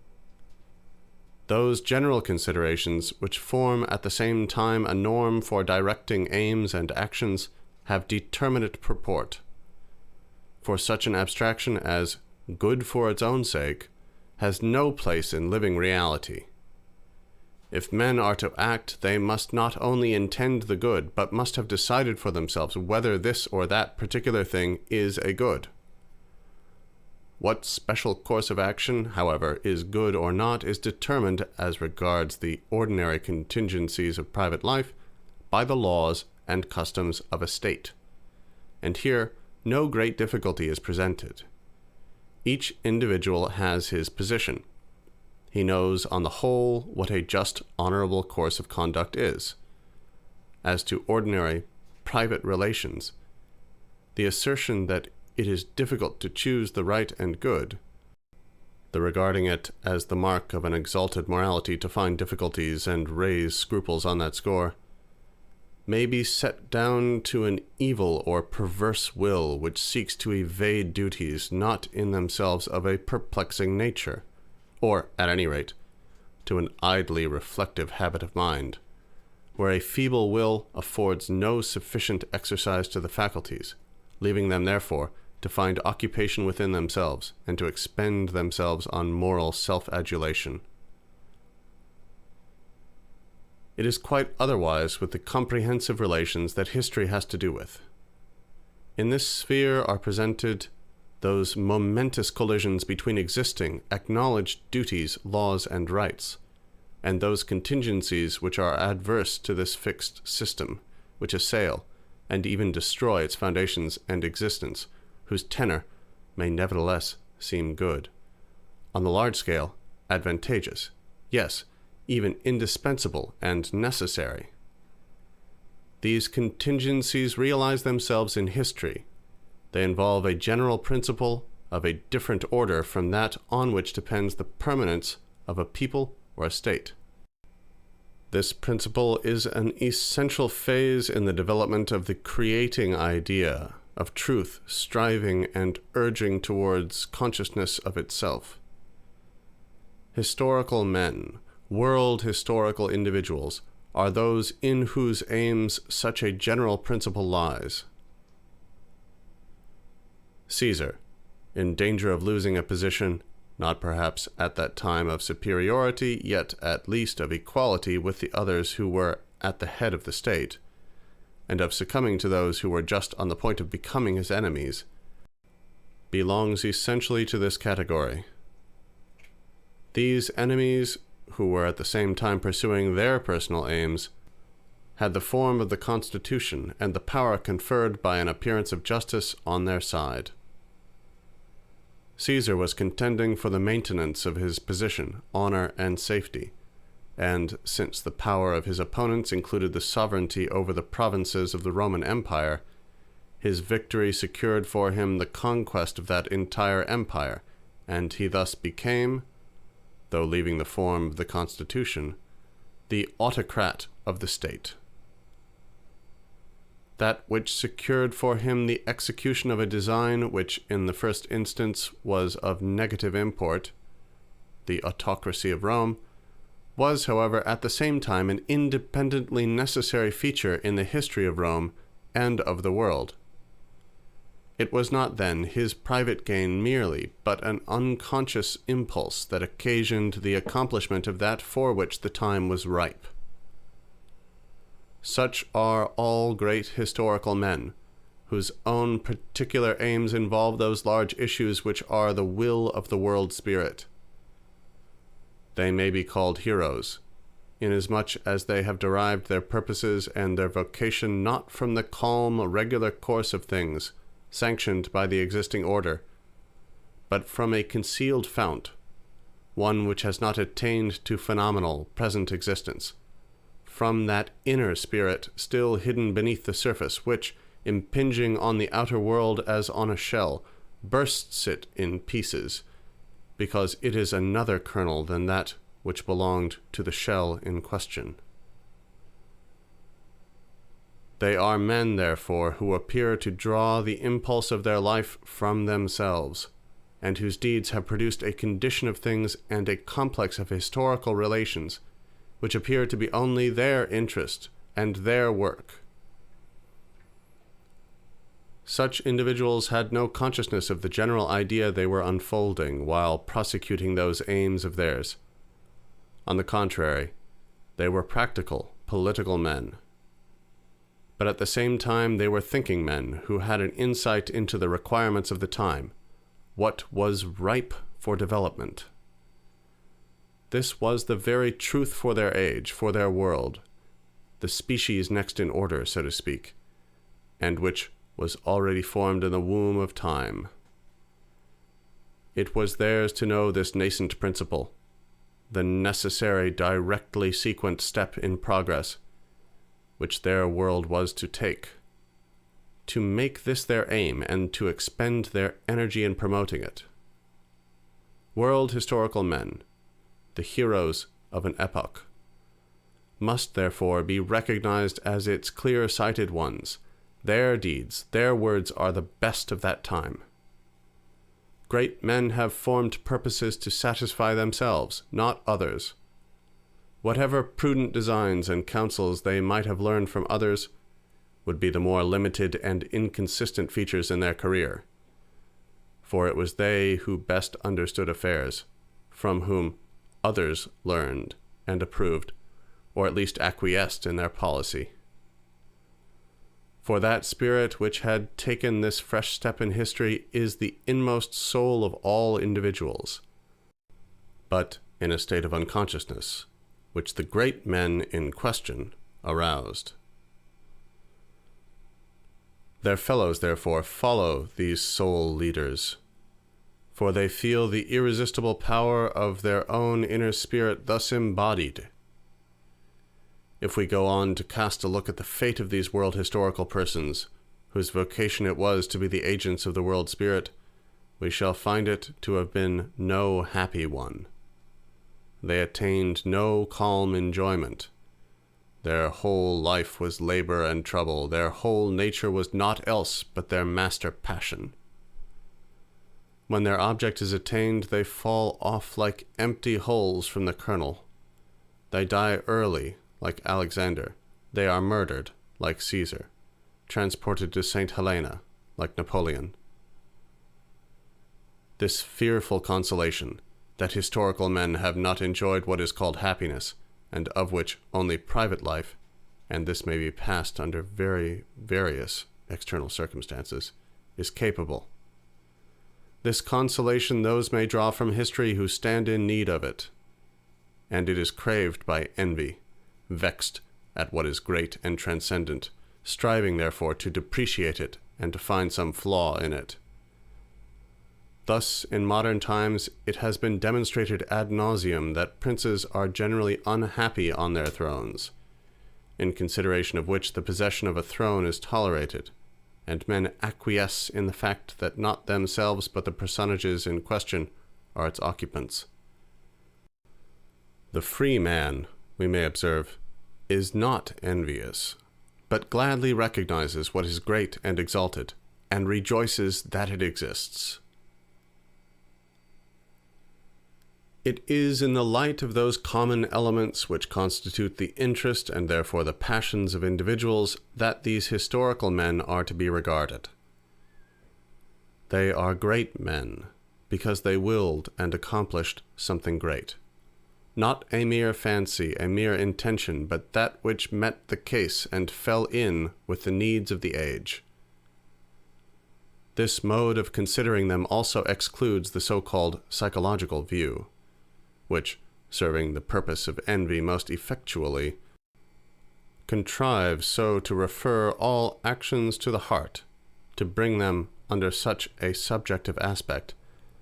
Those general considerations, which form at the same time a norm for directing aims and actions, have determinate purport. For such an abstraction as good for its own sake has no place in living reality. If men are to act, they must not only intend the good, but must have decided for themselves whether this or that particular thing is a good. What special course of action, however, is good or not, is determined, as regards the ordinary contingencies of private life, by the laws and customs of a state. And here no great difficulty is presented. Each individual has his position. He knows on the whole what a just, honorable course of conduct is. As to ordinary, private relations, the assertion that it is difficult to choose the right and good, the regarding it as the mark of an exalted morality to find difficulties and raise scruples on that score, may be set down to an evil or perverse will which seeks to evade duties not in themselves of a perplexing nature, or, at any rate, to an idly reflective habit of mind, where a feeble will affords no sufficient exercise to the faculties, leaving them therefore to find occupation within themselves, and to expend themselves on moral self-adulation. It is quite otherwise with the comprehensive relations that history has to do with. In this sphere are presented those momentous collisions between existing, acknowledged duties, laws, and rights, and those contingencies which are adverse to this fixed system, which assail, and even destroy its foundations and existence, whose tenor may nevertheless seem good. On the large scale, advantageous, yes, even indispensable and necessary. These contingencies realize themselves in history. They involve a general principle of a different order from that on which depends the permanence of a people or a state. This principle is an essential phase in the development of the creating idea, of truth striving and urging towards consciousness of itself. Historical men, world historical individuals, are those in whose aims such a general principle lies. Caesar, in danger of losing a position, not perhaps at that time of superiority, yet at least of equality with the others who were at the head of the state, and of succumbing to those who were just on the point of becoming his enemies, belongs essentially to this category. These enemies, who were at the same time pursuing their personal aims, had the form of the constitution and the power conferred by an appearance of justice on their side. Caesar was contending for the maintenance of his position, honor, and safety, and since the power of his opponents included the sovereignty over the provinces of the Roman Empire, his victory secured for him the conquest of that entire empire, and he thus became, though leaving the form of the constitution, the autocrat of the state. That which secured for him the execution of a design which in the first instance was of negative import, the autocracy of Rome, was, however, at the same time an independently necessary feature in the history of Rome and of the world. It was not then his private gain merely, but an unconscious impulse that occasioned the accomplishment of that for which the time was ripe. Such are all great historical men, whose own particular aims involve those large issues which are the will of the world spirit. They may be called heroes, inasmuch as they have derived their purposes and their vocation not from the calm, regular course of things, sanctioned by the existing order, but from a concealed fount, one which has not attained to phenomenal, present existence, from that inner spirit still hidden beneath the surface, which, impinging on the outer world as on a shell, bursts it in pieces, because it is another kernel than that which belonged to the shell in question. They are men, therefore, who appear to draw the impulse of their life from themselves, and whose deeds have produced a condition of things and a complex of historical relations, which appear to be only their interest and their work. Such individuals had no consciousness of the general idea they were unfolding while prosecuting those aims of theirs. On the contrary, they were practical, political men. But at the same time, they were thinking men who had an insight into the requirements of the time, what was ripe for development. This was the very truth for their age, for their world, the species next in order, so to speak, and which was already formed in the womb of time. It was theirs to know this nascent principle, the necessary directly sequent step in progress, which their world was to take, to make this their aim and to expend their energy in promoting it. World historical men, the heroes of an epoch, must therefore be recognized as its clear-sighted ones. Their deeds, their words are the best of that time. Great men have formed purposes to satisfy themselves, not others. Whatever prudent designs and counsels they might have learned from others would be the more limited and inconsistent features in their career. For it was they who best understood affairs, from whom others learned and approved, or at least acquiesced in their policy. For that spirit which had taken this fresh step in history is the inmost soul of all individuals, but in a state of unconsciousness, which the great men in question aroused. Their fellows, therefore, follow these soul leaders, for they feel the irresistible power of their own inner spirit thus embodied. If we go on to cast a look at the fate of these world historical persons, whose vocation it was to be the agents of the world spirit, we shall find it to have been no happy one. They attained no calm enjoyment. Their whole life was labor and trouble. Their whole nature was naught else but their master passion. When their object is attained, they fall off like empty holes from the kernel. They die early, like Alexander. They are murdered, like Caesar, transported to St. Helena, like Napoleon. This fearful consolation, that historical men have not enjoyed what is called happiness, and of which only private life, and this may be passed under very various external circumstances, is capable. This consolation those may draw from history who stand in need of it, and it is craved by envy, vexed at what is great and transcendent, striving therefore to depreciate it and to find some flaw in it. Thus, in modern times, it has been demonstrated ad nauseum that princes are generally unhappy on their thrones, in consideration of which the possession of a throne is tolerated, and men acquiesce in the fact that not themselves but the personages in question are its occupants. The free man, we may observe, is not envious, but gladly recognizes what is great and exalted, and rejoices that it exists. It is in the light of those common elements which constitute the interest and therefore the passions of individuals that these historical men are to be regarded. They are great men because they willed and accomplished something great. Not a mere fancy, a mere intention, but that which met the case and fell in with the needs of the age. This mode of considering them also excludes the so-called psychological view, which, serving the purpose of envy most effectually, contrives so to refer all actions to the heart, to bring them under such a subjective aspect,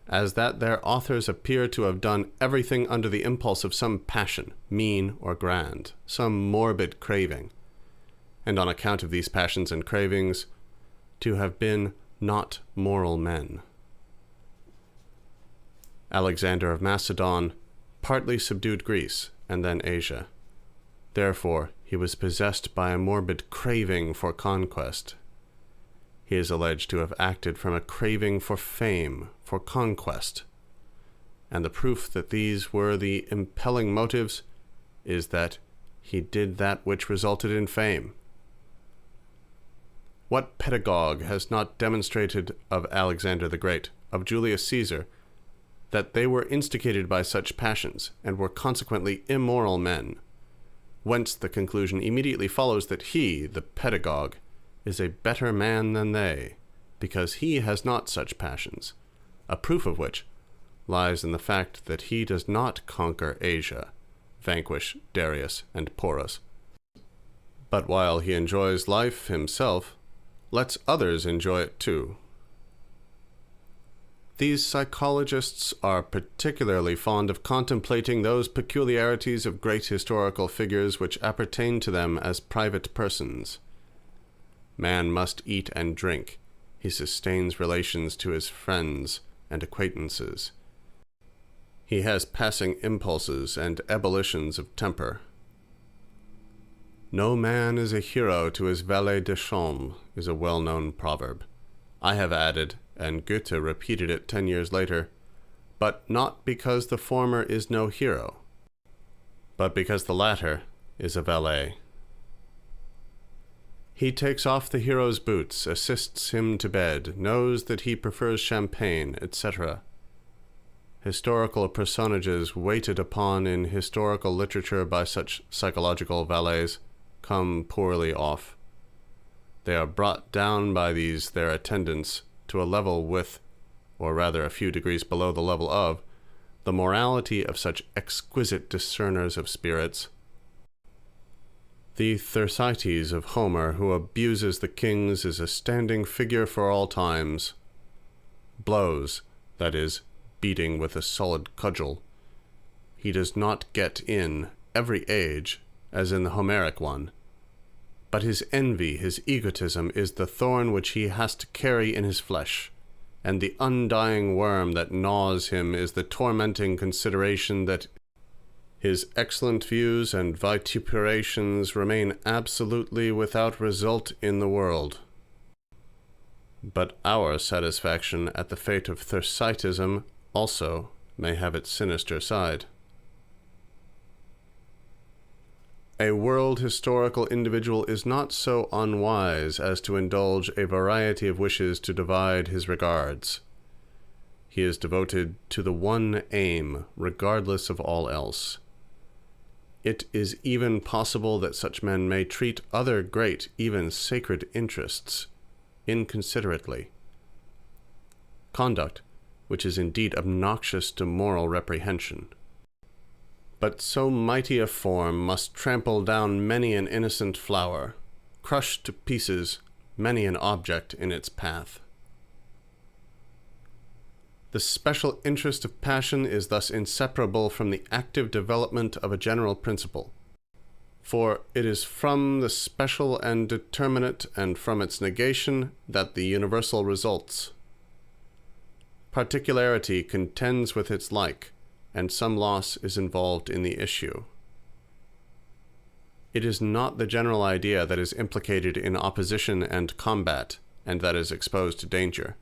as that their authors appear to have done everything under the impulse of some passion, mean or grand, some morbid craving, and on account of these passions and cravings, to have been not moral men. Alexander of Macedon partly subdued Greece and then Asia. Therefore, he was possessed by a morbid craving for conquest. He is alleged to have acted from a craving for fame, for conquest, and the proof that these were the impelling motives is that he did that which resulted in fame. What pedagogue has not demonstrated of Alexander the Great, of Julius Caesar, that they were instigated by such passions, and were consequently immoral men? Whence the conclusion immediately follows that he, the pedagogue, is a better man than they, because he has not such passions, a proof of which lies in the fact that he does not conquer Asia, vanquish Darius and Porus, but while he enjoys life himself, lets others enjoy it too. These psychologists are particularly fond of contemplating those peculiarities of great historical figures which appertain to them as private persons. Man must eat and drink. He sustains relations to his friends and acquaintances. He has passing impulses and ebullitions of temper. No man is a hero to his valet de chambre is a well-known proverb. I have added, and Goethe repeated it 10 years later, but not because the former is no hero, but because the latter is a valet. He takes off the hero's boots, assists him to bed, knows that he prefers champagne, etc. Historical personages waited upon in historical literature by such psychological valets come poorly off. They are brought down by these their attendants to a level with, or rather a few degrees below the level of, the morality of such exquisite discerners of spirits. The Thersites of Homer, who abuses the kings, is a standing figure for all times. Blows, that is, beating with a solid cudgel, he does not get in every age, as in the Homeric one. But his envy, his egotism, is the thorn which he has to carry in his flesh, and the undying worm that gnaws him is the tormenting consideration that his excellent views and vituperations remain absolutely without result in the world. But our satisfaction at the fate of Thersitism also may have its sinister side. A world historical individual is not so unwise as to indulge a variety of wishes to divide his regards. He is devoted to the one aim, regardless of all else. It is even possible that such men may treat other great, even sacred interests inconsiderately. Conduct which is indeed obnoxious to moral reprehension. But so mighty a form must trample down many an innocent flower, crush to pieces many an object in its path. The special interest of passion is thus inseparable from the active development of a general principle, for it is from the special and determinate, and from its negation, that the universal results. Particularity contends with its like, and some loss is involved in the issue. It is not the general idea that is implicated in opposition and combat, and that is exposed to danger.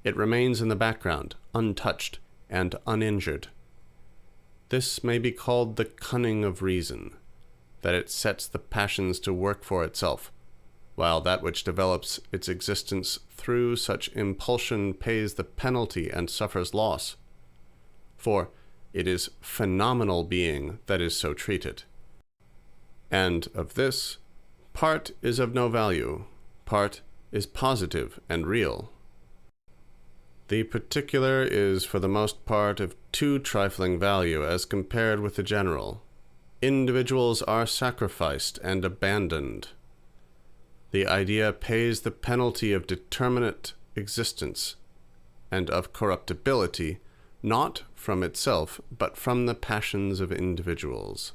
It remains in the background, untouched and uninjured. This may be called the cunning of reason, that it sets the passions to work for itself, while that which develops its existence through such impulsion pays the penalty and suffers loss. For it is phenomenal being that is so treated. And of this, part is of no value, part is positive and real. The particular is for the most part of too trifling value as compared with the general. Individuals are sacrificed and abandoned. The idea pays the penalty of determinate existence and of corruptibility, not from itself, but from the passions of individuals.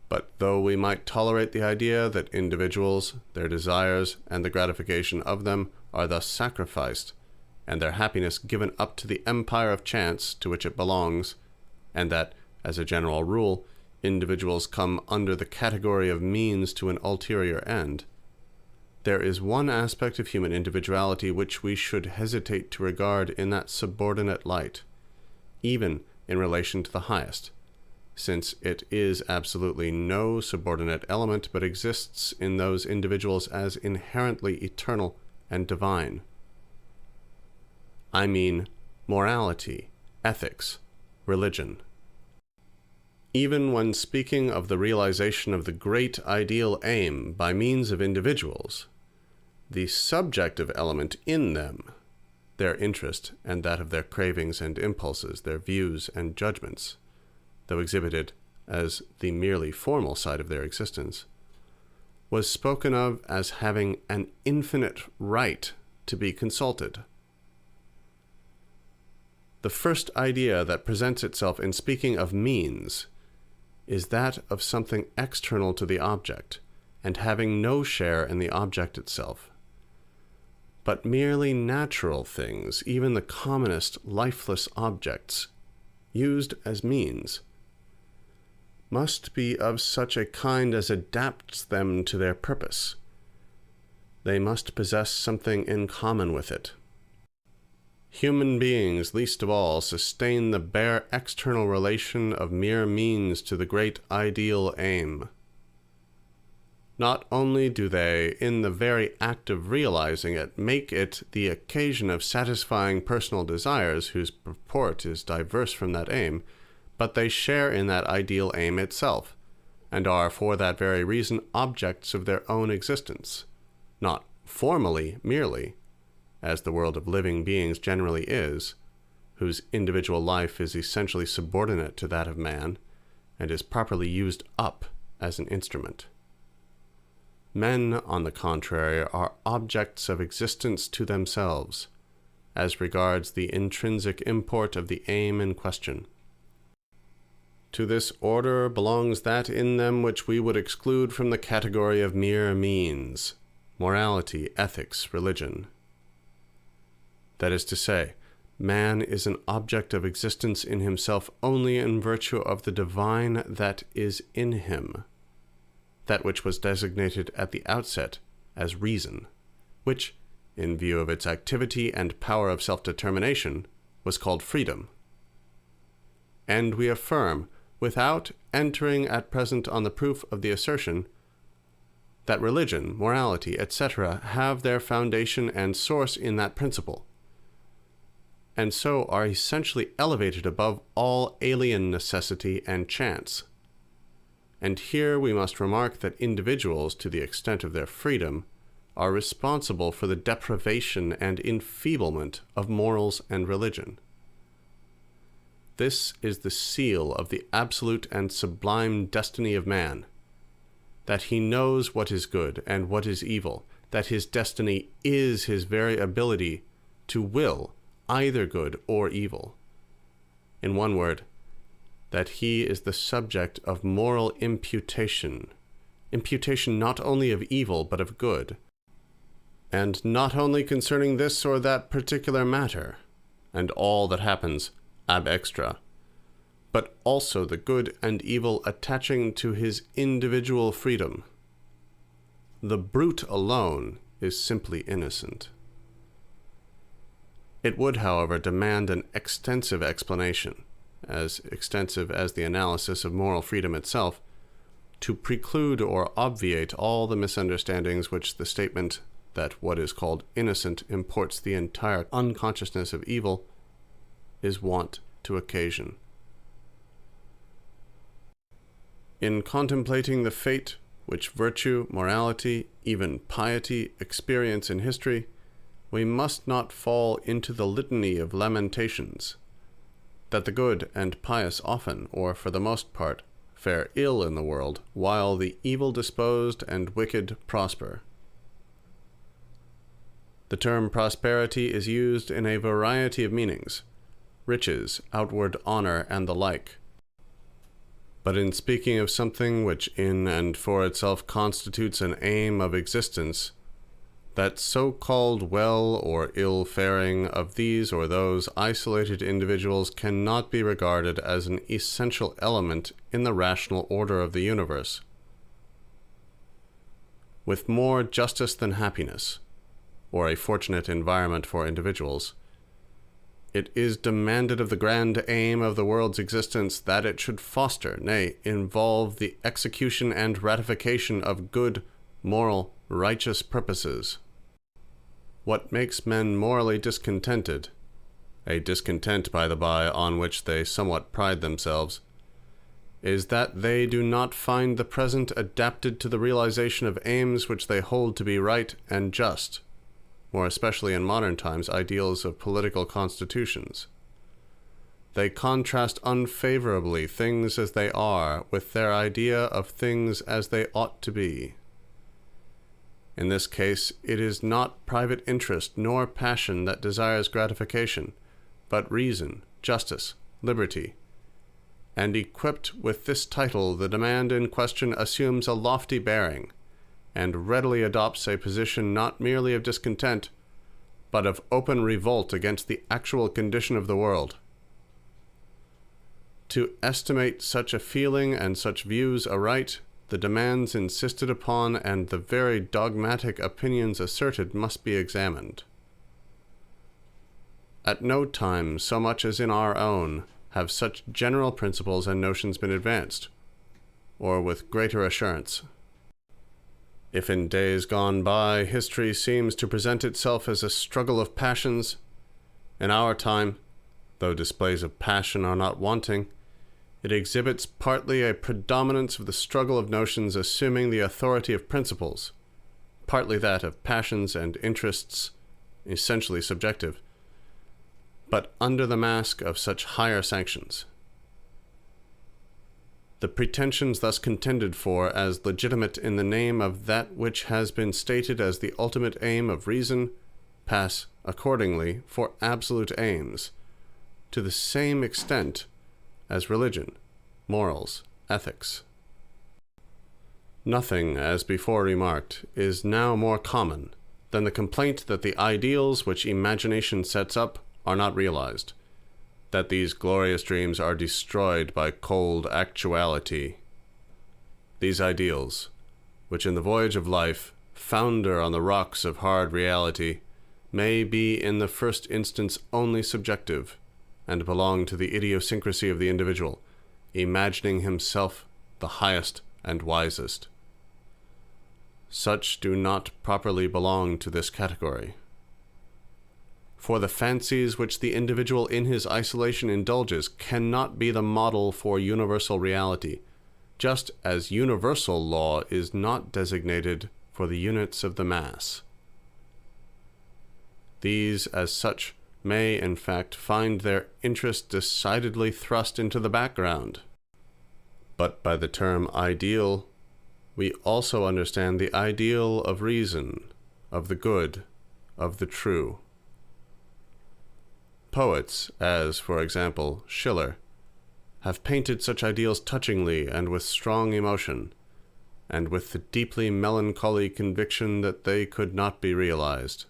But though we might tolerate the idea that individuals, their desires, and the gratification of them are thus sacrificed, and their happiness given up to the empire of chance to which it belongs, and that, as a general rule, individuals come under the category of means to an ulterior end, there is one aspect of human individuality which we should hesitate to regard in that subordinate light, even in relation to the highest, since it is absolutely no subordinate element, but exists in those individuals as inherently eternal and divine. I mean morality, ethics, religion. Even when speaking of the realization of the great ideal aim by means of individuals, the subjective element in them, their interest and that of their cravings and impulses, their views and judgments, though exhibited as the merely formal side of their existence, was spoken of as having an infinite right to be consulted. The first idea that presents itself in speaking of means is that of something external to the object, and having no share in the object itself, but merely natural things, even the commonest lifeless objects, used as means, must be of such a kind as adapts them to their purpose. They must possess something in common with it. Human beings, least of all, sustain the bare external relation of mere means to the great ideal aim. Not only do they, in the very act of realizing it, make it the occasion of satisfying personal desires whose purport is diverse from that aim, but they share in that ideal aim itself, and are for that very reason objects of their own existence, not formally merely, as the world of living beings generally is, whose individual life is essentially subordinate to that of man, and is properly used up as an instrument. Men, on the contrary, are objects of existence to themselves, as regards the intrinsic import of the aim in question. To this order belongs that in them which we would exclude from the category of mere means: morality, ethics, religion. That is to say, man is an object of existence in himself only in virtue of the divine that is in him, that which was designated at the outset as reason, which, in view of its activity and power of self-determination, was called freedom. And we affirm, without entering at present on the proof of the assertion, that religion, morality, etc. have their foundation and source in that principle, and so are essentially elevated above all alien necessity and chance. And here we must remark that individuals, to the extent of their freedom, are responsible for the deprivation and enfeeblement of morals and religion. This is the seal of the absolute and sublime destiny of man, that he knows what is good and what is evil, that his destiny is his very ability to will either good or evil. In one word, that he is the subject of moral imputation, imputation not only of evil but of good, and not only concerning this or that particular matter, and all that happens ab extra, but also the good and evil attaching to his individual freedom. The brute alone is simply innocent. It would, however, demand an extensive explanation, as extensive as the analysis of moral freedom itself, to preclude or obviate all the misunderstandings which the statement that what is called innocent imports the entire unconsciousness of evil is wont to occasion. In contemplating the fate which virtue, morality, even piety experience in history, we must not fall into the litany of lamentations, that the good and pious often, or for the most part, fare ill in the world, while the evil-disposed and wicked prosper. The term prosperity is used in a variety of meanings: riches, outward honor, and the like. But in speaking of something which in and for itself constitutes an aim of existence, that so-called well or ill-faring of these or those isolated individuals cannot be regarded as an essential element in the rational order of the universe. With more justice than happiness, or a fortunate environment for individuals, It is demanded of the grand aim of the world's existence that it should foster, nay, involve the execution and ratification of good, moral, righteous purposes. What makes men morally discontented, a discontent, by the by, on which they somewhat pride themselves, is that they do not find the present adapted to the realization of aims which they hold to be right and just, more especially in modern times, ideals of political constitutions. They contrast unfavorably things as they are with their idea of things as they ought to be. In this case, it is not private interest nor passion that desires gratification, but reason, justice, liberty. And equipped with this title, the demand in question assumes a lofty bearing, and readily adopts a position not merely of discontent, but of open revolt against the actual condition of the world. To estimate such a feeling and such views aright, the demands insisted upon and the very dogmatic opinions asserted must be examined. At no time, so much as in our own, have such general principles and notions been advanced, or with greater assurance. If in days gone by history seems to present itself as a struggle of passions, in our time, though displays of passion are not wanting, it exhibits partly a predominance of the struggle of notions assuming the authority of principles, partly that of passions and interests, essentially subjective, but under the mask of such higher sanctions. The pretensions thus contended for as legitimate in the name of that which has been stated as the ultimate aim of reason pass, accordingly, for absolute aims, to the same extent as religion, morals, ethics. Nothing, as before remarked, is now more common than the complaint that the ideals which imagination sets up are not realized, that these glorious dreams are destroyed by cold actuality. These ideals, which in the voyage of life founder on the rocks of hard reality, may be in the first instance only subjective, and belong to the idiosyncrasy of the individual, imagining himself the highest and wisest. Such do not properly belong to this category. For the fancies which the individual in his isolation indulges cannot be the model for universal reality, just as universal law is not designated for the units of the mass. These, as such, may in fact find their interest decidedly thrust into the background. But by the term ideal, we also understand the ideal of reason, of the good, of the true. Poets, as, for example, Schiller, have painted such ideals touchingly and with strong emotion, and with the deeply melancholy conviction that they could not be realized.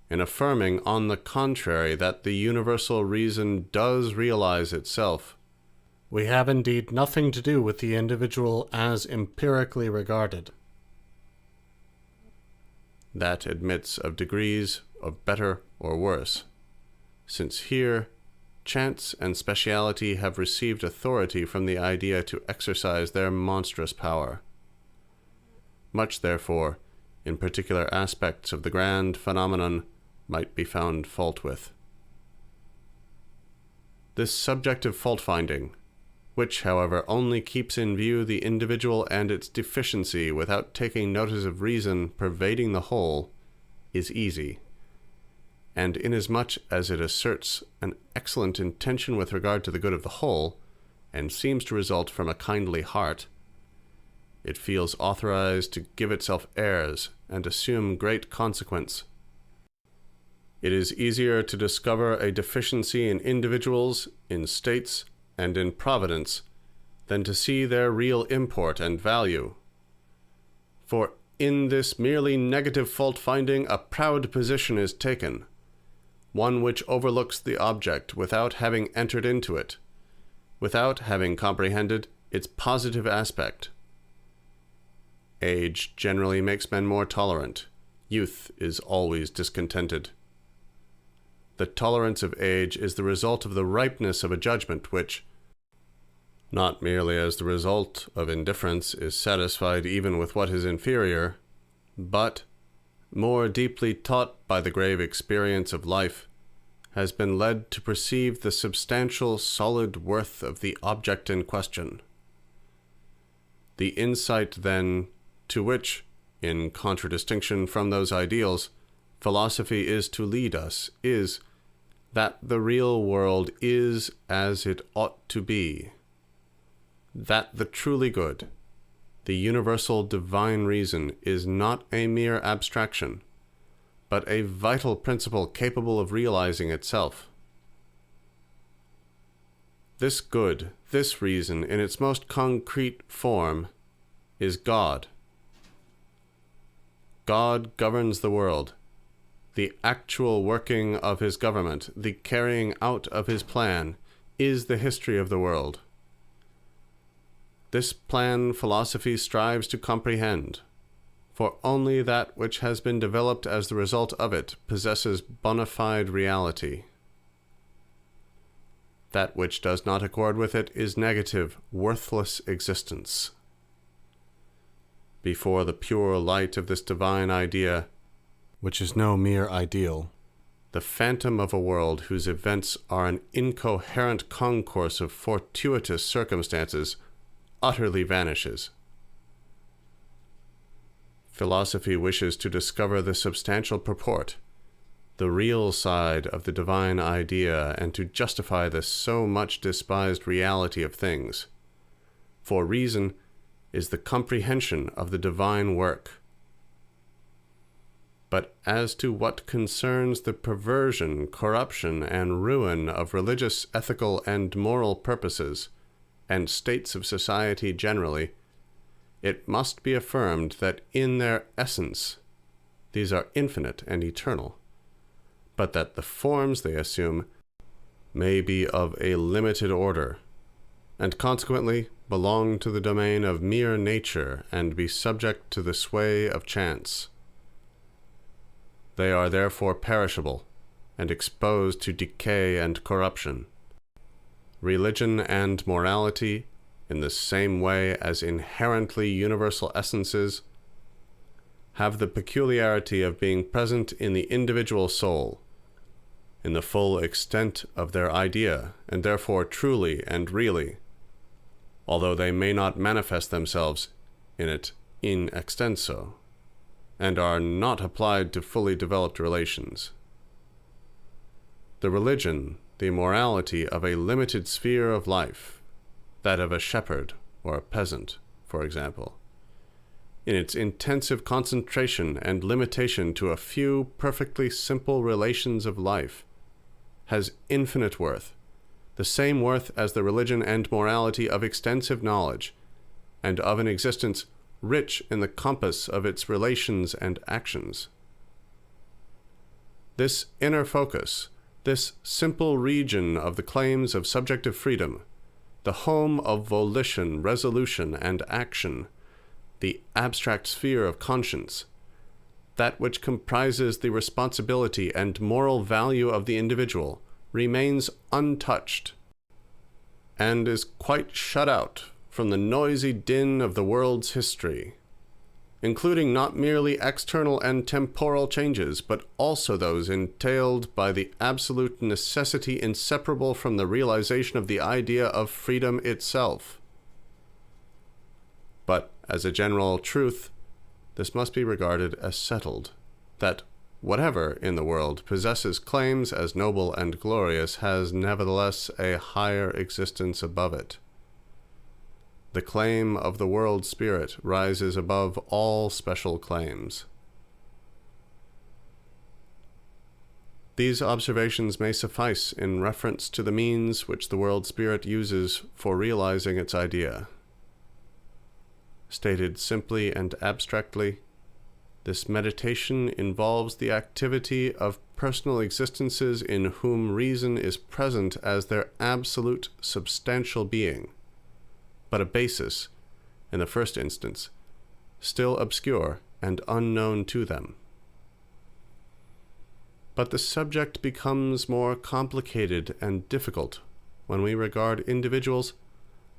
In affirming, on the contrary, that the universal reason does realize itself, we have indeed nothing to do with the individual as empirically regarded. That admits of degrees of better or worse, since here chance and speciality have received authority from the idea to exercise their monstrous power. Much, therefore, in particular aspects of the grand phenomenon might be found fault with. This subjective fault-finding, which, however, only keeps in view the individual and its deficiency without taking notice of reason pervading the whole, is easy. And inasmuch as it asserts an excellent intention with regard to the good of the whole, and seems to result from a kindly heart, it feels authorized to give itself airs and assume great consequence. It is easier to discover a deficiency in individuals, in states, and in providence, than to see their real import and value. For in this merely negative fault-finding a proud position is taken, one which overlooks the object without having entered into it, without having comprehended its positive aspect. Age generally makes men more tolerant. Youth is always discontented. The tolerance of age is the result of the ripeness of a judgment which, not merely as the result of indifference, is satisfied even with what is inferior, but, more deeply taught by the grave experience of life, has been led to perceive the substantial, solid worth of the object in question. The insight, then, to which, in contradistinction from those ideals, philosophy is to lead us, is that the real world is as it ought to be, that the truly good, the universal divine reason, is not a mere abstraction, but a vital principle capable of realizing itself. This good, this reason, in its most concrete form, is God. God governs the world. The actual working of his government, the carrying out of his plan, is the history of the world. This plan philosophy strives to comprehend, for only that which has been developed as the result of it possesses bona fide reality. That which does not accord with it is negative, worthless existence. Before the pure light of this divine idea, which is no mere ideal, the phantom of a world whose events are an incoherent concourse of fortuitous circumstances utterly vanishes. Philosophy wishes to discover the substantial purport, the real side of the divine idea, and to justify the so much despised reality of things. For reason is the comprehension of the divine work. But as to what concerns the perversion, corruption, and ruin of religious, ethical, and moral purposes, and states of society generally, it must be affirmed that in their essence these are infinite and eternal, but that the forms they assume may be of a limited order, and consequently belong to the domain of mere nature and be subject to the sway of chance. They are therefore perishable and exposed to decay and corruption. Religion and morality, in the same way as inherently universal essences, have the peculiarity of being present in the individual soul, in the full extent of their idea, and therefore truly and really, although they may not manifest themselves in it in extenso, and are not applied to fully developed relations. The religion, the morality of a limited sphere of life, that of a shepherd or a peasant, for example, in its intensive concentration and limitation to a few perfectly simple relations of life, has infinite worth, the same worth as the religion and morality of extensive knowledge, and of an existence rich in the compass of its relations and actions. This inner focus, this simple region of the claims of subjective freedom, the home of volition, resolution, and action, the abstract sphere of conscience, that which comprises the responsibility and moral value of the individual, remains untouched, and is quite shut out from the noisy din of the world's history, including not merely external and temporal changes, but also those entailed by the absolute necessity inseparable from the realization of the idea of freedom itself. But as a general truth, this must be regarded as settled, that whatever in the world possesses claims as noble and glorious has nevertheless a higher existence above it. The claim of the world spirit rises above all special claims. These observations may suffice in reference to the means which the world spirit uses for realizing its idea. Stated simply and abstractly, this meditation involves the activity of personal existences in whom reason is present as their absolute substantial being, but a basis, in the first instance, still obscure and unknown to them. But the subject becomes more complicated and difficult when we regard individuals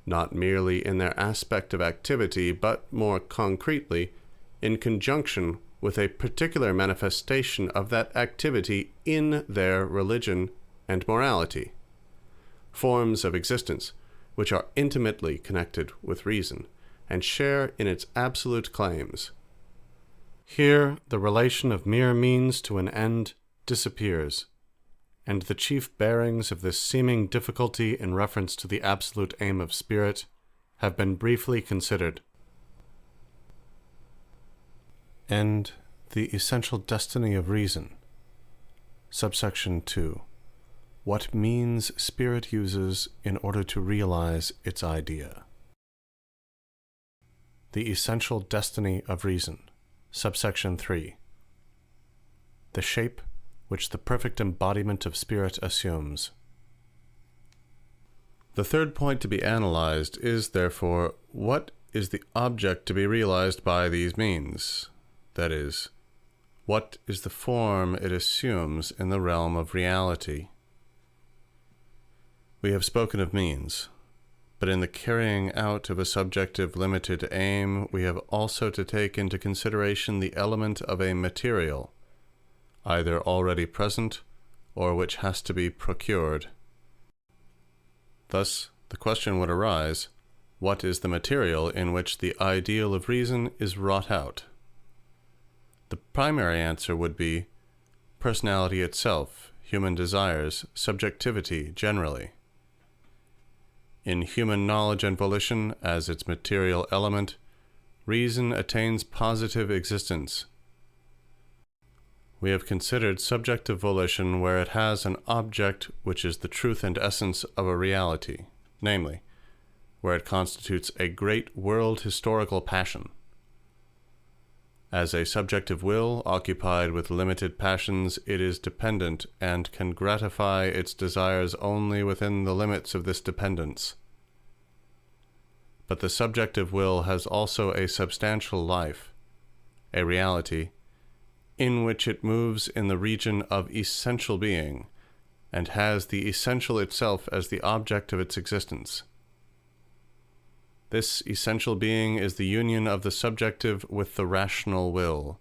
not merely in their aspect of activity, but more concretely in conjunction with a particular manifestation of that activity in their religion and morality, forms of existence which are intimately connected with reason and share in its absolute claims. Here the relation of mere means to an end disappears, and the chief bearings of this seeming difficulty in reference to the absolute aim of spirit have been briefly considered. And the essential destiny of reason. Subsection 2. What means spirit uses in order to realize its idea. The essential destiny of reason. Subsection 3. The shape which the perfect embodiment of spirit assumes. The third point to be analyzed is, therefore, what is the object to be realized by these means? That is, what is the form it assumes in the realm of reality? We have spoken of means, but in the carrying out of a subjective limited aim, we have also to take into consideration the element of a material, either already present or which has to be procured. Thus, the question would arise, what is the material in which the ideal of reason is wrought out? The primary answer would be personality itself, human desires, subjectivity generally. In human knowledge and volition, as its material element, reason attains positive existence. We have considered subjective volition where it has an object which is the truth and essence of a reality, namely, where it constitutes a great world historical passion. As a subjective will, occupied with limited passions, it is dependent and can gratify its desires only within the limits of this dependence. But the subjective will has also a substantial life, a reality, in which it moves in the region of essential being, and has the essential itself as the object of its existence. This essential being is the union of the subjective with the rational will.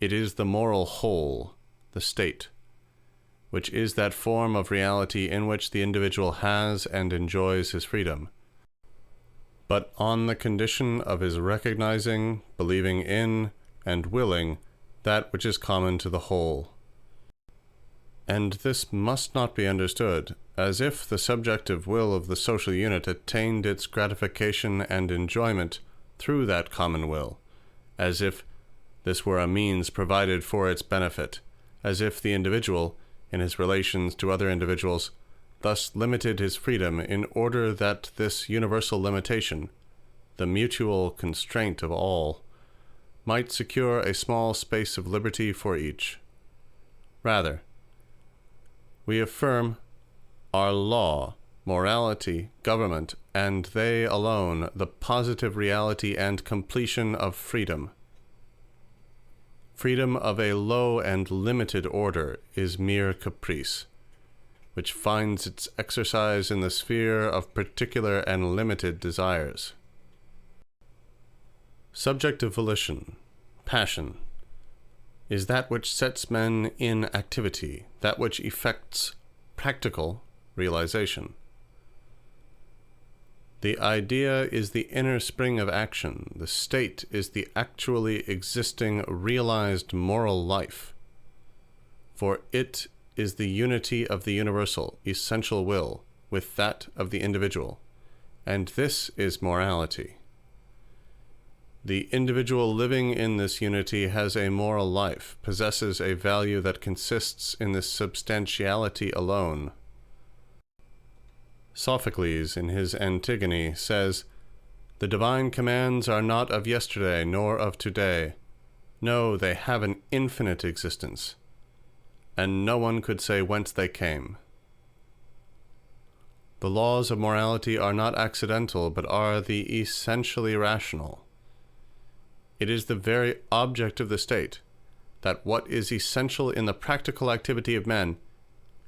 It is the moral whole, the state, which is that form of reality in which the individual has and enjoys his freedom, but on the condition of his recognizing, believing in, and willing that which is common to the whole. And this must not be understood as if the subjective will of the social unit attained its gratification and enjoyment through that common will, as if this were a means provided for its benefit, as if the individual, in his relations to other individuals, thus limited his freedom in order that this universal limitation, the mutual constraint of all, might secure a small space of liberty for each. Rather, we affirm our law, morality, government, and they alone, the positive reality and completion of freedom. Freedom of a low and limited order is mere caprice, which finds its exercise in the sphere of particular and limited desires. Subjective volition, passion, is that which sets men in activity, that which effects practical realization. The idea is the inner spring of action. The state is the actually existing, realized moral life. For it is the unity of the universal, essential will with that of the individual, and this is morality. The individual living in this unity has a moral life, possesses a value that consists in this substantiality alone. Sophocles, in his Antigone, says, "The divine commands are not of yesterday nor of today. No, they have an infinite existence, and no one could say whence they came." The laws of morality are not accidental, but are the essentially rational. It is the very object of the state, that what is essential in the practical activity of men,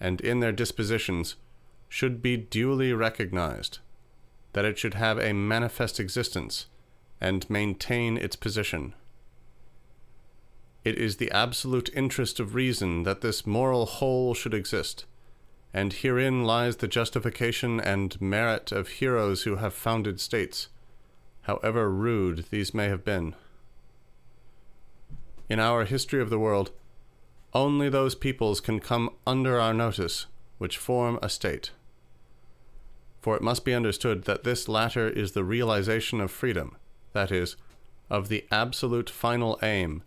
and in their dispositions, should be duly recognized, that it should have a manifest existence, and maintain its position. It is the absolute interest of reason that this moral whole should exist, and herein lies the justification and merit of heroes who have founded states, however rude these may have been. In our history of the world, only those peoples can come under our notice which form a state. For it must be understood that this latter is the realization of freedom, that is, of the absolute final aim,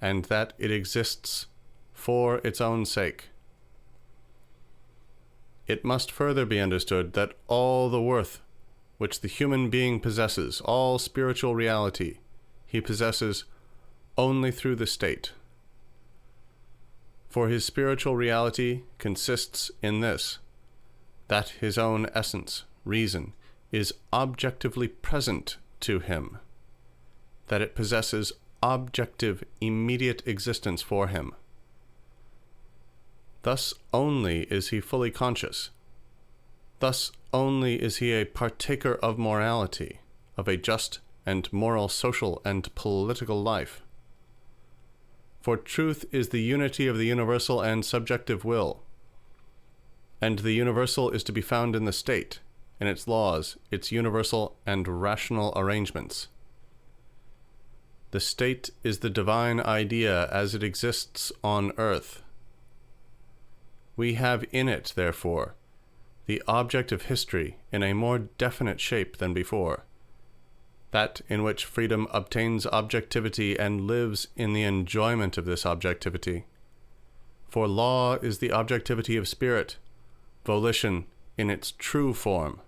and that it exists for its own sake. It must further be understood that all the worth which the human being possesses, all spiritual reality, he possesses only through the state. For his spiritual reality consists in this, that his own essence, reason, is objectively present to him, that it possesses objective, immediate existence for him. Thus only is he fully conscious. Thus only is he a partaker of morality, of a just and moral social and political life. For truth is the unity of the universal and subjective will, and the universal is to be found in the state, in its laws, its universal and rational arrangements. The state is the divine idea as it exists on earth. We have in it, therefore, the object of history in a more definite shape than before, that in which freedom obtains objectivity and lives in the enjoyment of this objectivity. For law is the objectivity of spirit, volition in its true form.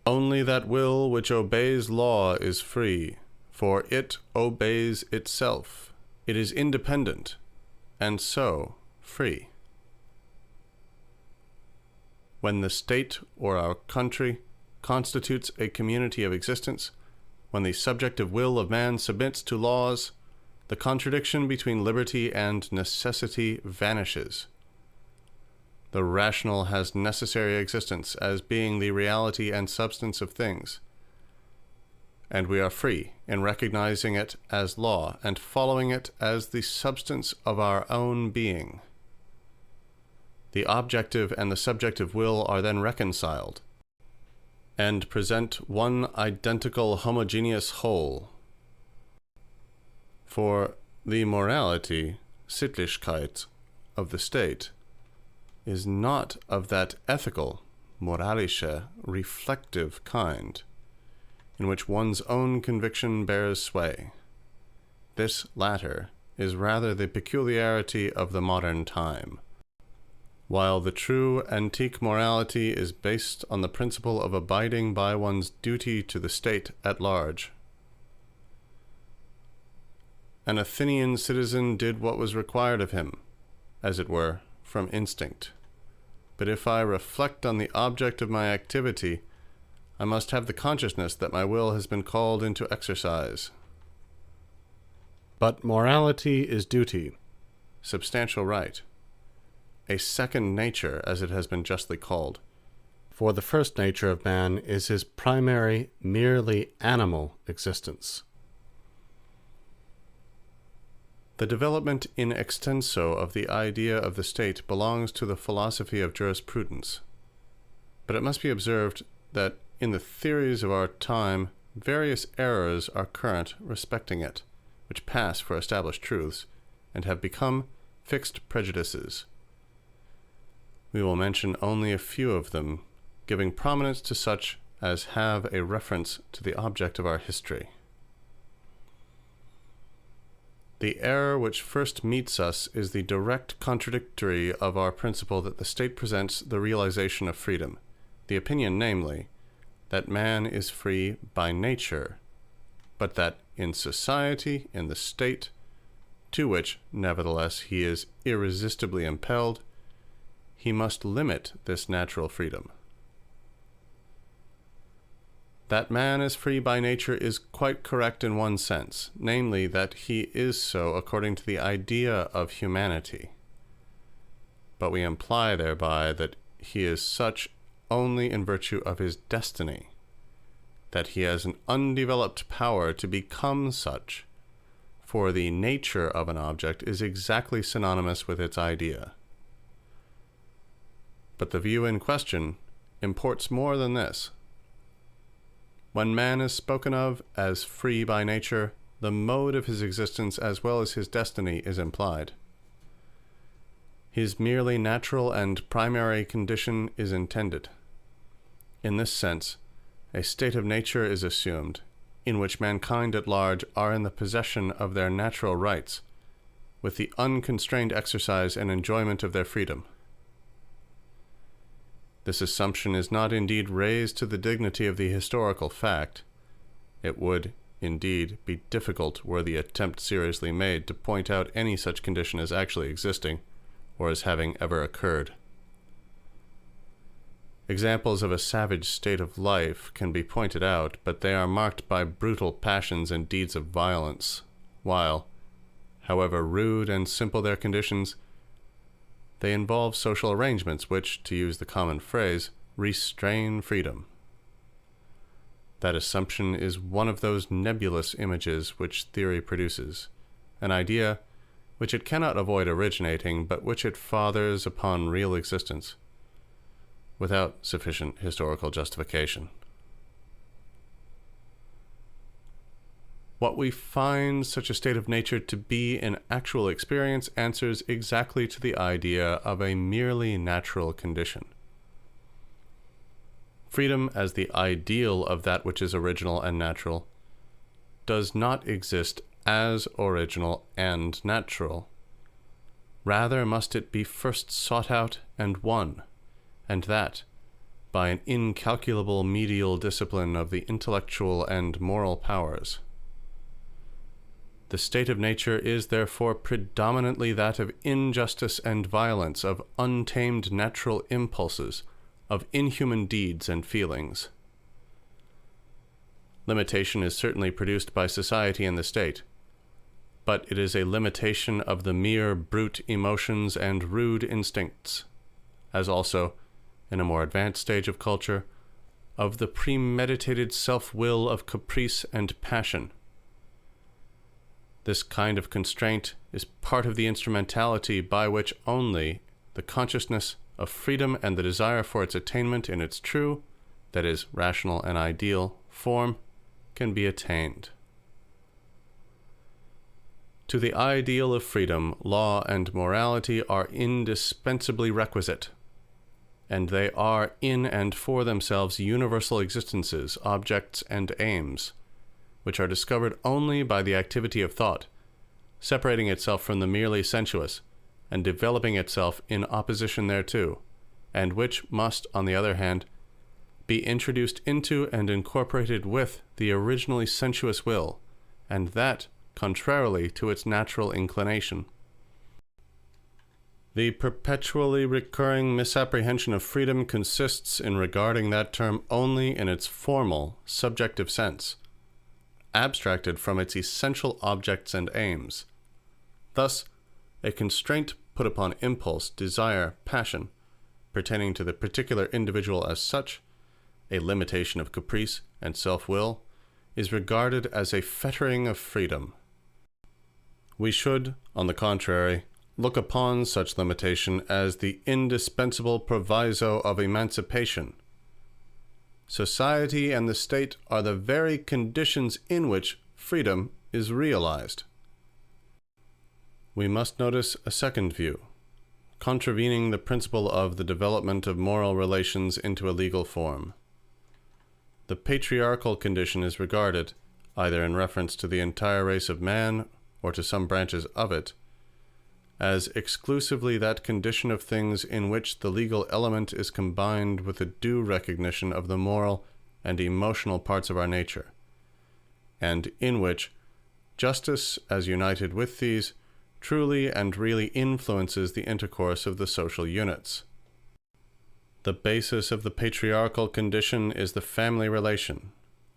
Only that will which obeys law is free, for it obeys itself. It is independent, and so free. When the state or our country constitutes a community of existence, when the subjective will of man submits to laws, the contradiction between liberty and necessity vanishes. The rational has necessary existence as being the reality and substance of things, and we are free in recognizing it as law and following it as the substance of our own being. The objective and the subjective will are then reconciled, and present one identical homogeneous whole. For the morality, Sittlichkeit, of the state is not of that ethical, moralische, reflective kind, in which one's own conviction bears sway. This latter is rather the peculiarity of the modern time, while the true antique morality is based on the principle of abiding by one's duty to the state at large. An Athenian citizen did what was required of him, as it were, from instinct. But if I reflect on the object of my activity, I must have the consciousness that my will has been called into exercise. But morality is duty, substantial right, a second nature, as it has been justly called. For the first nature of man is his primary, merely animal existence. The development in extenso of the idea of the state belongs to the philosophy of jurisprudence. But it must be observed that in the theories of our time, various errors are current respecting it, which pass for established truths, and have become fixed prejudices. We will mention only a few of them, giving prominence to such as have a reference to the object of our history. The error which first meets us is the direct contradictory of our principle that the state presents the realization of freedom, the opinion, namely, that man is free by nature, but that in society, in the state, to which, nevertheless, he is irresistibly impelled, he must limit this natural freedom. That man is free by nature is quite correct in one sense, namely that he is so according to the idea of humanity. But we imply thereby that he is such only in virtue of his destiny, that he has an undeveloped power to become such, for the nature of an object is exactly synonymous with its idea. But the view in question imports more than this. When man is spoken of as free by nature, the mode of his existence as well as his destiny is implied. His merely natural and primary condition is intended. In this sense, a state of nature is assumed, in which mankind at large are in the possession of their natural rights, with the unconstrained exercise and enjoyment of their freedom. This assumption is not indeed raised to the dignity of the historical fact. It would, indeed, be difficult were the attempt seriously made to point out any such condition as actually existing, or as having ever occurred. Examples of a savage state of life can be pointed out, but they are marked by brutal passions and deeds of violence, while, however rude and simple their conditions, they involve social arrangements which, to use the common phrase, restrain freedom. That assumption is one of those nebulous images which theory produces, an idea which it cannot avoid originating, but which it fathers upon real existence, without sufficient historical justification. What we find such a state of nature to be in actual experience answers exactly to the idea of a merely natural condition. Freedom as the ideal of that which is original and natural does not exist as original and natural. Rather must it be first sought out and won, and that by an incalculable medial discipline of the intellectual and moral powers. The state of nature is therefore predominantly that of injustice and violence, of untamed natural impulses, of inhuman deeds and feelings. Limitation is certainly produced by society and the state, but it is a limitation of the mere brute emotions and rude instincts, as also, in a more advanced stage of culture, of the premeditated self-will of caprice and passion. This kind of constraint is part of the instrumentality by which only the consciousness of freedom and the desire for its attainment in its true, that is, rational and ideal, form can be attained. To the ideal of freedom, law and morality are indispensably requisite, and they are in and for themselves universal existences, objects and aims, which are discovered only by the activity of thought, separating itself from the merely sensuous, and developing itself in opposition thereto, and which must, on the other hand, be introduced into and incorporated with the originally sensuous will, and that contrarily to its natural inclination. The perpetually recurring misapprehension of freedom consists in regarding that term only in its formal, subjective sense, abstracted from its essential objects and aims. Thus, a constraint put upon impulse, desire, passion, pertaining to the particular individual as such, a limitation of caprice and self-will, is regarded as a fettering of freedom. We should, on the contrary, look upon such limitation as the indispensable proviso of emancipation. Society and the state are the very conditions in which freedom is realized. We must notice a second view, contravening the principle of the development of moral relations into a legal form. The patriarchal condition is regarded, either in reference to the entire race of man or to some branches of it, as exclusively that condition of things in which the legal element is combined with a due recognition of the moral and emotional parts of our nature, and in which justice, as united with these, truly and really influences the intercourse of the social units. The basis of the patriarchal condition is the family relation,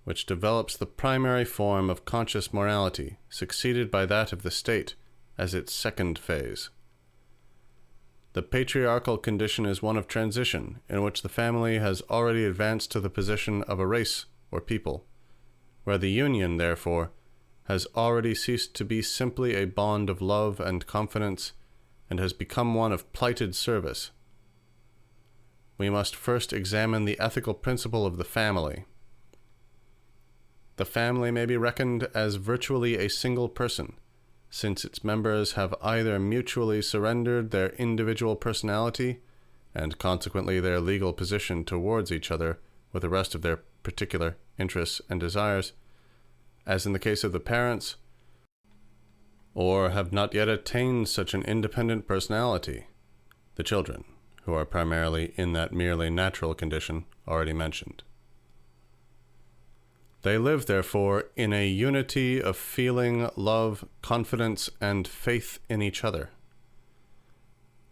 which develops the primary form of conscious morality, succeeded by that of the state as its second phase. The patriarchal condition is one of transition, in which the family has already advanced to the position of a race or people, where the union, therefore, has already ceased to be simply a bond of love and confidence, and has become one of plighted service. We must first examine the ethical principle of the family. The family may be reckoned as virtually a single person, since its members have either mutually surrendered their individual personality, and consequently their legal position towards each other with the rest of their particular interests and desires, as in the case of the parents, or have not yet attained such an independent personality, the children, who are primarily in that merely natural condition already mentioned. They live, therefore, in a unity of feeling, love, confidence, and faith in each other.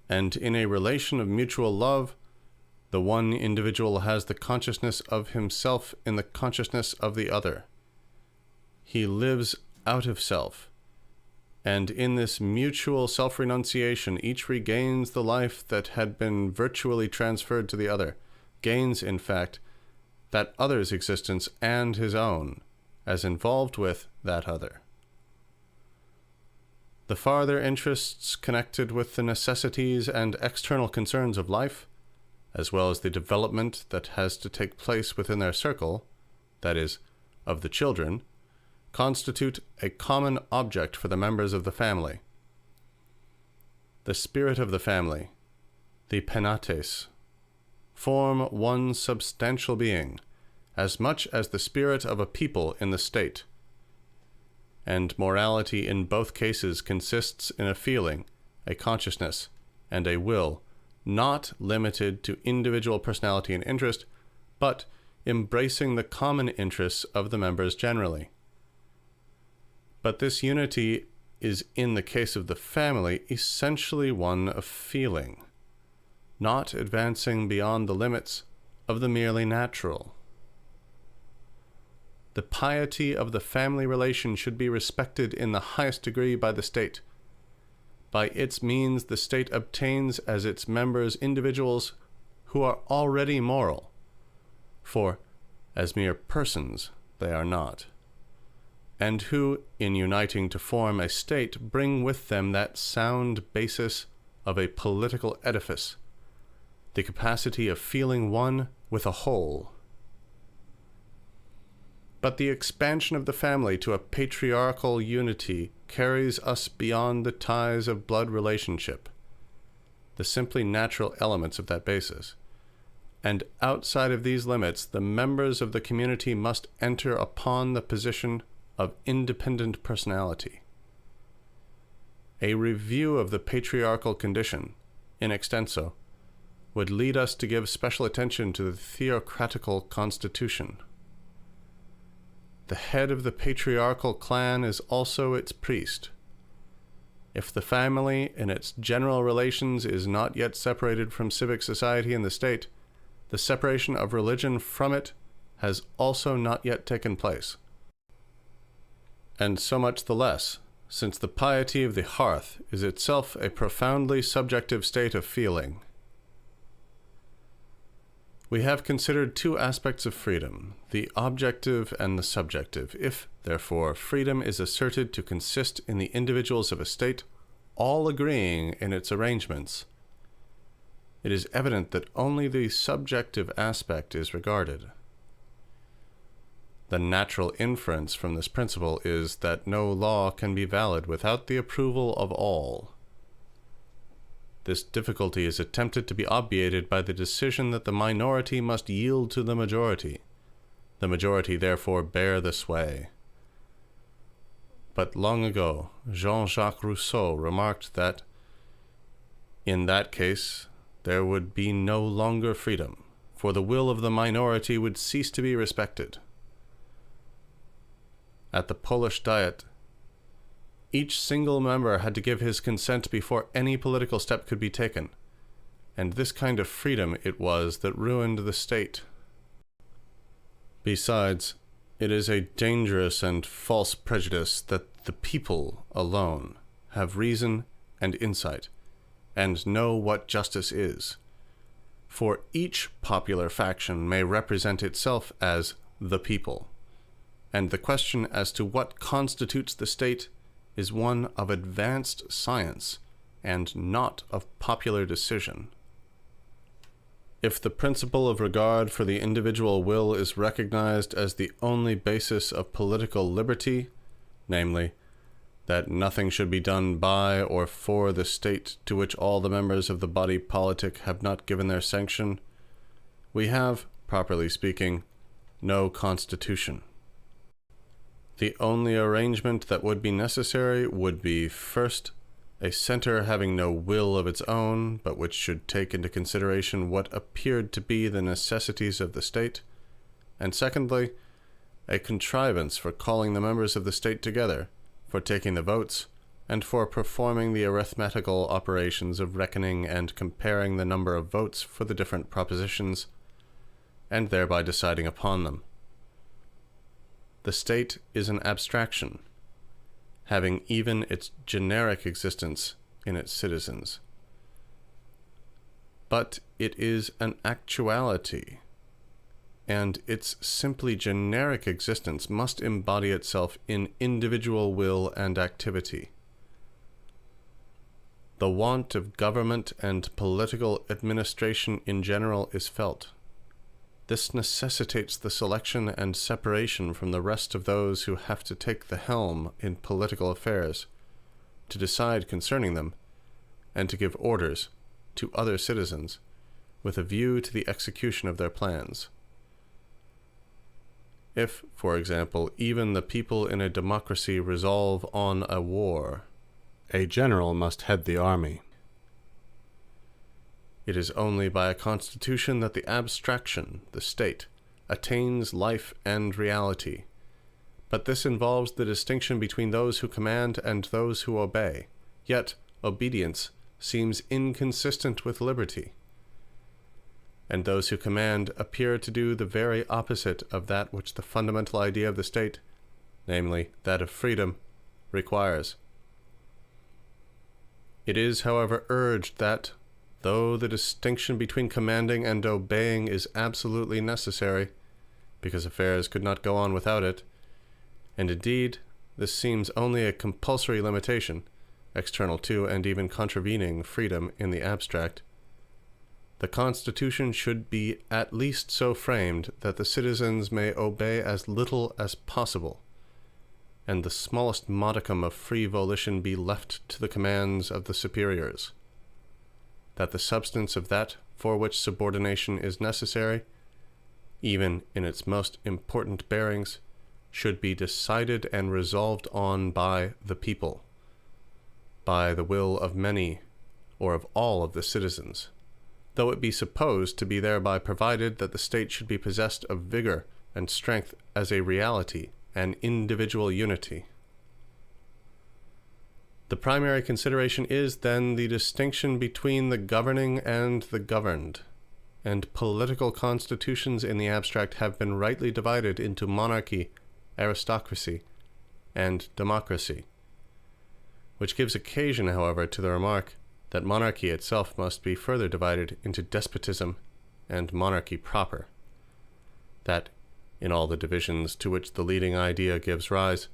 And in a relation of mutual love, the one individual has the consciousness of himself in the consciousness of the other. He lives out of self, and in this mutual self-renunciation, each regains the life that had been virtually transferred to the other, gains, in fact, that other's existence and his own, as involved with that other. The farther interests connected with the necessities and external concerns of life, as well as the development that has to take place within their circle, that is, of the children, constitute a common object for the members of the family. The spirit of the family, the penates, form one substantial being, as much as the spirit of a people in the state. And morality in both cases consists in a feeling, a consciousness, and a will, not limited to individual personality and interest, but embracing the common interests of the members generally. But this unity is, in the case of the family, essentially one of feeling, not advancing beyond the limits of the merely natural. The piety of the family relation should be respected in the highest degree by the state. By its means, the state obtains as its members individuals who are already moral, for as mere persons they are not, and who, in uniting to form a state, bring with them that sound basis of a political edifice, the capacity of feeling one with a whole. But the expansion of the family to a patriarchal unity carries us beyond the ties of blood relationship, the simply natural elements of that basis. And outside of these limits, the members of the community must enter upon the position of independent personality. A review of the patriarchal condition, in extenso, would lead us to give special attention to the theocratical constitution. The head of the patriarchal clan is also its priest. If the family in its general relations is not yet separated from civic society and the state, the separation of religion from it has also not yet taken place. And so much the less, since the piety of the hearth is itself a profoundly subjective state of feeling. We have considered two aspects of freedom, the objective and the subjective. If, therefore, freedom is asserted to consist in the individuals of a state all agreeing in its arrangements, it is evident that only the subjective aspect is regarded. The natural inference from this principle is that no law can be valid without the approval of all. This difficulty is attempted to be obviated by the decision that the minority must yield to the majority. The majority therefore bear the sway. But long ago, Jean-Jacques Rousseau remarked that, in that case, there would be no longer freedom, for the will of the minority would cease to be respected. At the Polish Diet, each single member had to give his consent before any political step could be taken, and this kind of freedom it was that ruined the state. Besides, It is a dangerous and false prejudice that the people alone have reason and insight, and know what justice is. For each popular faction may represent itself as the people, and the question as to what constitutes the state is one of advanced science, and not of popular decision. If the principle of regard for the individual will is recognized as the only basis of political liberty, namely, that nothing should be done by or for the state to which all the members of the body politic have not given their sanction, we have, properly speaking, no constitution. The only arrangement that would be necessary would be, first, a center having no will of its own, but which should take into consideration what appeared to be the necessities of the state, and secondly, a contrivance for calling the members of the state together, for taking the votes, and for performing the arithmetical operations of reckoning and comparing the number of votes for the different propositions, and thereby deciding upon them. The state is an abstraction, having even its generic existence in its citizens. But it is an actuality, and its simply generic existence must embody itself in individual will and activity. The want of government and political administration in general is felt. This necessitates the selection and separation from the rest of those who have to take the helm in political affairs, to decide concerning them, and to give orders to other citizens, with a view to the execution of their plans. If, for example, even the people in a democracy resolve on a war, a general must head the army. It is only by a constitution that the abstraction, the state, attains life and reality. But this involves the distinction between those who command and those who obey. Yet obedience seems inconsistent with liberty. And those who command appear to do the very opposite of that which the fundamental idea of the state, namely that of freedom, requires. It is, however, urged that, though the distinction between commanding and obeying is absolutely necessary, because affairs could not go on without it, and indeed this seems only a compulsory limitation, external to and even contravening freedom in the abstract, the Constitution should be at least so framed that the citizens may obey as little as possible, and the smallest modicum of free volition be left to the commands of the superiors. That the substance of that for which subordination is necessary, even in its most important bearings, should be decided and resolved on by the people, by the will of many or of all of the citizens, though it be supposed to be thereby provided that the state should be possessed of vigor and strength as a reality and individual unity. The primary consideration is, then, the distinction between the governing and the governed, and political constitutions in the abstract have been rightly divided into monarchy, aristocracy, and democracy, which gives occasion, however, to the remark that monarchy itself must be further divided into despotism and monarchy proper, that, in all the divisions to which the leading idea gives rise,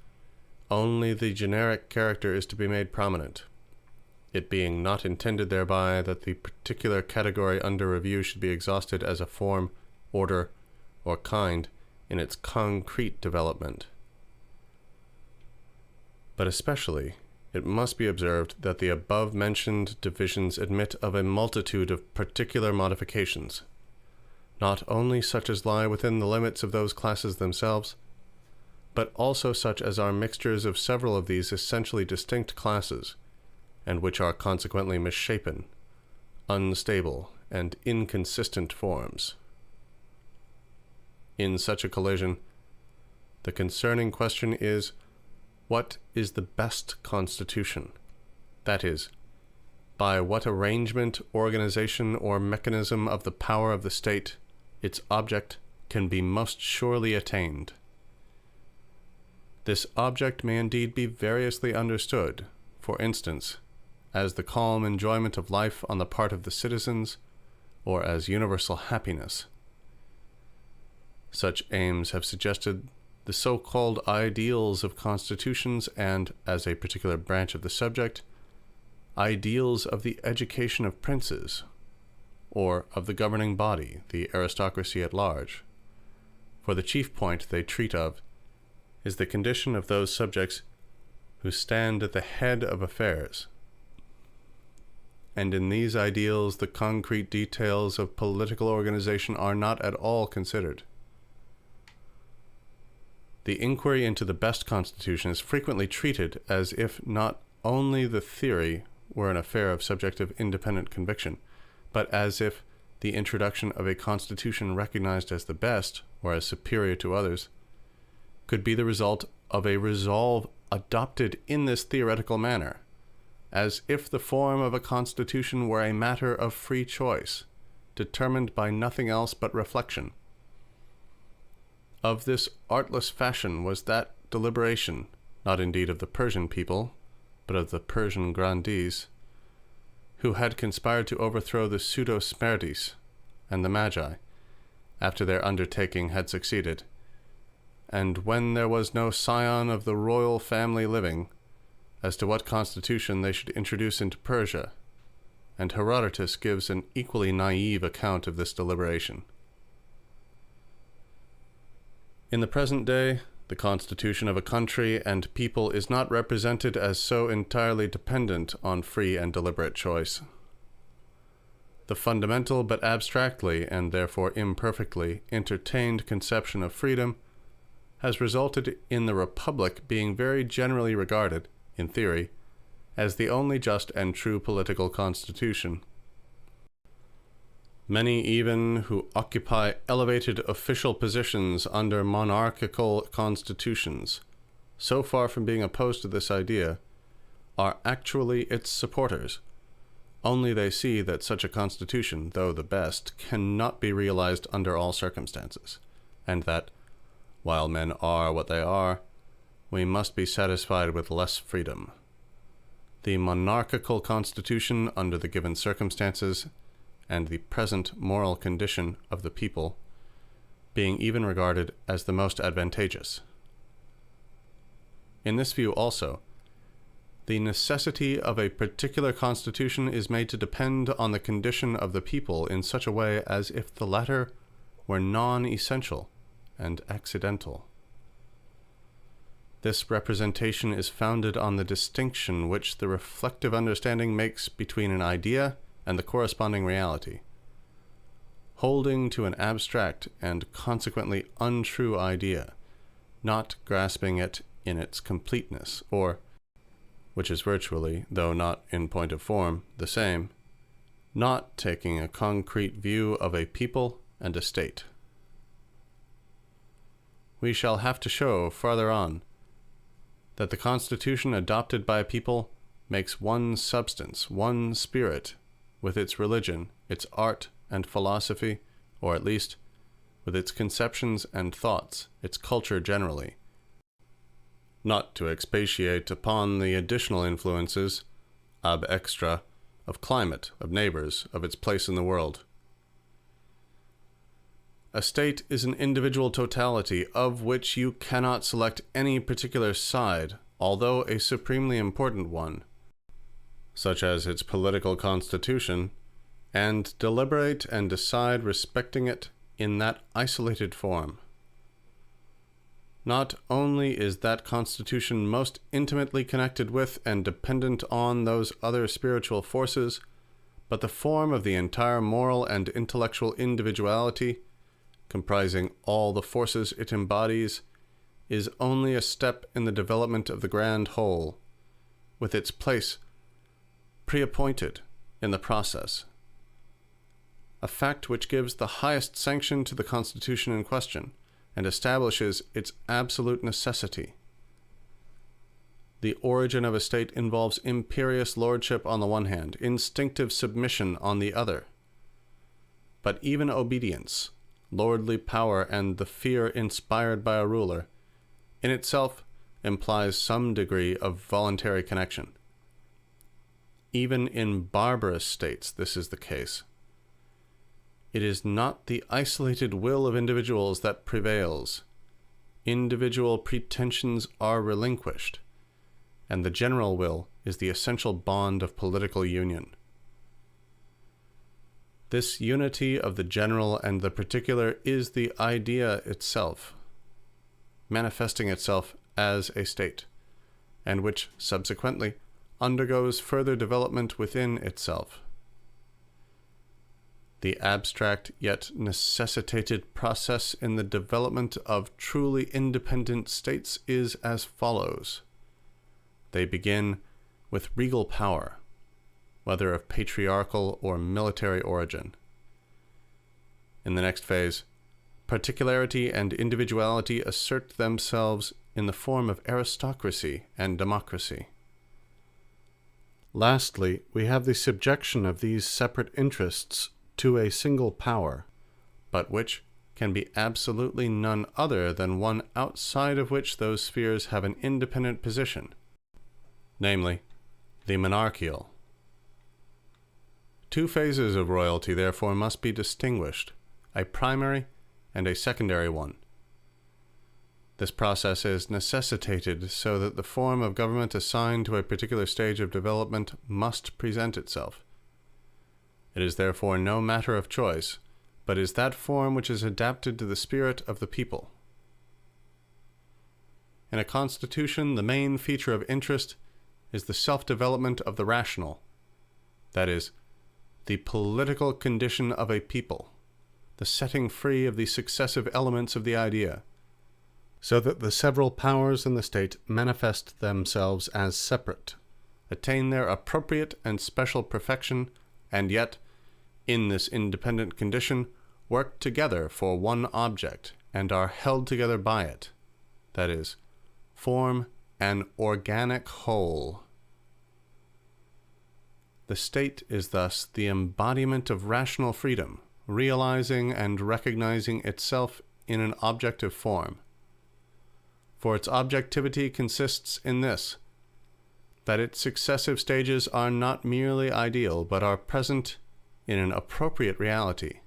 only the generic character is to be made prominent, it being not intended thereby that the particular category under review should be exhausted as a form, order, or kind in its concrete development. But especially, it must be observed that the above-mentioned divisions admit of a multitude of particular modifications, not only such as lie within the limits of those classes themselves, but also such as are mixtures of several of these essentially distinct classes, and which are consequently misshapen, unstable, and inconsistent forms. In such a collision, the concerning question is, what is the best constitution? That is, by what arrangement, organization, or mechanism of the power of the state its object can be most surely attained. This object may indeed be variously understood, for instance, as the calm enjoyment of life on the part of the citizens, or as universal happiness. Such aims have suggested the so-called ideals of constitutions and, as a particular branch of the subject, ideals of the education of princes, or of the governing body, the aristocracy at large. For the chief point they treat of is the condition of those subjects who stand at the head of affairs. And in these ideals, the concrete details of political organization are not at all considered. The inquiry into the best constitution is frequently treated as if not only the theory were an affair of subjective independent conviction, but as if the introduction of a constitution recognized as the best, or as superior to others, could be the result of a resolve adopted in this theoretical manner, as if the form of a constitution were a matter of free choice, determined by nothing else but reflection. Of this artless fashion was that deliberation, not indeed of the Persian people, but of the Persian grandees, who had conspired to overthrow the pseudo-Smerdis and the Magi, after their undertaking had succeeded, and when there was no scion of the royal family living, as to what constitution they should introduce into Persia, and Herodotus gives an equally naive account of this deliberation. In the present day, the constitution of a country and people is not represented as so entirely dependent on free and deliberate choice. The fundamental but abstractly, and therefore imperfectly, entertained conception of freedom has resulted in the republic being very generally regarded, in theory, as the only just and true political constitution. Many even who occupy elevated official positions under monarchical constitutions, so far from being opposed to this idea, are actually its supporters. Only they see that such a constitution, though the best, cannot be realized under all circumstances, and that, while men are what they are, we must be satisfied with less freedom. The monarchical constitution, under the given circumstances, and the present moral condition of the people, being even regarded as the most advantageous. In this view also, the necessity of a particular constitution is made to depend on the condition of the people in such a way as if the latter were non-essential and accidental. This representation is founded on the distinction which the reflective understanding makes between an idea and the corresponding reality. Holding to an abstract and consequently untrue idea, not grasping it in its completeness, or, which is virtually, though not in point of form, the same, not taking a concrete view of a people and a state. We shall have to show farther on that the constitution adopted by a people makes one substance, one spirit, with its religion, its art and philosophy, or at least with its conceptions and thoughts, its culture generally, not to expatiate upon the additional influences, ab extra, of climate, of neighbors, of its place in the world. A state is an individual totality of which you cannot select any particular side, although a supremely important one, such as its political constitution, and deliberate and decide respecting it in that isolated form. Not only is that constitution most intimately connected with and dependent on those other spiritual forces, but the form of the entire moral and intellectual individuality, comprising all the forces it embodies, is only a step in the development of the grand whole, with its place pre-appointed in the process, a fact which gives the highest sanction to the constitution in question, and establishes its absolute necessity. The origin of a state involves imperious lordship on the one hand, instinctive submission on the other. But even obedience, lordly power, and the fear inspired by a ruler, in itself implies some degree of voluntary connection. Even in barbarous states, this is the case. It is not the isolated will of individuals that prevails. Individual pretensions are relinquished, and the general will is the essential bond of political union. This unity of the general and the particular is the idea itself, manifesting itself as a state, and which subsequently undergoes further development within itself. The abstract yet necessitated process in the development of truly independent states is as follows. They begin with regal power, whether of patriarchal or military origin. In the next phase, particularity and individuality assert themselves in the form of aristocracy and democracy. Lastly, we have the subjection of these separate interests to a single power, but which can be absolutely none other than one outside of which those spheres have an independent position, namely, the monarchical. Two phases of royalty, therefore, must be distinguished, a primary and a secondary one. This process is necessitated so that the form of government assigned to a particular stage of development must present itself. It is therefore no matter of choice, but is that form which is adapted to the spirit of the people. In a constitution, the main feature of interest is the self-development of the rational, that is, the political condition of a people, the setting free of the successive elements of the idea, so that the several powers in the state manifest themselves as separate, attain their appropriate and special perfection, and yet, in this independent condition, work together for one object, and are held together by it, that is, form an organic whole. The state is thus the embodiment of rational freedom, realizing and recognizing itself in an objective form. For its objectivity consists in this, that its successive stages are not merely ideal, but are present in an appropriate reality,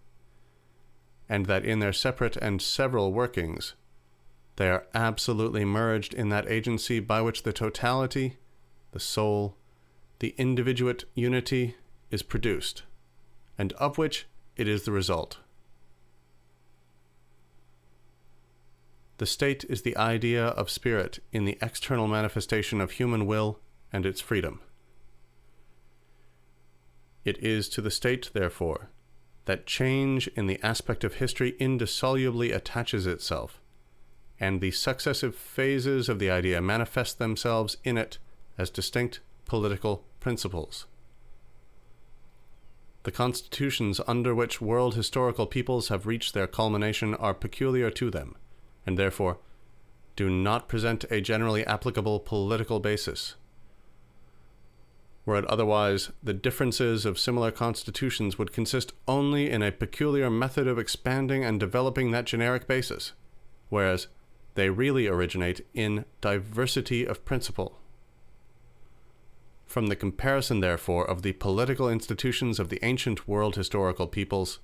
and that in their separate and several workings, they are absolutely merged in that agency by which the totality, the soul, the individuate unity is produced, and of which it is the result. The state is the idea of spirit in the external manifestation of human will and its freedom. It is to the state, therefore, that change in the aspect of history indissolubly attaches itself, and the successive phases of the idea manifest themselves in it as distinct political principles. The constitutions under which world historical peoples have reached their culmination are peculiar to them, and therefore do not present a generally applicable political basis. Were it otherwise, the differences of similar constitutions would consist only in a peculiar method of expanding and developing that generic basis, whereas they really originate in diversity of principle. From the comparison, therefore, of the political institutions of the ancient world historical peoples,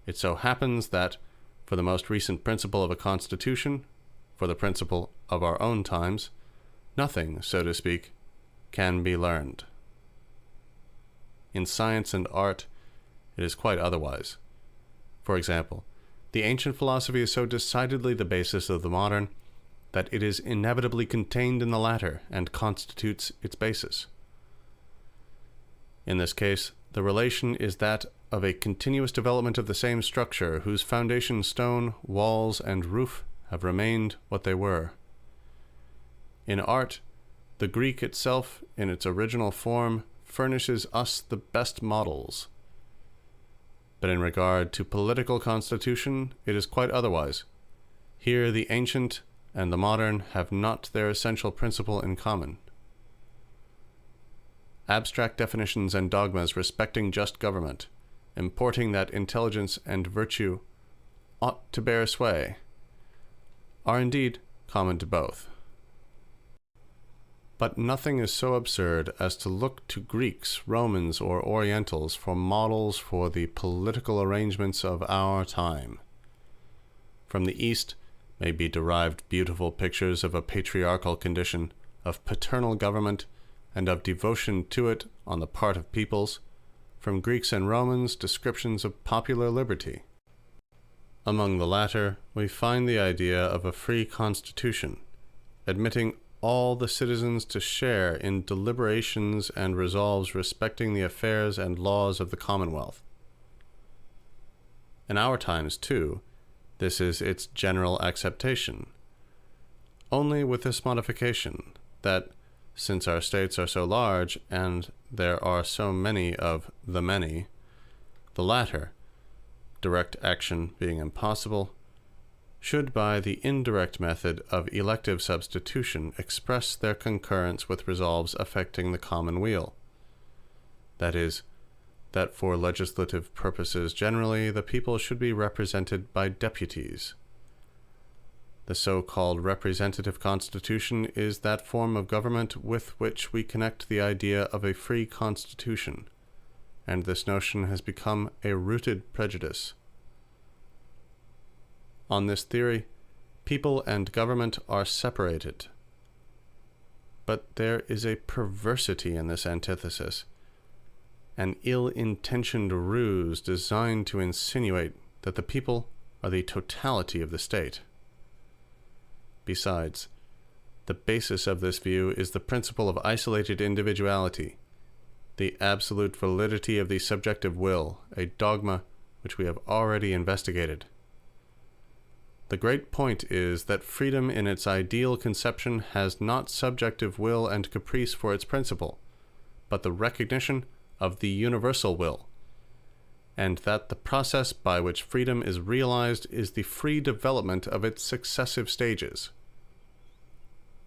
it so happens that, for the most recent principle of a constitution, for the principle of our own times, nothing, so to speak, can be learned. In science and art, it is quite otherwise. For example, the ancient philosophy is so decidedly the basis of the modern that it is inevitably contained in the latter and constitutes its basis. In this case, the relation is that of a continuous development of the same structure whose foundation stone, walls, and roof have remained what they were. In art, the Greek itself, in its original form, furnishes us the best models. But in regard to political constitution, it is quite otherwise. Here the ancient and the modern have not their essential principle in common. Abstract definitions and dogmas respecting just government, importing that intelligence and virtue ought to bear sway, are indeed common to both. But nothing is so absurd as to look to Greeks, Romans, or Orientals for models for the political arrangements of our time. From the East may be derived beautiful pictures of a patriarchal condition, of paternal government, and of devotion to it on the part of peoples. From Greeks and Romans, descriptions of popular liberty. Among the latter, we find the idea of a free constitution, admitting all the citizens to share in deliberations and resolves respecting the affairs and laws of the Commonwealth. In our times, too, this is its general acceptation, only with this modification, that, since our states are so large, and there are so many of the many, the latter, direct action being impossible, should by the indirect method of elective substitution express their concurrence with resolves affecting the common weal. That is, that for legislative purposes generally the people should be represented by deputies. The so-called representative constitution is that form of government with which we connect the idea of a free constitution, and this notion has become a rooted prejudice. On this theory, people and government are separated. But there is a perversity in this antithesis, an ill-intentioned ruse designed to insinuate that the people are the totality of the state. Besides, the basis of this view is the principle of isolated individuality, the absolute validity of the subjective will, a dogma which we have already investigated. The great point is that freedom in its ideal conception has not subjective will and caprice for its principle, but the recognition of the universal will, and that the process by which freedom is realized is the free development of its successive stages.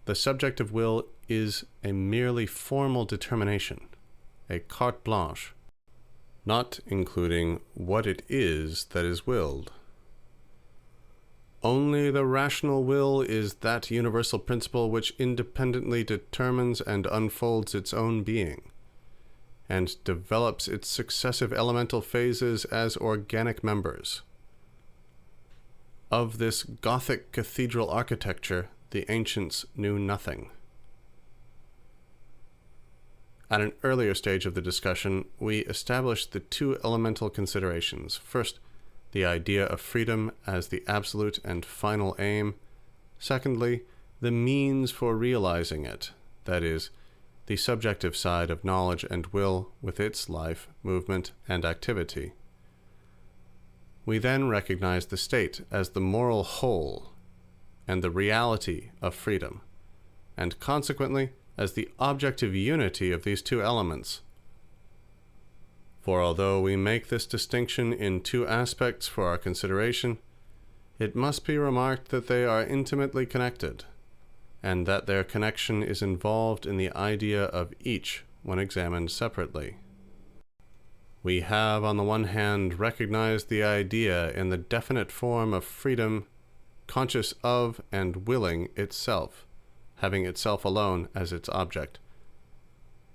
The subjective will is a merely formal determination, a carte blanche, not including what it is that is willed. Only the rational will is that universal principle which independently determines and unfolds its own being, and develops its successive elemental phases as organic members. Of this Gothic cathedral architecture, the ancients knew nothing. At an earlier stage of the discussion, we established the two elemental considerations. First, the idea of freedom as the absolute and final aim. Secondly, the means for realizing it, that is, the subjective side of knowledge and will with its life, movement, and activity. We then recognize the state as the moral whole and the reality of freedom, and consequently as the objective unity of these two elements. For although we make this distinction in two aspects for our consideration, it must be remarked that they are intimately connected, and that their connection is involved in the idea of each when examined separately. We have, on the one hand, recognized the idea in the definite form of freedom, conscious of and willing itself, having itself alone as its object,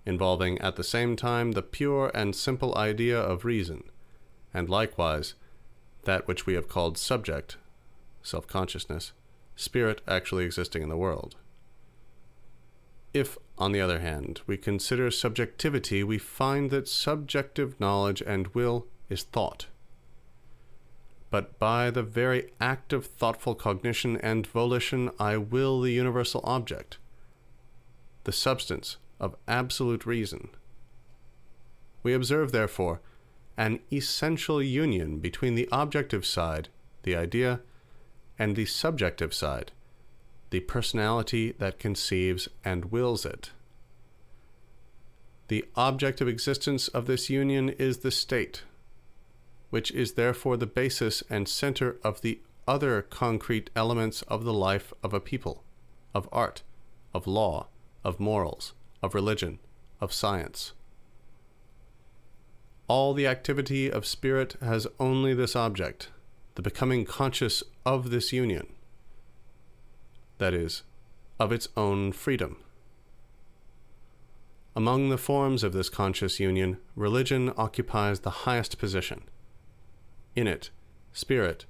involving at the same time the pure and simple idea of reason, and likewise that which we have called subject, self-consciousness, spirit actually existing in the world. If, on the other hand, we consider subjectivity, we find that subjective knowledge and will is thought. But by the very act of thoughtful cognition and volition, I will the universal object, the substance of absolute reason. We observe, therefore, an essential union between the objective side, the idea, and the subjective side, the personality that conceives and wills it. The object of existence of this union is the state, which is therefore the basis and center of the other concrete elements of the life of a people, of art, of law, of morals, of religion, of science. All the activity of spirit has only this object, the becoming conscious of this union, that is, of its own freedom. Among the forms of this conscious union, religion occupies the highest position. In it, spirit,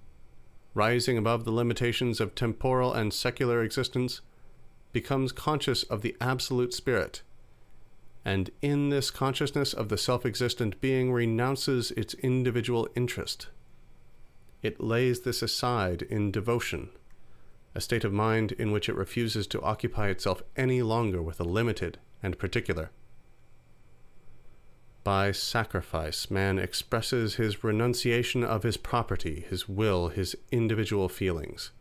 rising above the limitations of temporal and secular existence, becomes conscious of the absolute spirit, and in this consciousness of the self-existent being renounces its individual interest. It lays this aside in devotion, a state of mind in which it refuses to occupy itself any longer with the limited and particular. By sacrifice, man expresses his renunciation of his property, his will, his individual feelings.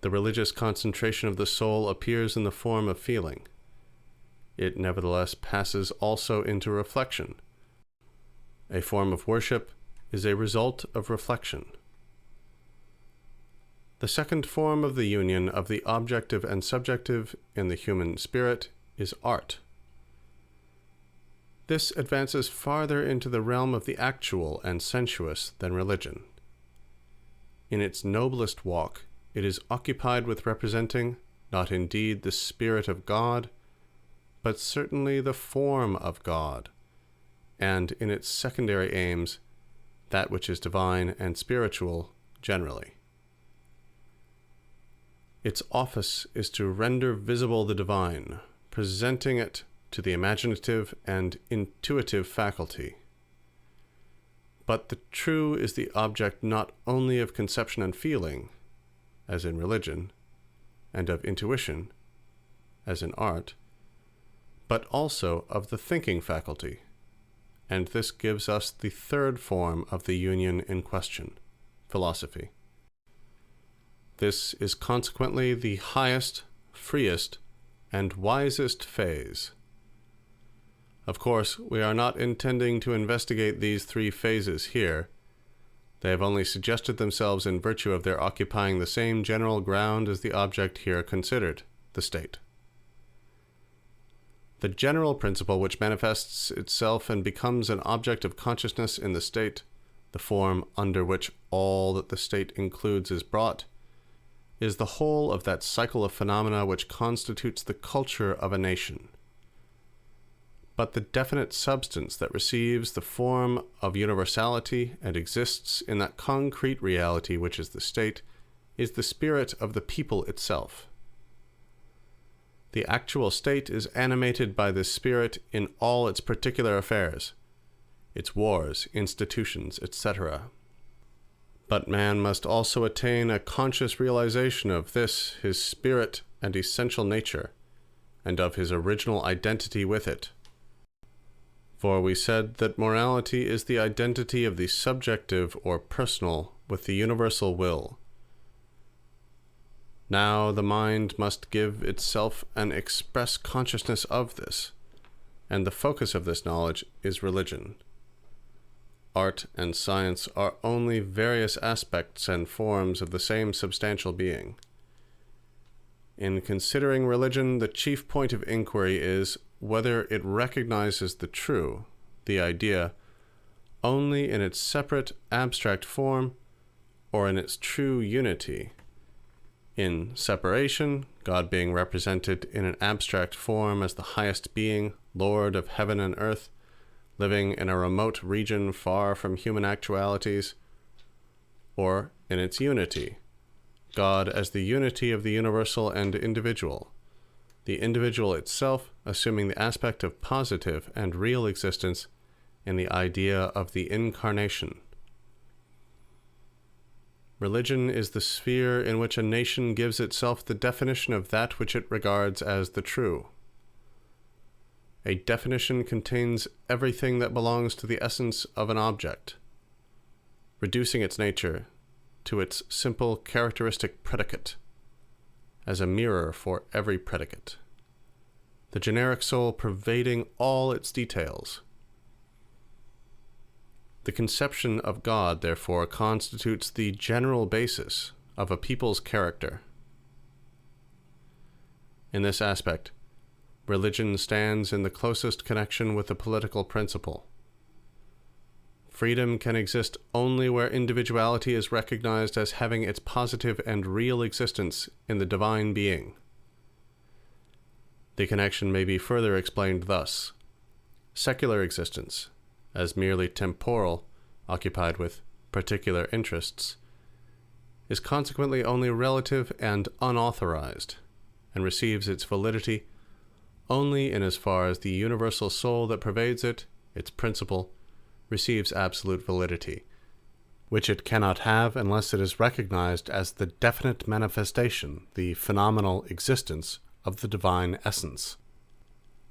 The religious concentration of the soul appears in the form of feeling. It nevertheless passes also into reflection. A form of worship is a result of reflection. The second form of the union of the objective and subjective in the human spirit is art. This advances farther into the realm of the actual and sensuous than religion. In its noblest walk, it is occupied with representing, not indeed the Spirit of God, but certainly the form of God, and in its secondary aims, that which is divine and spiritual generally. Its office is to render visible the divine, presenting it to the imaginative and intuitive faculty. But the true is the object not only of conception and feeling, as in religion, and of intuition, as in art, but also of the thinking faculty, and this gives us the third form of the union in question, philosophy. This is consequently the highest, freest, and wisest phase. Of course, we are not intending to investigate these three phases here. They have only suggested themselves in virtue of their occupying the same general ground as the object here considered, the state. The general principle which manifests itself and becomes an object of consciousness in the state, the form under which all that the state includes is brought, is the whole of that cycle of phenomena which constitutes the culture of a nation. But the definite substance that receives the form of universality and exists in that concrete reality which is the state, is the spirit of the people itself. The actual state is animated by this spirit in all its particular affairs, its wars, institutions, etc. But man must also attain a conscious realization of this, his spirit and essential nature, and of his original identity with it. For we said that morality is the identity of the subjective or personal with the universal will. Now the mind must give itself an express consciousness of this, and the focus of this knowledge is religion. Art and science are only various aspects and forms of the same substantial being. In considering religion, the chief point of inquiry is whether it recognizes the true, the idea, only in its separate abstract form or in its true unity. In separation, God being represented in an abstract form as the highest being, Lord of heaven and earth, living in a remote region far from human actualities, or in its unity, God as the unity of the universal and individual, the individual itself assuming the aspect of positive and real existence in the idea of the incarnation. Religion is the sphere in which a nation gives itself the definition of that which it regards as the true. A definition contains everything that belongs to the essence of an object, reducing its nature to its simple characteristic predicate, as a mirror for every predicate, the generic soul pervading all its details. The conception of God, therefore, constitutes the general basis of a people's character. In this aspect, religion stands in the closest connection with the political principle. Freedom can exist only where individuality is recognized as having its positive and real existence in the divine being. The connection may be further explained thus. Secular existence, as merely temporal, occupied with particular interests, is consequently only relative and unauthorized, and receives its validity only in as far as the universal soul that pervades it, its principle, receives absolute validity, which it cannot have unless it is recognized as the definite manifestation, the phenomenal existence of the divine essence.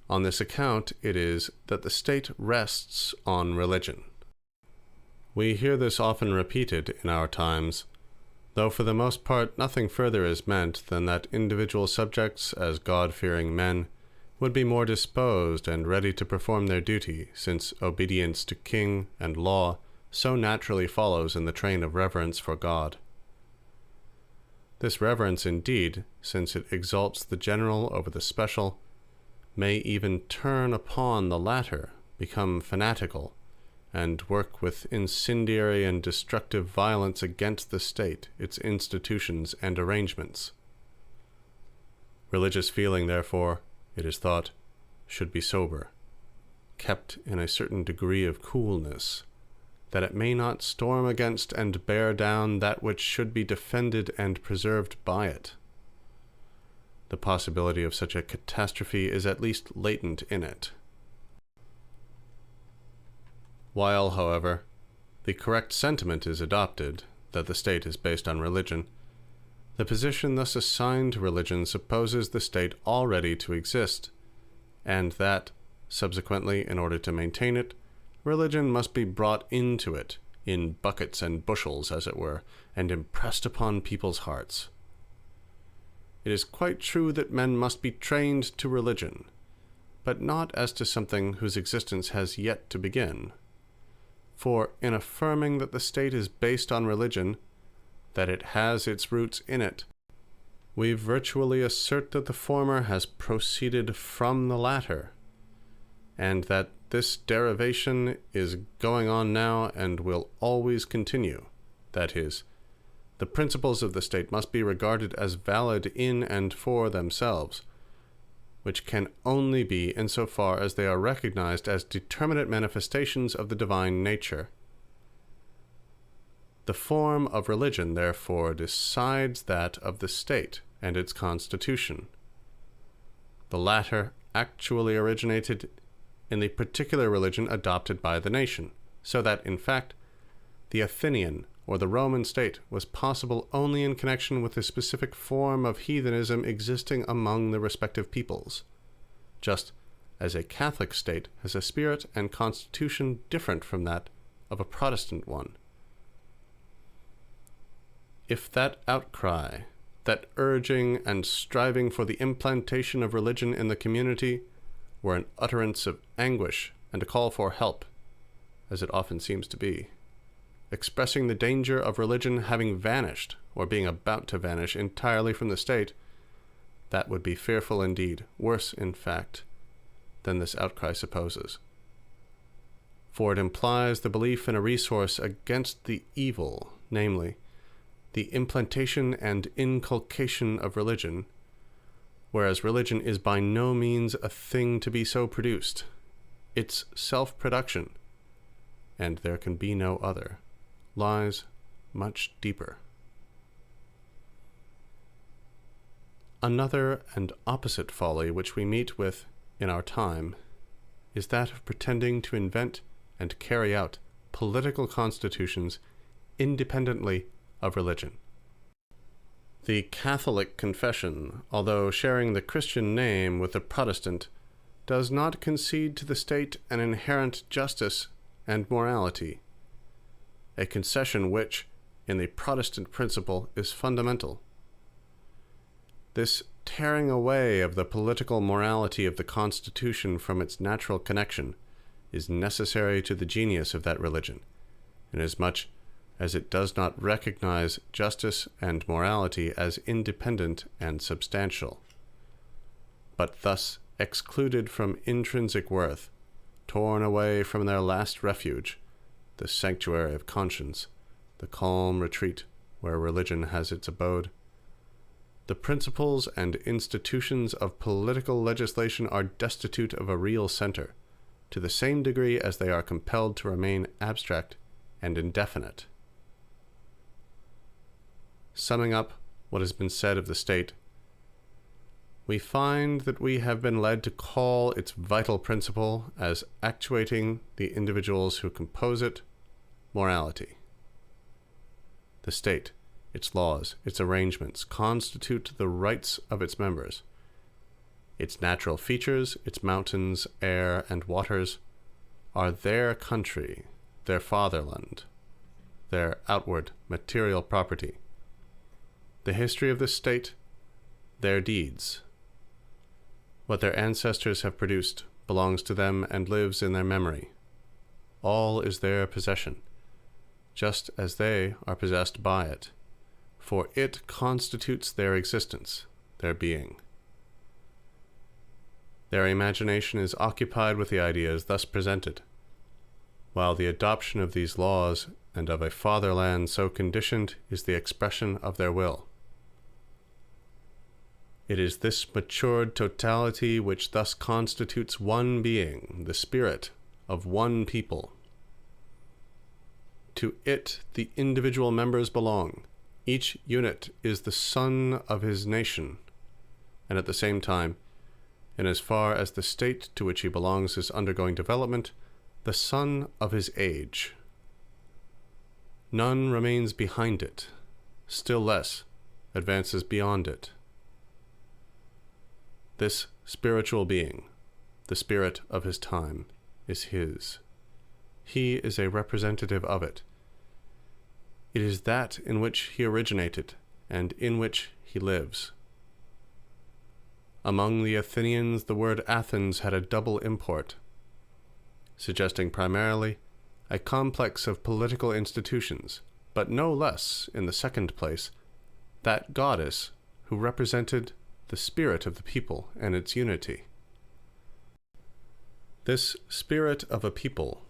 On this account it is that the state rests on religion. We hear this often repeated in our times, though for the most part nothing further is meant than that individual subjects, as God-fearing men, would be more disposed and ready to perform their duty, since obedience to king and law so naturally follows in the train of reverence for God. This reverence, indeed, since it exalts the general over the special, may even turn upon the latter, become fanatical, and work with incendiary and destructive violence against the state, its institutions and arrangements. Religious feeling, therefore, it is thought, should be sober, kept in a certain degree of coolness, that it may not storm against and bear down that which should be defended and preserved by it. The possibility of such a catastrophe is at least latent in it. While, however, the correct sentiment is adopted, that the state is based on religion, the position thus assigned to religion supposes the state already to exist, and that, subsequently, in order to maintain it, religion must be brought into it, in buckets and bushels, as it were, and impressed upon people's hearts. It is quite true that men must be trained to religion, but not as to something whose existence has yet to begin. For in affirming that the state is based on religion, that it has its roots in it, we virtually assert that the former has proceeded from the latter, and that this derivation is going on now and will always continue. That is, the principles of the state must be regarded as valid in and for themselves, which can only be insofar as they are recognized as determinate manifestations of the divine nature. The form of religion, therefore, decides that of the state and its constitution. The latter actually originated in the particular religion adopted by the nation, so that, in fact, the Athenian or the Roman state was possible only in connection with the specific form of heathenism existing among the respective peoples, just as a Catholic state has a spirit and constitution different from that of a Protestant one. If that outcry, that urging and striving for the implantation of religion in the community, were an utterance of anguish and a call for help, as it often seems to be, expressing the danger of religion having vanished, or being about to vanish entirely from the state, that would be fearful indeed, worse, in fact, than this outcry supposes. For it implies the belief in a resource against the evil, namely, the implantation and inculcation of religion, whereas religion is by no means a thing to be so produced. Its self-production, and there can be no other, lies much deeper. Another and opposite folly which we meet with in our time is that of pretending to invent and carry out political constitutions independently of religion. The Catholic confession, although sharing the Christian name with the Protestant, does not concede to the state an inherent justice and morality, a concession which, in the Protestant principle, is fundamental. This tearing away of the political morality of the Constitution from its natural connection is necessary to the genius of that religion, inasmuch as it does not recognize justice and morality as independent and substantial, but thus excluded from intrinsic worth, torn away from their last refuge, the sanctuary of conscience, the calm retreat where religion has its abode, The principles and institutions of political legislation are destitute of a real center, to the same degree as they are compelled to remain abstract and indefinite. Summing up what has been said of the state, we find that we have been led to call its vital principle, as actuating the individuals who compose it, morality. The state, its laws, its arrangements, constitute the rights of its members. Its natural features, its mountains, air, and waters, are their country, their fatherland, their outward material property. The history of the state, their deeds. What their ancestors have produced belongs to them and lives in their memory. All is their possession, just as they are possessed by it, for it constitutes their existence, their being. Their imagination is occupied with the ideas thus presented, while the adoption of these laws and of a fatherland so conditioned is the expression of their will. It is this matured totality which thus constitutes one being, the spirit of one people. To it the individual members belong. Each unit is the son of his nation, and at the same time, in as far as the state to which he belongs is undergoing development, the son of his age. None remains behind it, still less advances beyond it. This spiritual being, the spirit of his time, is his. He is a representative of it. It is that in which he originated, and in which he lives. Among the Athenians, the word Athens had a double import, suggesting primarily a complex of political institutions, but no less, in the second place, that goddess who represented the spirit of the people and its unity. This spirit of a people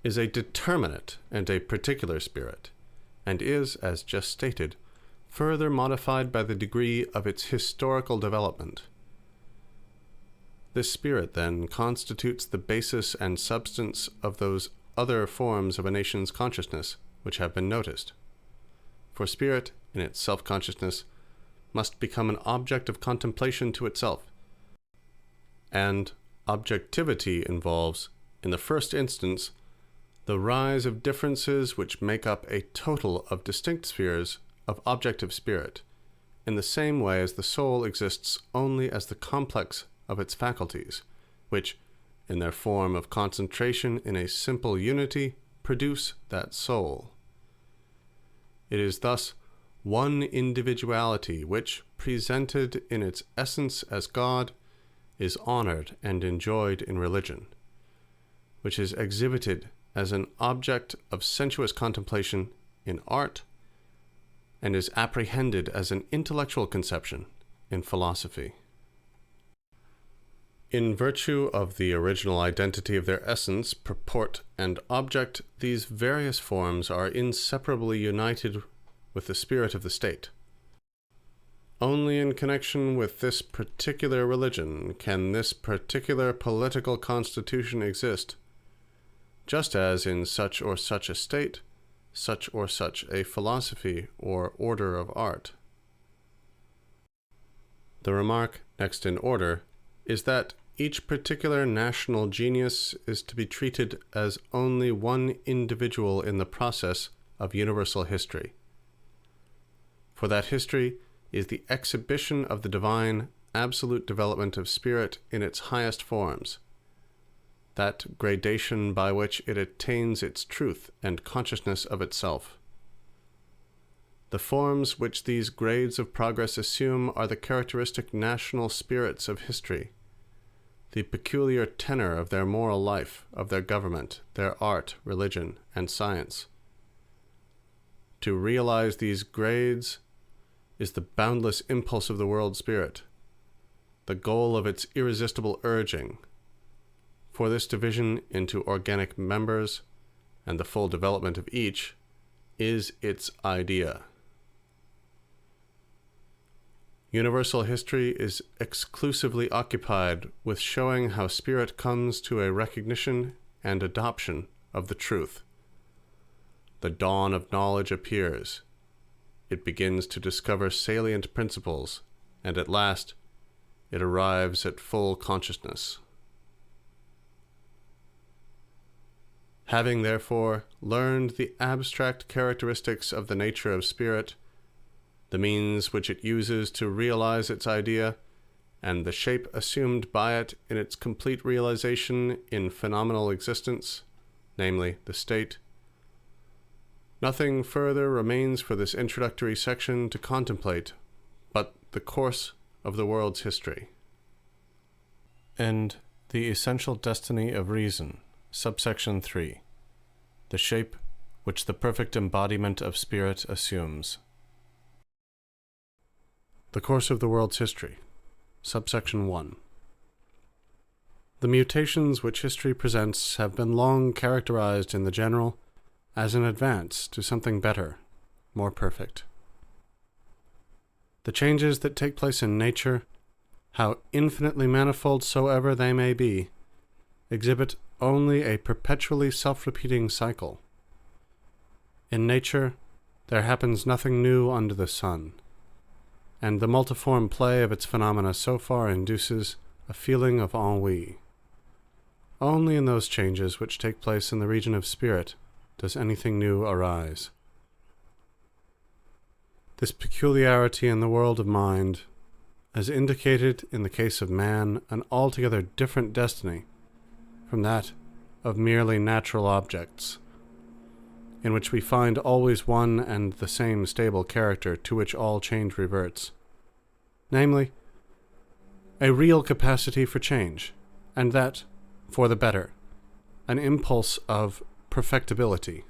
is a determinate and a particular spirit, and is, as just stated, further modified by the degree of its historical development. This spirit, then, constitutes the basis and substance of those other forms of a nation's consciousness which have been noticed. For spirit, in its self-consciousness, must become an object of contemplation to itself. And objectivity involves, in the first instance, the rise of differences which make up a total of distinct spheres of objective spirit, in the same way as the soul exists only as the complex of its faculties, which, in their form of concentration in a simple unity, produce that soul. It is thus one individuality which, presented in its essence as God, is honored and enjoyed in religion, which is exhibited as an object of sensuous contemplation in art, and is apprehended as an intellectual conception in philosophy. In virtue of the original identity of their essence, purport, and object, these various forms are inseparably united with the spirit of the state. Only in connection with this particular religion can this particular political constitution exist, just as in such or such a state, such or such a philosophy or order of art. The remark next in order is that each particular national genius is to be treated as only one individual in the process of universal history. For that history is the exhibition of the divine absolute development of spirit in its highest forms, that gradation by which it attains its truth and consciousness of itself. The forms which these grades of progress assume are the characteristic national spirits of history, the peculiar tenor of their moral life, of their government, their art, religion, and science. To realize these grades is the boundless impulse of the world spirit, the goal of its irresistible urging. For this division into organic members, and the full development of each, is its idea. Universal history is exclusively occupied with showing how spirit comes to a recognition and adoption of the truth. The dawn of knowledge appears. It begins to discover salient principles, and at last it arrives at full consciousness. Having therefore learned the abstract characteristics of the nature of spirit, the means which it uses to realize its idea, and the shape assumed by it in its complete realization in phenomenal existence, namely the state, nothing further remains for this introductory section to contemplate but the course of the world's history. And the essential destiny of reason, subsection 3, the shape which the perfect embodiment of spirit assumes. The course of the world's history, subsection 1. The mutations which history presents have been long characterized in the general as an advance to something better, more perfect. The changes that take place in nature, how infinitely manifold soever they may be, exhibit only a perpetually self-repeating cycle. In nature, there happens nothing new under the sun, and the multiform play of its phenomena so far induces a feeling of ennui. Only in those changes which take place in the region of spirit does anything new arise. This peculiarity in the world of mind has indicated in the case of man an altogether different destiny from that of merely natural objects, in which we find always one and the same stable character to which all change reverts, namely, a real capacity for change, and that for the better, an impulse of perfectibility.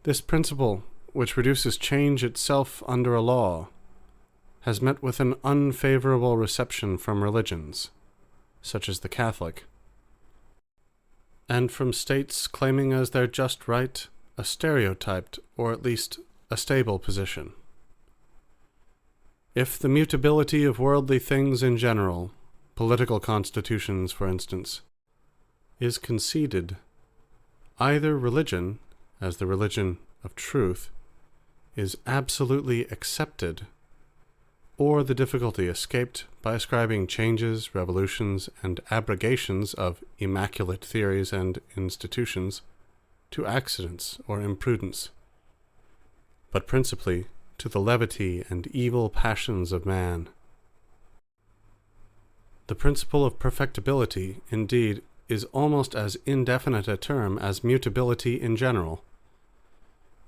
This principle, which reduces change itself under a law, has met with an unfavorable reception from religions, such as the Catholic, and from states claiming as their just right a stereotyped, or at least a stable position. If the mutability of worldly things in general, political constitutions for instance, is conceded, either religion, as the religion of truth, is absolutely accepted, or the difficulty escaped by ascribing changes, revolutions, and abrogations of immaculate theories and institutions to accidents or imprudence, but principally to the levity and evil passions of man. The principle of perfectibility, indeed, is almost as indefinite a term as mutability in general.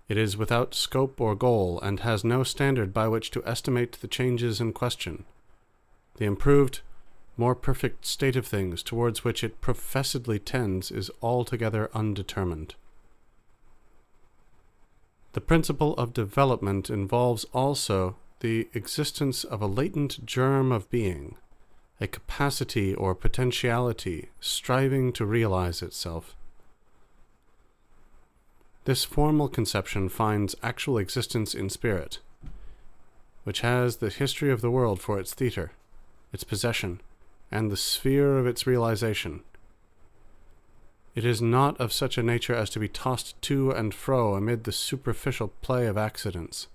It is without scope or goal, and has no standard by which to estimate the changes in question, the improved, more perfect state of things towards which it professedly tends is altogether undetermined. The principle of development involves also the existence of a latent germ of being, a capacity or potentiality striving to realize itself. This formal conception finds actual existence in spirit, which has the history of the world for its theatre, its possession, and the sphere of its realization. It is not of such a nature as to be tossed to and fro amid the superficial play of accidents,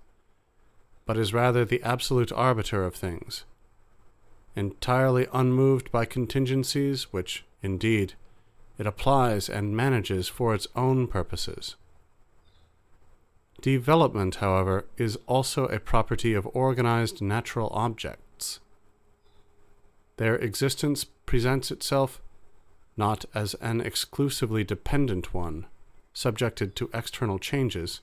but is rather the absolute arbiter of things, entirely unmoved by contingencies which, indeed, it applies and manages for its own purposes. Development, however, is also a property of organized natural objects. Their existence presents itself not as an exclusively dependent one, subjected to external changes,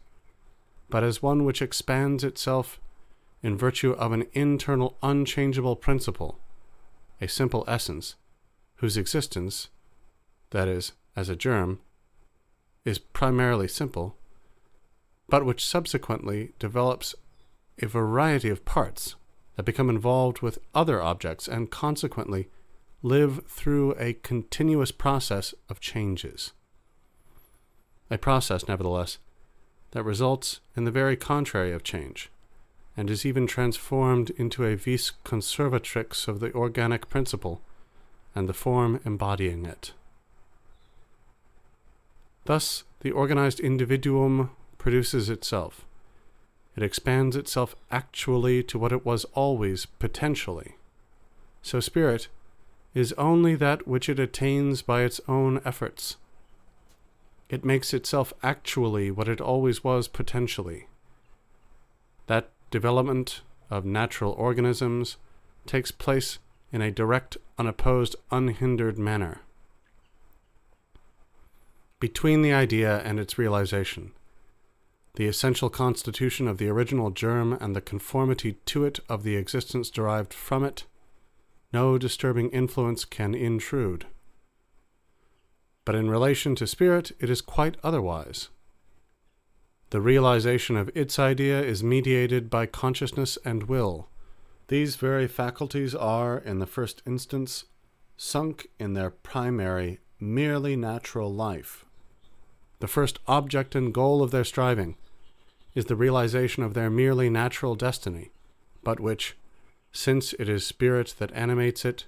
but as one which expands itself in virtue of an internal unchangeable principle, a simple essence, whose existence, that is, as a germ, is primarily simple, but which subsequently develops a variety of parts that become involved with other objects and consequently live through a continuous process of changes. A process, nevertheless, that results in the very contrary of change, and is even transformed into a vis conservatrix of the organic principle and the form embodying it. Thus, the organized individuum produces itself. It expands itself actually to what it was always potentially. So spirit is only that which it attains by its own efforts. It makes itself actually what it always was potentially. That development of natural organisms takes place in a direct, unopposed, unhindered manner. Between the idea and its realization, the essential constitution of the original germ and the conformity to it of the existence derived from it, no disturbing influence can intrude. But in relation to spirit, it is quite otherwise. The realization of its idea is mediated by consciousness and will. These very faculties are, in the first instance, sunk in their primary, merely natural life. The first object and goal of their striving is the realization of their merely natural destiny, but which, since it is spirit that animates it,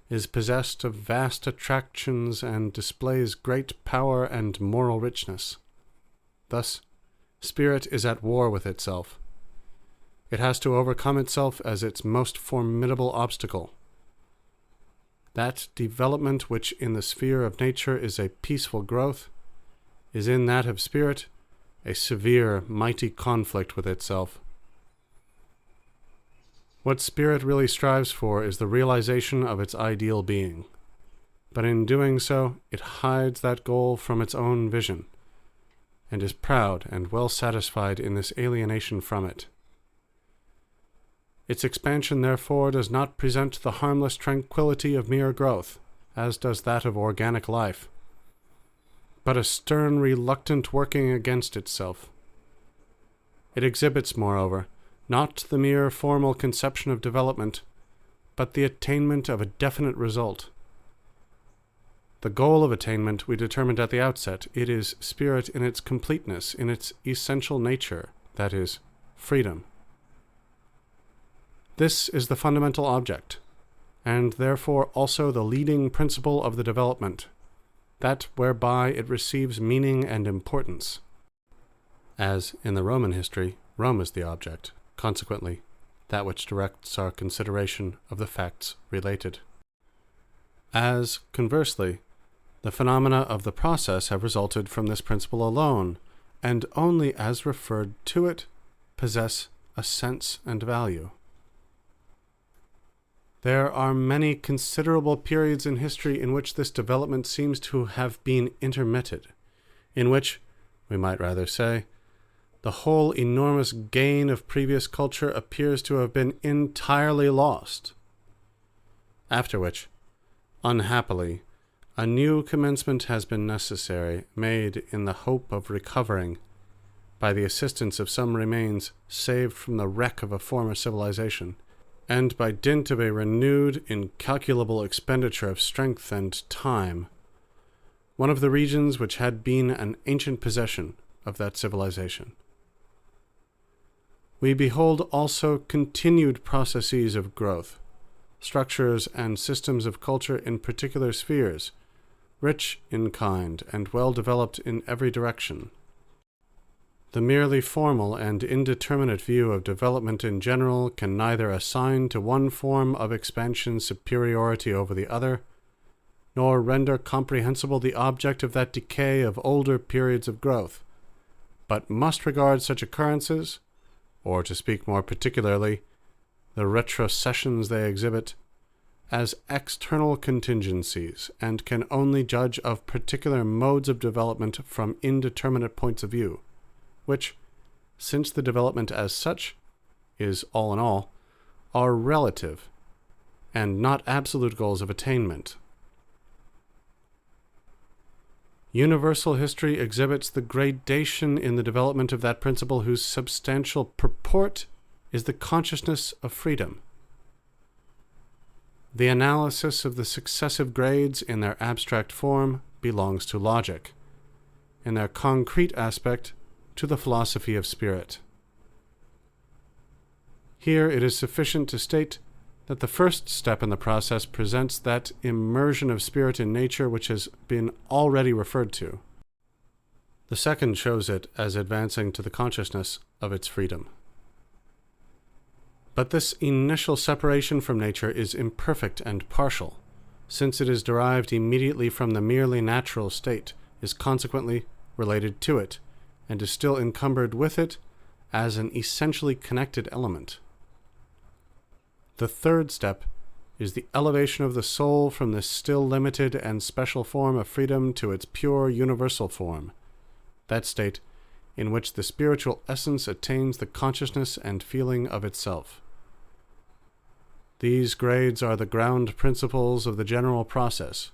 is possessed of vast attractions and displays great power and moral richness. Thus, spirit is at war with itself. It has to overcome itself as its most formidable obstacle. That development which in the sphere of nature is a peaceful growth, is in that of spirit a severe, mighty conflict with itself. What spirit really strives for is the realization of its ideal being, but in doing so, it hides that goal from its own vision, and is proud and well satisfied in this alienation from it. Its expansion, therefore, does not present the harmless tranquility of mere growth, as does that of organic life, but a stern, reluctant working against itself. It exhibits, moreover, not the mere formal conception of development, but the attainment of a definite result. The goal of attainment we determined at the outset. It is spirit in its completeness, in its essential nature, that is, freedom. This is the fundamental object, and therefore also the leading principle of the development, that whereby it receives meaning and importance. As in the Roman history, Rome is the object, consequently, that which directs our consideration of the facts related. As, conversely, the phenomena of the process have resulted from this principle alone, and only as referred to it, possess a sense and value. There are many considerable periods in history in which this development seems to have been intermitted, in which, we might rather say, the whole enormous gain of previous culture appears to have been entirely lost. After which, unhappily, a new commencement has been necessary, made in the hope of recovering, by the assistance of some remains saved from the wreck of a former civilization, and by dint of a renewed, incalculable expenditure of strength and time, one of the regions which had been an ancient possession of that civilization. We behold also continued processes of growth, structures and systems of culture in particular spheres, rich in kind and well developed in every direction. The merely formal and indeterminate view of development in general can neither assign to one form of expansion superiority over the other, nor render comprehensible the object of that decay of older periods of growth, but must regard such occurrences, or to speak more particularly, the retrocessions they exhibit, as external contingencies, and can only judge of particular modes of development from indeterminate points of view, which, since the development as such is all in all, are relative, and not absolute goals of attainment. Universal history exhibits the gradation in the development of that principle whose substantial purport is the consciousness of freedom. The analysis of the successive grades in their abstract form belongs to logic, in their concrete aspect to the philosophy of spirit. Here it is sufficient to state that the first step in the process presents that immersion of spirit in nature which has been already referred to. The second shows it as advancing to the consciousness of its freedom. But this initial separation from nature is imperfect and partial, since it is derived immediately from the merely natural state, is consequently related to it, and is still encumbered with it as an essentially connected element. The third step is the elevation of the soul from this still limited and special form of freedom to its pure universal form, that state in which the spiritual essence attains the consciousness and feeling of itself. These grades are the ground principles of the general process,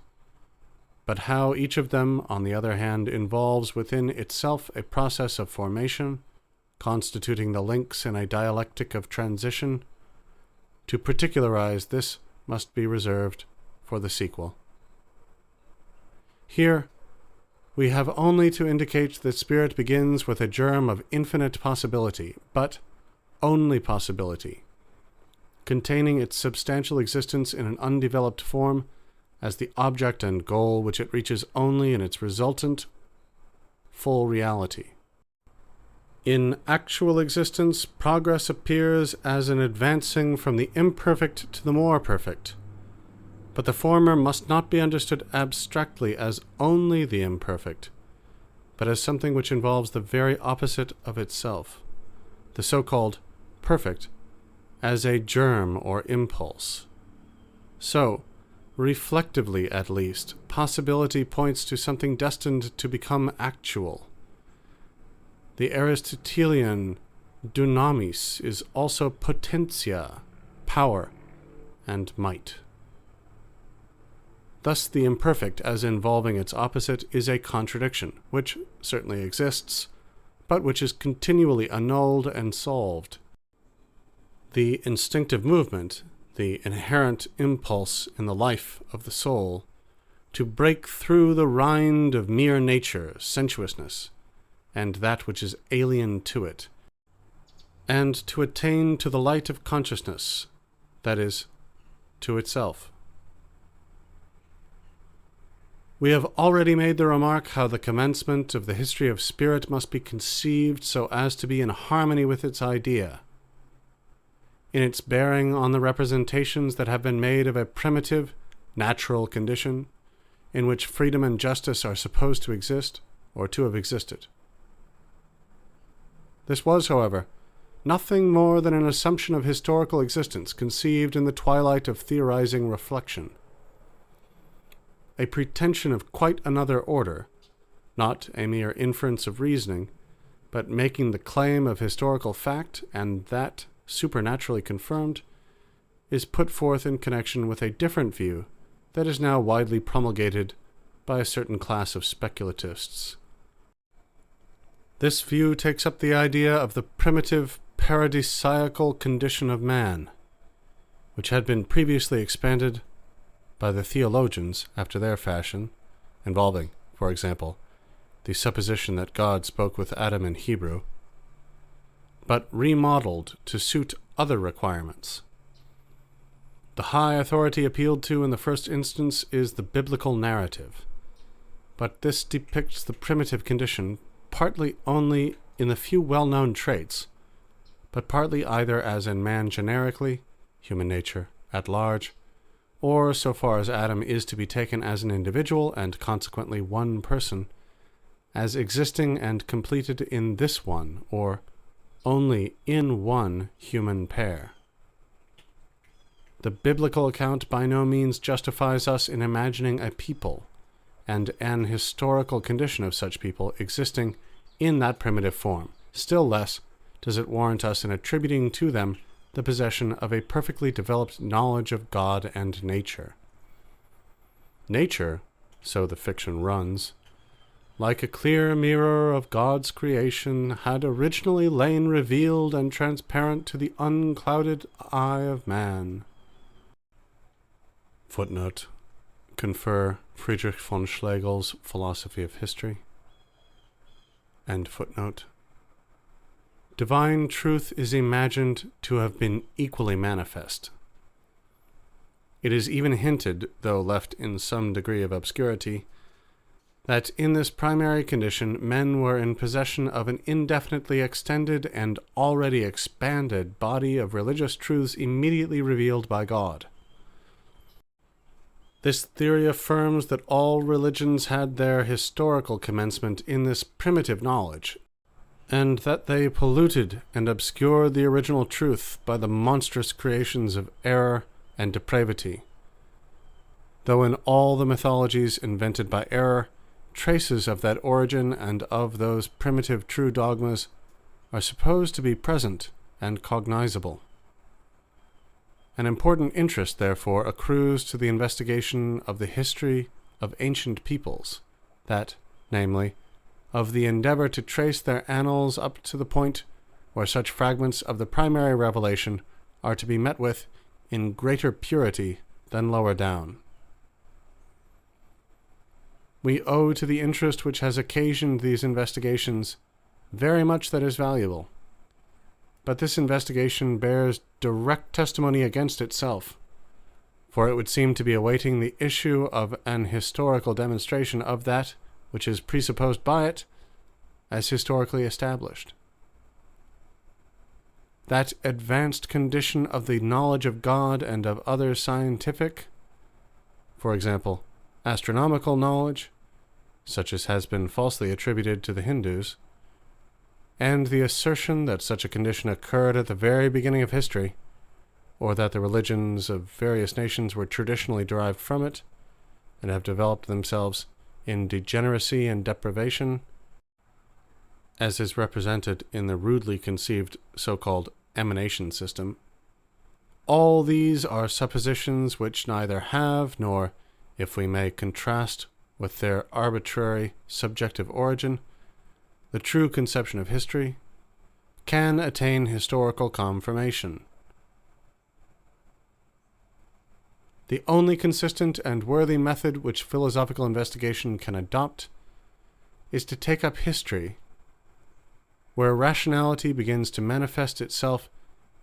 but how each of them, on the other hand, involves within itself a process of formation, constituting the links in a dialectic of transition, to particularize this must be reserved for the sequel. Here, we have only to indicate that spirit begins with a germ of infinite possibility, but only possibility, containing its substantial existence in an undeveloped form as the object and goal which it reaches only in its resultant full reality. In actual existence, progress appears as an advancing from the imperfect to the more perfect, but the former must not be understood abstractly as only the imperfect, but as something which involves the very opposite of itself, the so-called perfect, as a germ or impulse. So, reflectively at least, possibility points to something destined to become actual. The Aristotelian dunamis is also potentia, power, and might. Thus the imperfect, as involving its opposite, is a contradiction, which certainly exists, but which is continually annulled and solved. The instinctive movement, the inherent impulse in the life of the soul, to break through the rind of mere nature, sensuousness, and that which is alien to it, and to attain to the light of consciousness, that is, to itself. We have already made the remark how the commencement of the history of spirit must be conceived so as to be in harmony with its idea. In its bearing on the representations that have been made of a primitive, natural condition, in which freedom and justice are supposed to exist, or to have existed. This was, however, nothing more than an assumption of historical existence conceived in the twilight of theorizing reflection. A pretension of quite another order, not a mere inference of reasoning, but making the claim of historical fact, and that supernaturally confirmed, is put forth in connection with a different view that is now widely promulgated by a certain class of speculatists. This view takes up the idea of the primitive paradisiacal condition of man, which had been previously expanded by the theologians after their fashion, involving, for example, the supposition that God spoke with Adam in Hebrew, but remodeled to suit other requirements. The high authority appealed to in the first instance is the biblical narrative, but this depicts the primitive condition partly only in the few well-known traits, but partly either as in man generically, human nature at large, or so far as Adam is to be taken as an individual and consequently one person, as existing and completed in this one, or only in one human pair. The biblical account by no means justifies us in imagining a people, and an historical condition of such people existing in that primitive form. Still less does it warrant us in attributing to them the possession of a perfectly developed knowledge of God and nature. Nature, so the fiction runs, like a clear mirror of God's creation, had originally lain revealed and transparent to the unclouded eye of man. Footnote: Confer Friedrich von Schlegel's Philosophy of History. End footnote. divine truth is imagined to have been equally manifest. It is even hinted, though left in some degree of obscurity, that in this primary condition men were in possession of an indefinitely extended and already expanded body of religious truths immediately revealed by God. This theory affirms that all religions had their historical commencement in this primitive knowledge, and that they polluted and obscured the original truth by the monstrous creations of error and depravity. Though in all the mythologies invented by error, traces of that origin and of those primitive true dogmas are supposed to be present and cognizable. An important interest, therefore, accrues to the investigation of the history of ancient peoples, that, namely, of the endeavor to trace their annals up to the point where such fragments of the primary revelation are to be met with in greater purity than lower down. We owe to the interest which has occasioned these investigations very much that is valuable. But this investigation bears direct testimony against itself, for it would seem to be awaiting the issue of an historical demonstration of that which is presupposed by it as historically established. That advanced condition of the knowledge of God and of other scientific, for example, astronomical knowledge, such as has been falsely attributed to the Hindus, and the assertion that such a condition occurred at the very beginning of history, or that the religions of various nations were traditionally derived from it, and have developed themselves in degeneracy and depravation, as is represented in the rudely conceived so-called emanation system. All these are suppositions which neither have, nor, if we may contrast with their arbitrary subjective origin, the true conception of history, can attain historical confirmation. The only consistent and worthy method which philosophical investigation can adopt is to take up history where rationality begins to manifest itself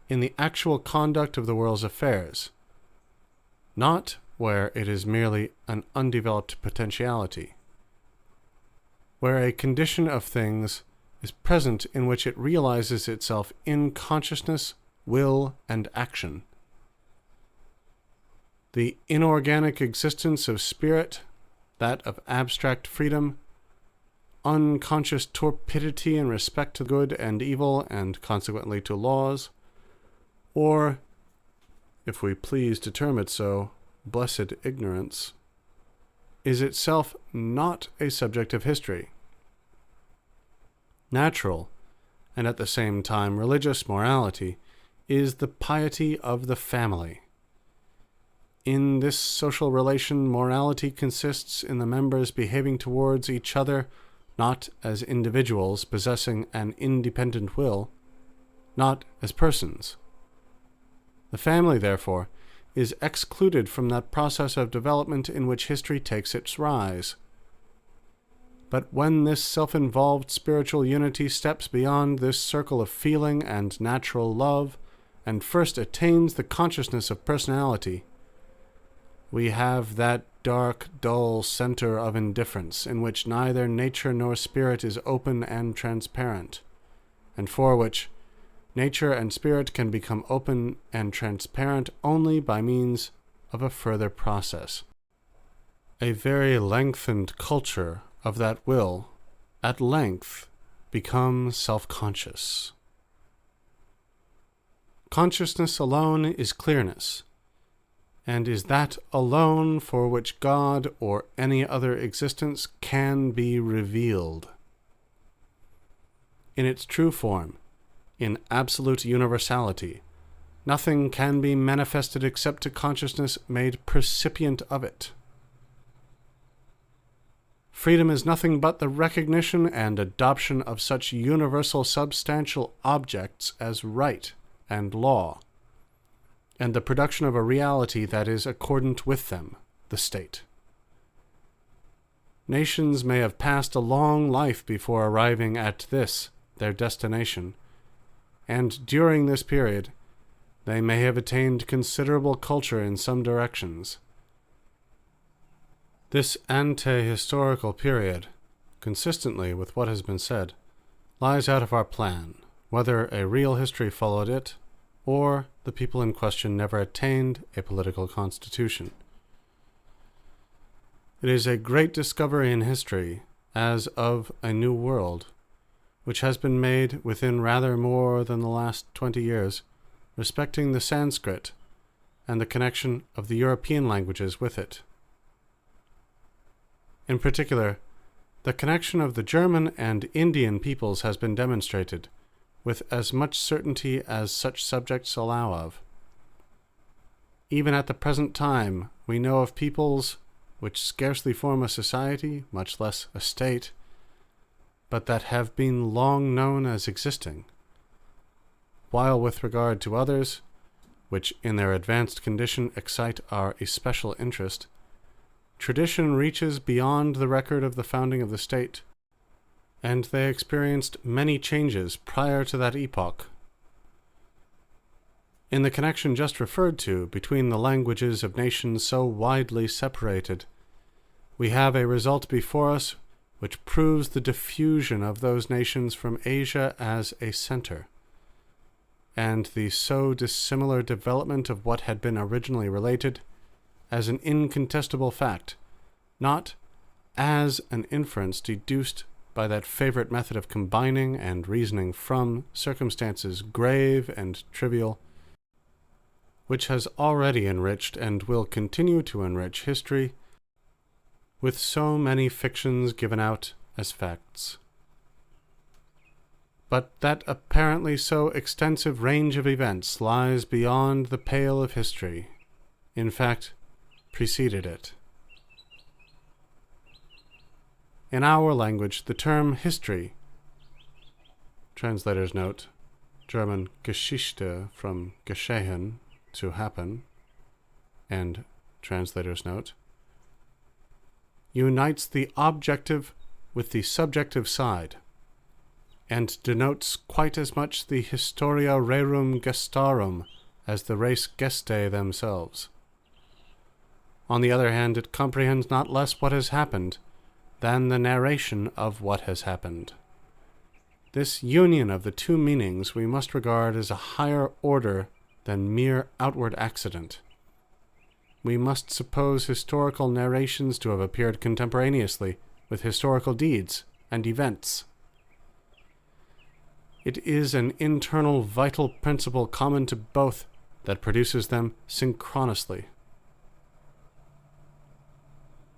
in the actual conduct of the world's affairs, not where it is merely an undeveloped potentiality, where a condition of things is present in which it realizes itself in consciousness, will, and action. The inorganic existence of spirit, that of abstract freedom, unconscious torpidity in respect to good and evil, and consequently to laws, or, if we please to term it so, blessed ignorance, is itself not a subject of history. Natural, and at the same time religious morality, is the piety of the family. In this social relation, morality consists in the members behaving towards each other not as individuals possessing an independent will, not as persons. The family, therefore, is excluded from that process of development in which history takes its rise. But when this self-involved spiritual unity steps beyond this circle of feeling and natural love, and first attains the consciousness of personality, we have that dark, dull center of indifference in which neither nature nor spirit is open and transparent, and for which nature and spirit can become open and transparent only by means of a further process. A very lengthened culture of that will, at length, become self-conscious. Consciousness alone is clearness, and is that alone for which God or any other existence can be revealed. In its true form, in absolute universality, nothing can be manifested except to consciousness made percipient of it. Freedom is nothing but the recognition and adoption of such universal substantial objects as right and law, and the production of a reality that is accordant with them, the state. Nations may have passed a long life before arriving at this, their destination, and during this period they may have attained considerable culture in some directions. This ante-historical period, consistently with what has been said, lies out of our plan, whether a real history followed it, or the people in question never attained a political constitution. It is a great discovery in history, as of a new world, which has been made within rather more than the last 20 years, respecting the Sanskrit and the connection of the European languages with it. In particular, the connection of the German and Indian peoples has been demonstrated, with as much certainty as such subjects allow of. Even at the present time, we know of peoples which scarcely form a society, much less a state, but that have been long known as existing, while with regard to others, which in their advanced condition excite our especial interest, tradition reaches beyond the record of the founding of the state, and they experienced many changes prior to that epoch. In the connection just referred to between the languages of nations so widely separated, we have a result before us which proves the diffusion of those nations from Asia as a center, and the so dissimilar development of what had been originally related as an incontestable fact, not as an inference deduced by that favorite method of combining and reasoning from circumstances grave and trivial, which has already enriched and will continue to enrich history with so many fictions given out as facts. But that apparently so extensive range of events lies beyond the pale of history, in fact, preceded it. In our language, the term history, translator's note, German Geschichte from geschehen, to happen, and translator's note, unites the objective with the subjective side, and denotes quite as much the historia rerum gestarum as the res gestae themselves. On the other hand, it comprehends not less what has happened than the narration of what has happened. This union of the two meanings we must regard as a higher order than mere outward accident. We must suppose historical narrations to have appeared contemporaneously with historical deeds and events. It is an internal vital principle common to both that produces them synchronously.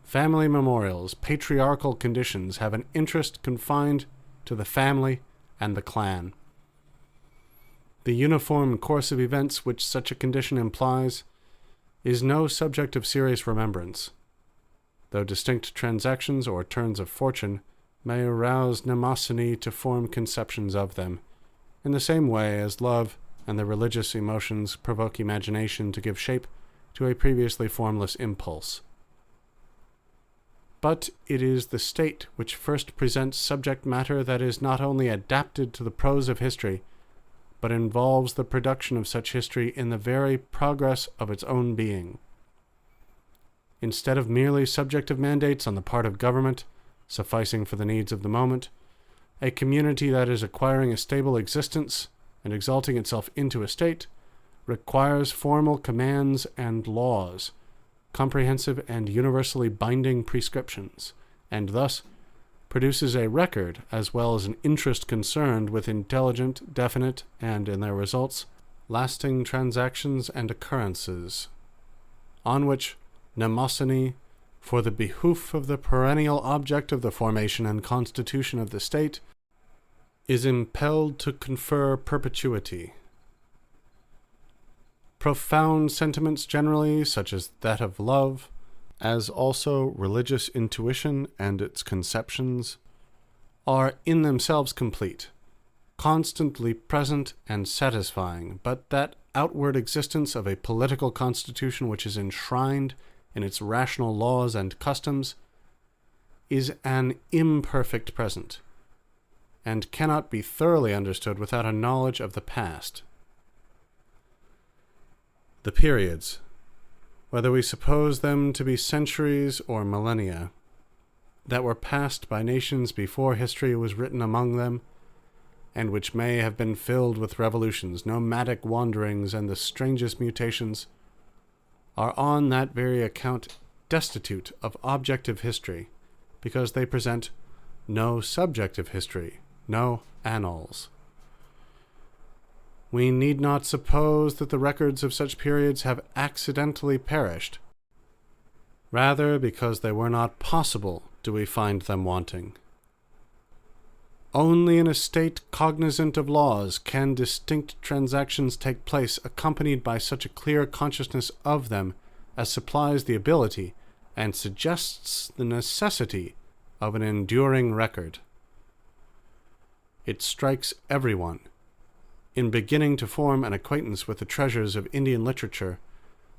Family memorials, patriarchal conditions, have an interest confined to the family and the clan. The uniform course of events which such a condition implies is no subject of serious remembrance, though distinct transactions or turns of fortune may arouse mnemosyne to form conceptions of them, in the same way as love and the religious emotions provoke imagination to give shape to a previously formless impulse. But it is the state which first presents subject matter that is not only adapted to the prose of history, but involves the production of such history in the very progress of its own being. Instead of merely subjective mandates on the part of government, sufficing for the needs of the moment, a community that is acquiring a stable existence and exalting itself into a state requires formal commands and laws, comprehensive and universally binding prescriptions, and thus produces a record as well as an interest concerned with intelligent, definite, and, in their results, lasting transactions and occurrences, on which mnemosyne, for the behoof of the perennial object of the formation and constitution of the state, is impelled to confer perpetuity. Profound sentiments generally, such as that of love, as also religious intuition and its conceptions, are in themselves complete, constantly present and satisfying, but that outward existence of a political constitution which is enshrined in its rational laws and customs is an imperfect present, and cannot be thoroughly understood without a knowledge of the past. The periods, whether we suppose them to be centuries or millennia, that were passed by nations before history was written among them, and which may have been filled with revolutions, nomadic wanderings, and the strangest mutations, are on that very account destitute of objective history, because they present no subjective history, no annals. We need not suppose that the records of such periods have accidentally perished. Rather, because they were not possible, do we find them wanting. Only in a state cognizant of laws can distinct transactions take place accompanied by such a clear consciousness of them as supplies the ability and suggests the necessity of an enduring record. It strikes everyone, in beginning to form an acquaintance with the treasures of Indian literature,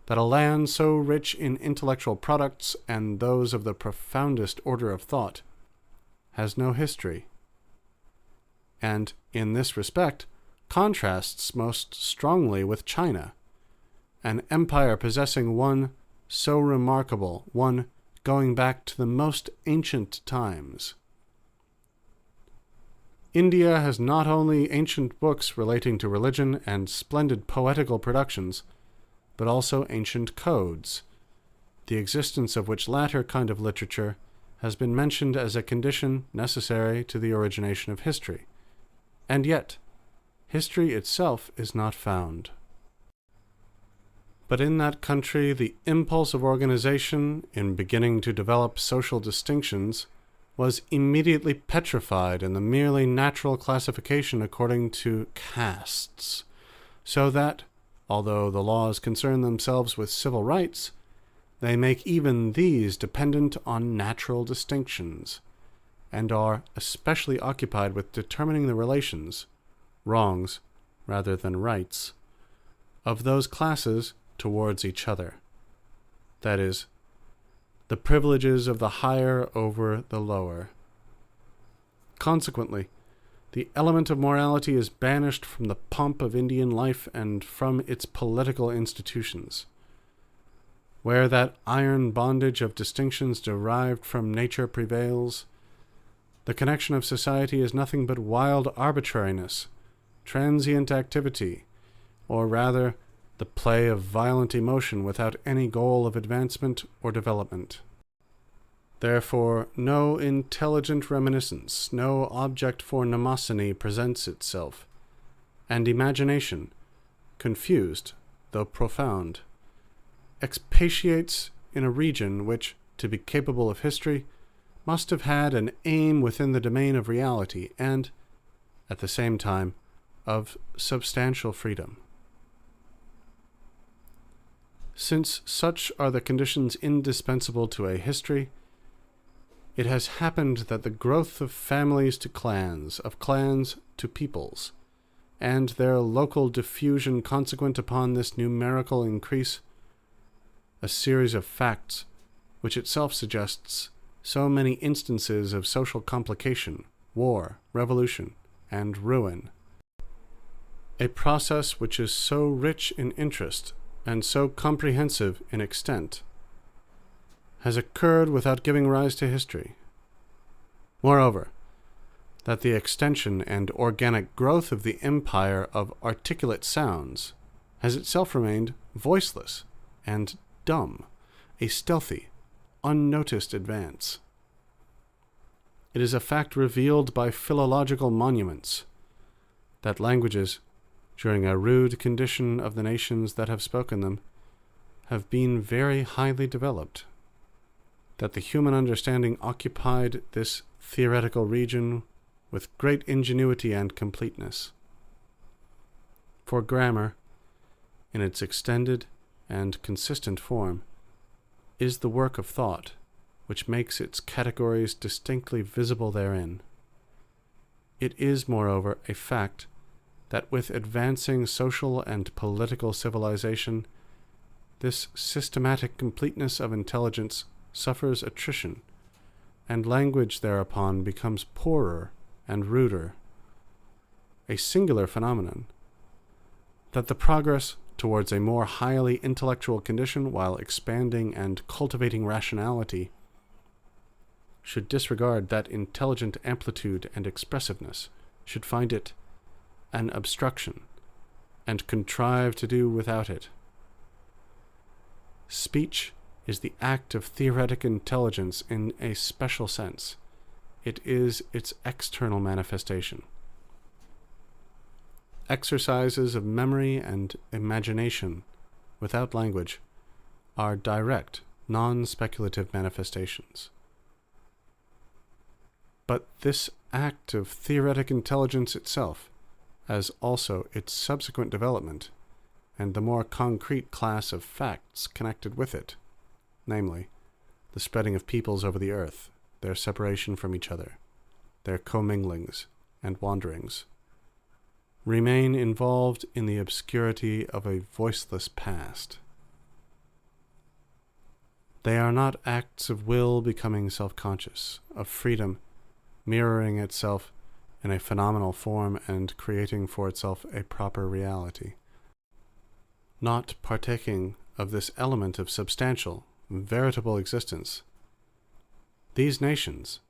that a land so rich in intellectual products and those of the profoundest order of thought has no history, and, in this respect, contrasts most strongly with China, an empire possessing one so remarkable, one going back to the most ancient times. India has not only ancient books relating to religion and splendid poetical productions, but also ancient codes, the existence of which latter kind of literature has been mentioned as a condition necessary to the origination of history. And yet, history itself is not found. But in that country, the impulse of organization, in beginning to develop social distinctions, was immediately petrified in the merely natural classification according to castes, so that, although the laws concern themselves with civil rights, they make even these dependent on natural distinctions, and are especially occupied with determining the relations, wrongs rather than rights, of those classes towards each other. That is, the privileges of the higher over the lower. Consequently, the element of morality is banished from the pomp of Indian life and from its political institutions. Where that iron bondage of distinctions derived from nature prevails, the connection of society is nothing but wild arbitrariness, transient activity, or rather, the play of violent emotion without any goal of advancement or development. Therefore, no intelligent reminiscence, no object for mnemosony presents itself, and imagination, confused though profound, expatiates in a region which, to be capable of history, must have had an aim within the domain of reality and, at the same time, of substantial freedom. Since such are the conditions indispensable to a history, it has happened that the growth of families to clans, of clans to peoples, and their local diffusion consequent upon this numerical increase, a series of facts which itself suggests so many instances of social complication, war, revolution, and ruin. A process which is so rich in interest and so comprehensive in extent, has occurred without giving rise to history. Moreover, that the extension and organic growth of the empire of articulate sounds has itself remained voiceless and dumb, a stealthy, unnoticed advance. It is a fact revealed by philological monuments, that languages, during a rude condition of the nations that have spoken them, have been very highly developed, that the human understanding occupied this theoretical region with great ingenuity and completeness. For grammar, in its extended and consistent form, is the work of thought, which makes its categories distinctly visible therein. It is, moreover, a fact that with advancing social and political civilization, this systematic completeness of intelligence suffers attrition, and language thereupon becomes poorer and ruder a singular phenomenon, that the progress towards a more highly intellectual condition while expanding and cultivating rationality should disregard that intelligent amplitude and expressiveness, should find it an obstruction, and contrive to do without it. Speech is the act of theoretic intelligence in a special sense. It is its external manifestation. Exercises of memory and imagination without language are direct, non-speculative manifestations. But this act of theoretic intelligence itself, as also its subsequent development, and the more concrete class of facts connected with it, namely, the spreading of peoples over the earth, their separation from each other, their comminglings and wanderings, remain involved in the obscurity of a voiceless past. They are not acts of will becoming self-conscious, of freedom mirroring itself in a phenomenal form and creating for itself a proper reality. Not partaking of this element of substantial, veritable existence, these nations,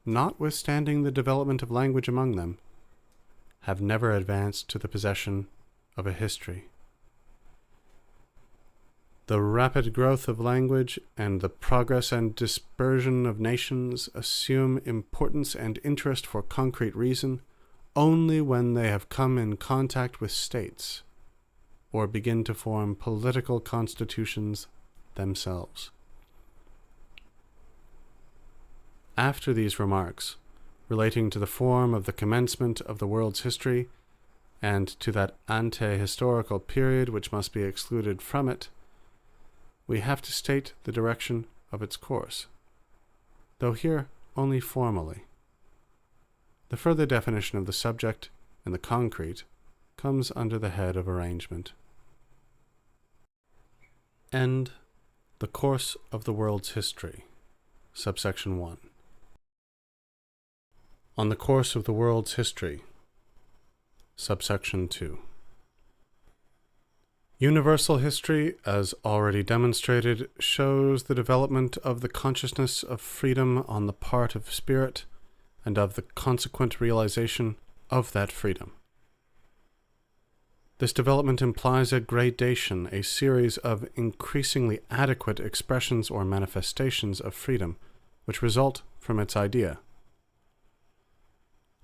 notwithstanding the development of language among them, have never advanced to the possession of a history. The rapid growth of language and the progress and dispersion of nations assume importance and interest for concrete reason only when they have come in contact with states, or begin to form political constitutions themselves. After these remarks, relating to the form of the commencement of the world's history, and to that ante-historical period which must be excluded from it, we have to state the direction of its course, though here only formally. The further definition of the subject and the concrete comes under the head of arrangement. End the course of the world's history, subsection 1. On the course of the world's history, subsection 2. Universal history, as already demonstrated, shows the development of the consciousness of freedom on the part of spirit, and of the consequent realization of that freedom. This development implies a gradation, a series of increasingly adequate expressions or manifestations of freedom, which result from its idea.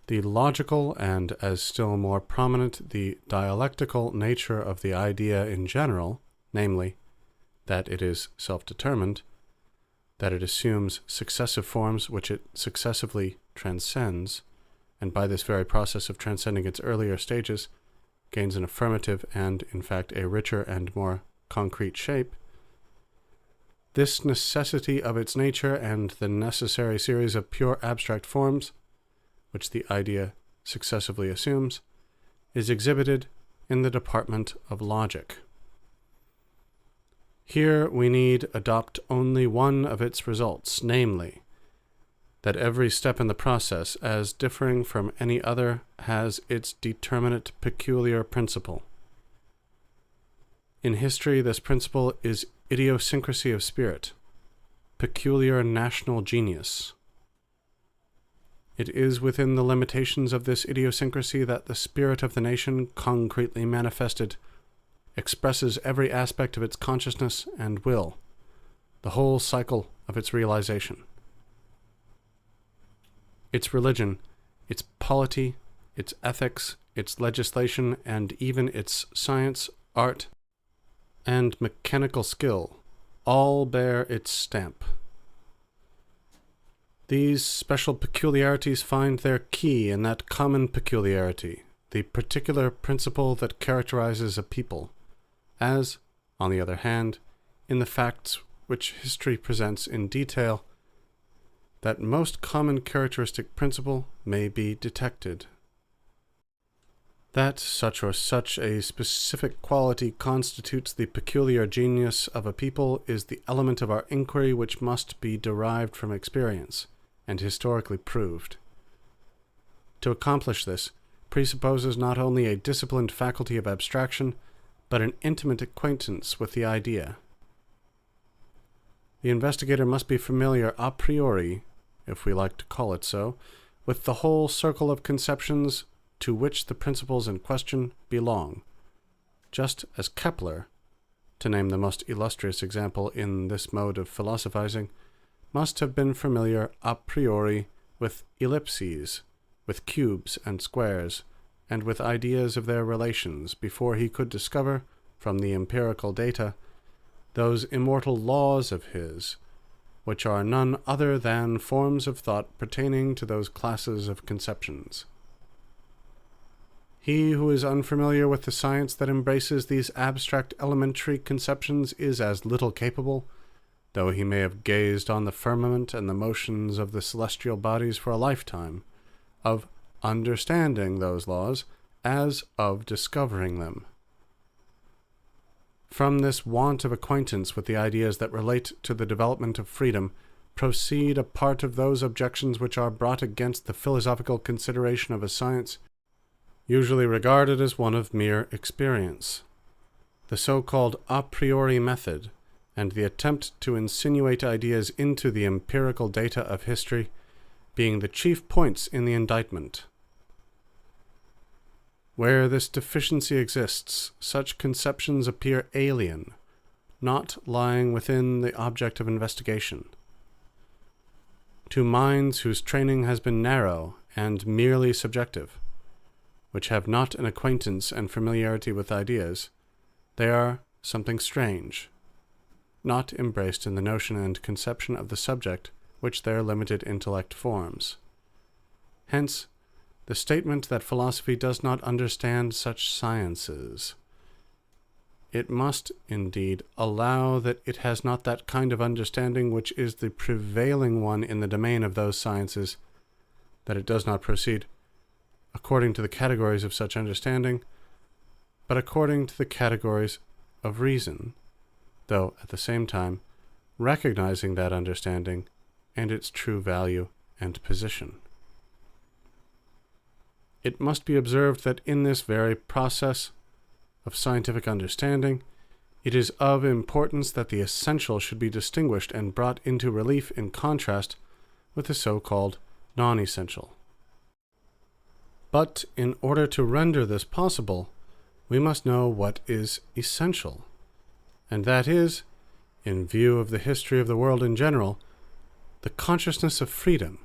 The logical and, as still more prominent, the dialectical nature of the idea in general, namely, that it is self-determined, that it assumes successive forms which it successively transcends, and by this very process of transcending its earlier stages, gains an affirmative and, in fact, a richer and more concrete shape. This necessity of its nature and the necessary series of pure abstract forms, which the idea successively assumes, is exhibited in the department of logic. Here we need adopt only one of its results, namely, that every step in the process, as differing from any other, has its determinate peculiar principle. In history, this principle is idiosyncrasy of spirit, peculiar national genius. It is within the limitations of this idiosyncrasy that the spirit of the nation, concretely manifested, expresses every aspect of its consciousness and will, the whole cycle of its realization. Its religion, its polity, its ethics, its legislation, and even its science, art, and mechanical skill all bear its stamp. These special peculiarities find their key in that common peculiarity, the particular principle that characterizes a people, as, on the other hand, in the facts which history presents in detail, that most common characteristic principle may be detected. That such or such a specific quality constitutes the peculiar genius of a people is the element of our inquiry which must be derived from experience, and historically proved. To accomplish this, presupposes not only a disciplined faculty of abstraction, but an intimate acquaintance with the idea. The investigator must be familiar a priori, if we like to call it so, with the whole circle of conceptions to which the principles in question belong, just as Kepler, to name the most illustrious example in this mode of philosophizing, must have been familiar a priori with ellipses, with cubes and squares, and with ideas of their relations before he could discover, from the empirical data, those immortal laws of his, which are none other than forms of thought pertaining to those classes of conceptions. He who is unfamiliar with the science that embraces these abstract elementary conceptions is as little capable, though he may have gazed on the firmament and the motions of the celestial bodies for a lifetime, of understanding those laws as of discovering them. From this want of acquaintance with the ideas that relate to the development of freedom proceed a part of those objections which are brought against the philosophical consideration of a science usually regarded as one of mere experience. The so-called a priori method, and the attempt to insinuate ideas into the empirical data of history, being the chief points in the indictment. Where this deficiency exists, such conceptions appear alien, not lying within the object of investigation. To minds whose training has been narrow and merely subjective, which have not an acquaintance and familiarity with ideas, they are something strange, not embraced in the notion and conception of the subject which their limited intellect forms. Hence, the statement that philosophy does not understand such sciences. It must, indeed, allow that it has not that kind of understanding which is the prevailing one in the domain of those sciences, that it does not proceed according to the categories of such understanding, but according to the categories of reason, though at the same time recognizing that understanding and its true value and position. It must be observed that in this very process of scientific understanding, it is of importance that the essential should be distinguished and brought into relief in contrast with the so-called non-essential. But in order to render this possible, we must know what is essential, and that is, in view of the history of the world in general, the consciousness of freedom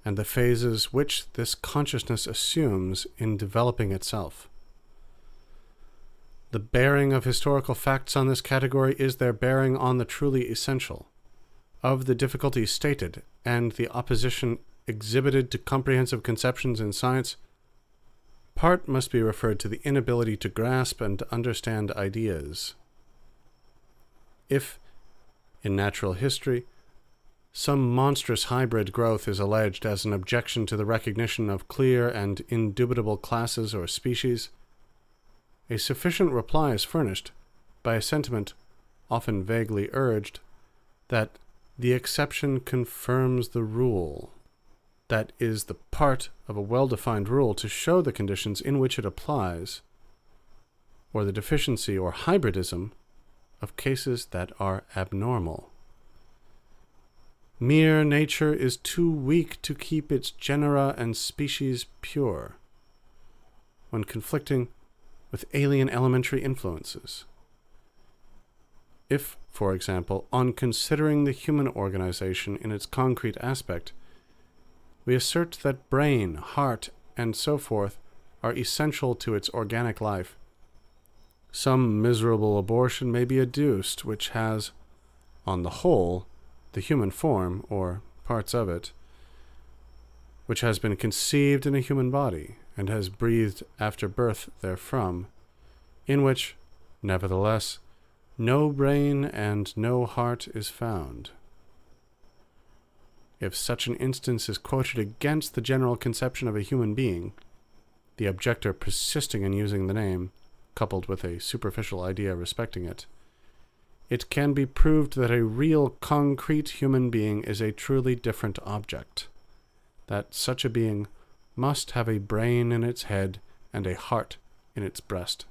and the phases which this consciousness assumes in developing itself. The bearing of historical facts on this category is their bearing on the truly essential. Of the difficulties stated and the opposition exhibited to comprehensive conceptions in science, part must be referred to the inability to grasp and to understand ideas. If, in natural history, some monstrous hybrid growth is alleged as an objection to the recognition of clear and indubitable classes or species, a sufficient reply is furnished by a sentiment, often vaguely urged, that the exception confirms the rule. That is the part of a well-defined rule to show the conditions in which it applies, or the deficiency or hybridism of cases that are abnormal. Mere nature is too weak to keep its genera and species pure, when conflicting with alien elementary influences. If, for example, on considering the human organization in its concrete aspect, we assert that brain, heart, and so forth are essential to its organic life, some miserable abortion may be adduced which has, on the whole, the human form, or parts of it, which has been conceived in a human body, and has breathed after birth therefrom, in which, nevertheless, no brain and no heart is found. If such an instance is quoted against the general conception of a human being, the objector persisting in using the name, coupled with a superficial idea respecting it, it can be proved that a real concrete human being is a truly different object, that such a being must have a brain in its head and a heart in its breast.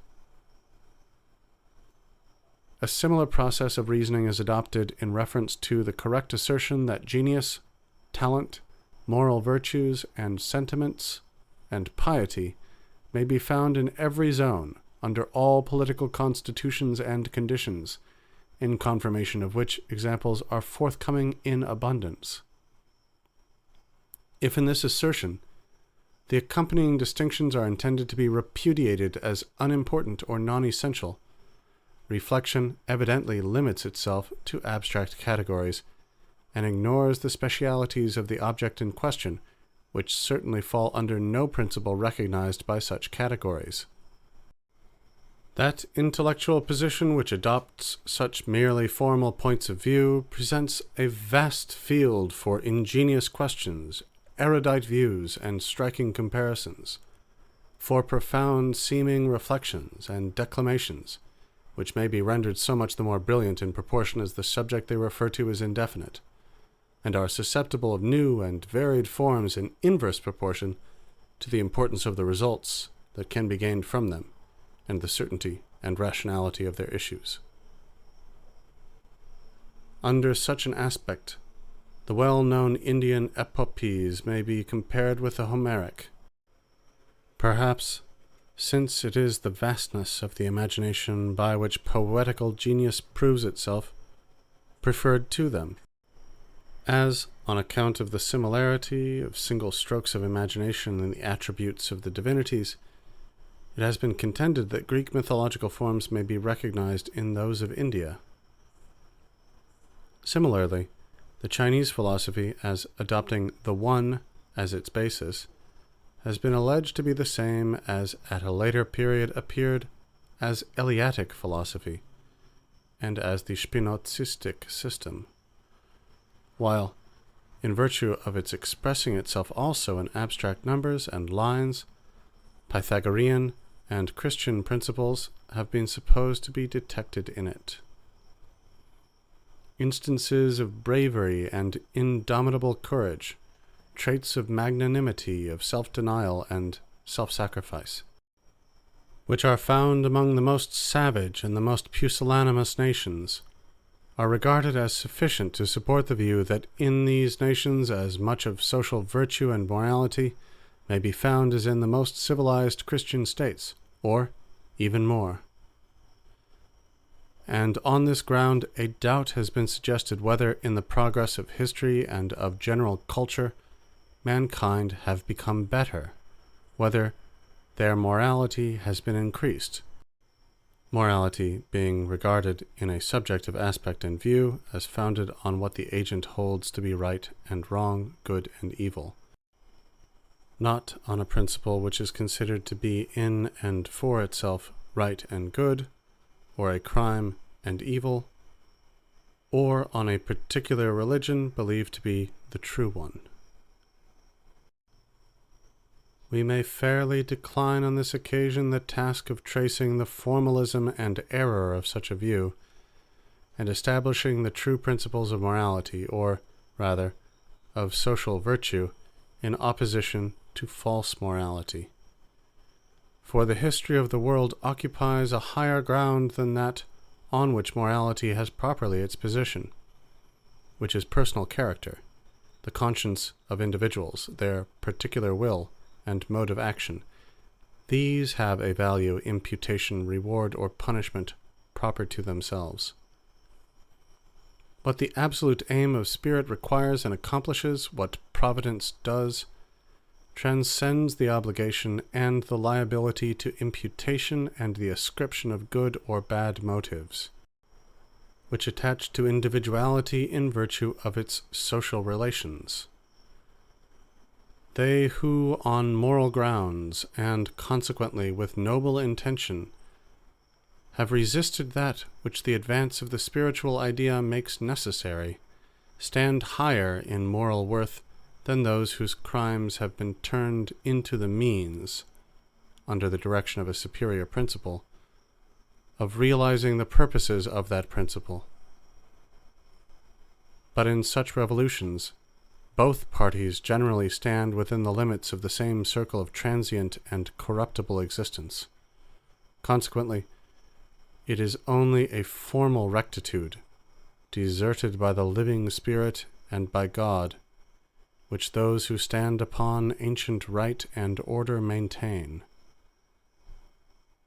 A similar process of reasoning is adopted in reference to the correct assertion that genius, talent, moral virtues, and sentiments, and piety may be found in every zone, under all political constitutions and conditions, in confirmation of which examples are forthcoming in abundance. If in this assertion the accompanying distinctions are intended to be repudiated as unimportant or non-essential, reflection evidently limits itself to abstract categories, and ignores the specialities of the object in question, which certainly fall under no principle recognized by such categories. That intellectual position which adopts such merely formal points of view presents a vast field for ingenious questions, erudite views, and striking comparisons, for profound seeming reflections and declamations, which may be rendered so much the more brilliant in proportion as the subject they refer to is indefinite, and are susceptible of new and varied forms in inverse proportion to the importance of the results that can be gained from them, and the certainty and rationality of their issues. Under such an aspect, the well-known Indian epochs may be compared with the Homeric. Perhaps, since it is the vastness of the imagination by which poetical genius proves itself, preferred to them, as, on account of the similarity of single strokes of imagination in the attributes of the divinities, it has been contended that Greek mythological forms may be recognized in those of India. Similarly, the Chinese philosophy, as adopting the One as its basis, has been alleged to be the same as at a later period appeared as Eleatic philosophy, and as the Spinozistic system, while, in virtue of its expressing itself also in abstract numbers and lines, Pythagorean and Christian principles have been supposed to be detected in it. Instances of bravery and indomitable courage, traits of magnanimity, of self-denial and self-sacrifice, which are found among the most savage and the most pusillanimous nations, are regarded as sufficient to support the view that in these nations as much of social virtue and morality may be found as in the most civilized Christian states, or even more. And on this ground a doubt has been suggested whether, in the progress of history and of general culture, mankind have become better, whether their morality has been increased, morality being regarded in a subjective aspect and view as founded on what the agent holds to be right and wrong, good and evil, not on a principle which is considered to be in and for itself right and good, or a crime and evil, or on a particular religion believed to be the true one. We may fairly decline on this occasion the task of tracing the formalism and error of such a view, and establishing the true principles of morality, or, rather, of social virtue, in opposition to false morality. For the history of the world occupies a higher ground than that on which morality has properly its position, which is personal character, the conscience of individuals, their particular will and mode of action. These have a value, imputation, reward, or punishment proper to themselves. What the absolute aim of spirit requires and accomplishes, what providence does, transcends the obligation and the liability to imputation and the ascription of good or bad motives, which attach to individuality in virtue of its social relations. They who, on moral grounds, and consequently with noble intention, have resisted that which the advance of the spiritual idea makes necessary, stand higher in moral worth than those whose crimes have been turned into the means, under the direction of a superior principle, of realizing the purposes of that principle. But in such revolutions, both parties generally stand within the limits of the same circle of transient and corruptible existence. Consequently, it is only a formal rectitude, deserted by the living spirit and by God, which those who stand upon ancient right and order maintain.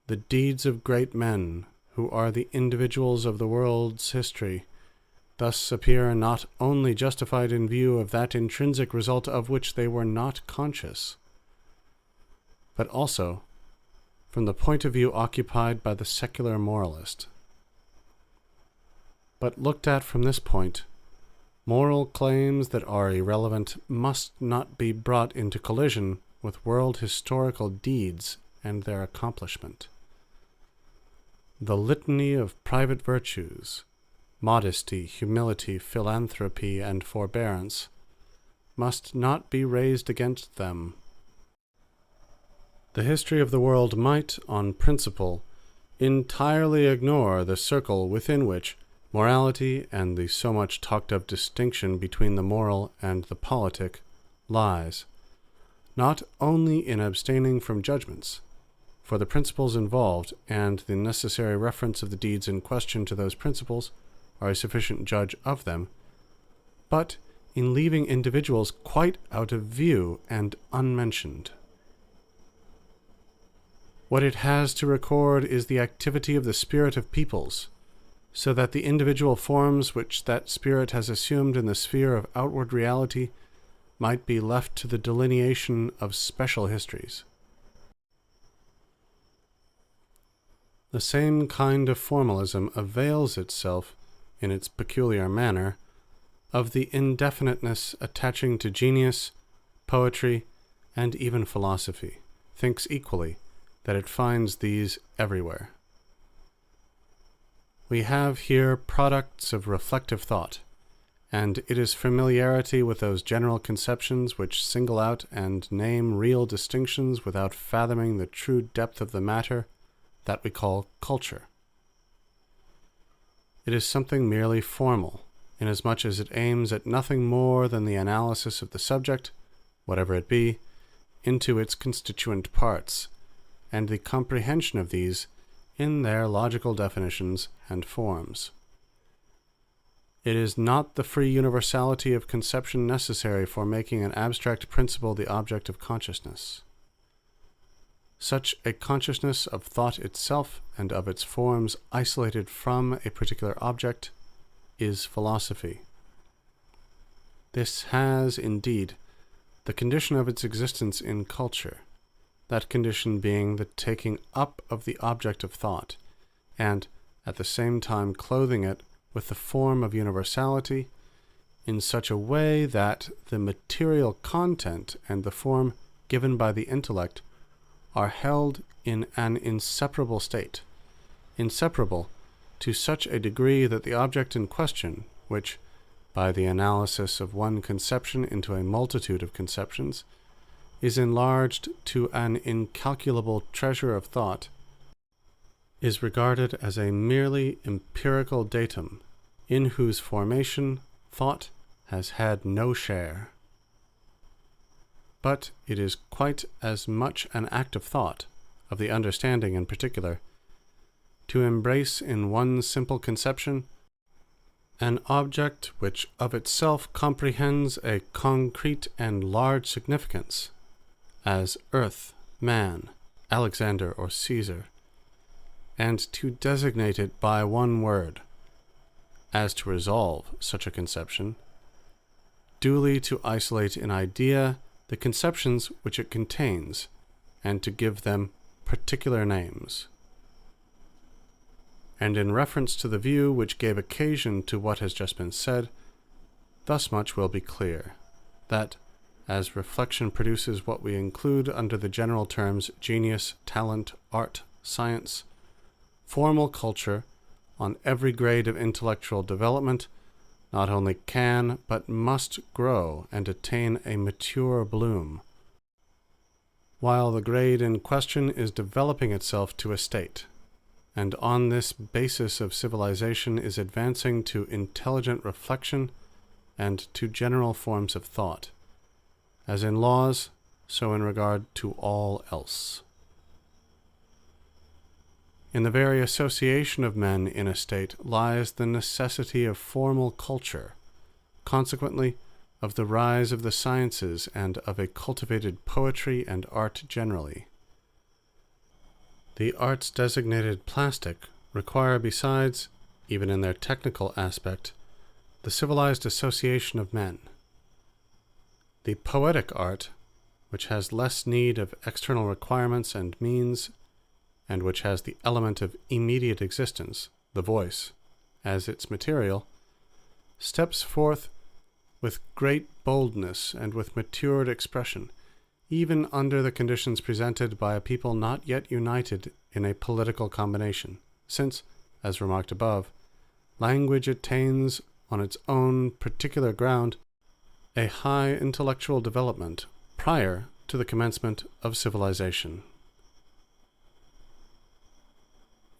The deeds of great men, who are the individuals of the world's history, thus appear not only justified in view of that intrinsic result of which they were not conscious, but also from the point of view occupied by the secular moralist. But looked at from this point, moral claims that are irrelevant must not be brought into collision with world historical deeds and their accomplishment. The litany of private virtues, modesty, humility, philanthropy, and forbearance, must not be raised against them. The history of the world might, on principle, entirely ignore the circle within which morality and the so much talked of distinction between the moral and the politic lies, not only in abstaining from judgments, for the principles involved and the necessary reference of the deeds in question to those principles are a sufficient judge of them, but in leaving individuals quite out of view and unmentioned. What it has to record is the activity of the spirit of peoples, so that the individual forms which that spirit has assumed in the sphere of outward reality might be left to the delineation of special histories. The same kind of formalism avails itself, in its peculiar manner, of the indefiniteness attaching to genius, poetry, and even philosophy, thinks equally that it finds these everywhere. We have here products of reflective thought, and it is familiarity with those general conceptions which single out and name real distinctions without fathoming the true depth of the matter that we call culture. It is something merely formal, inasmuch as it aims at nothing more than the analysis of the subject, whatever it be, into its constituent parts, and the comprehension of these in their logical definitions and forms. It is not the free universality of conception necessary for making an abstract principle the object of consciousness. Such a consciousness of thought itself and of its forms isolated from a particular object is philosophy. This has, indeed, the condition of its existence in culture, that condition being the taking up of the object of thought, and at the same time clothing it with the form of universality in such a way that the material content and the form given by the intellect are held in an inseparable state, inseparable to such a degree that the object in question, which, by the analysis of one conception into a multitude of conceptions, is enlarged to an incalculable treasure of thought, is regarded as a merely empirical datum, in whose formation thought has had no share. But it is quite as much an act of thought, of the understanding in particular, to embrace in one simple conception an object which of itself comprehends a concrete and large significance, as earth, man, Alexander or Caesar, and to designate it by one word, as to resolve such a conception, duly to isolate in idea the conceptions which it contains, and to give them particular names. And in reference to the view which gave occasion to what has just been said, thus much will be clear, that, as reflection produces what we include under the general terms genius, talent, art, science, formal culture, on every grade of intellectual development, not only can, but must grow and attain a mature bloom, while the grade in question is developing itself to a state, and on this basis of civilization is advancing to intelligent reflection and to general forms of thought, as in laws, so in regard to all else. In the very association of men in a state lies the necessity of formal culture, consequently of the rise of the sciences and of a cultivated poetry and art generally. The arts designated plastic require besides, even in their technical aspect, the civilized association of men. The poetic art, which has less need of external requirements and means, and which has the element of immediate existence, the voice, as its material, steps forth with great boldness and with matured expression, even under the conditions presented by a people not yet united in a political combination, since, as remarked above, language attains on its own particular ground a high intellectual development prior to the commencement of civilization.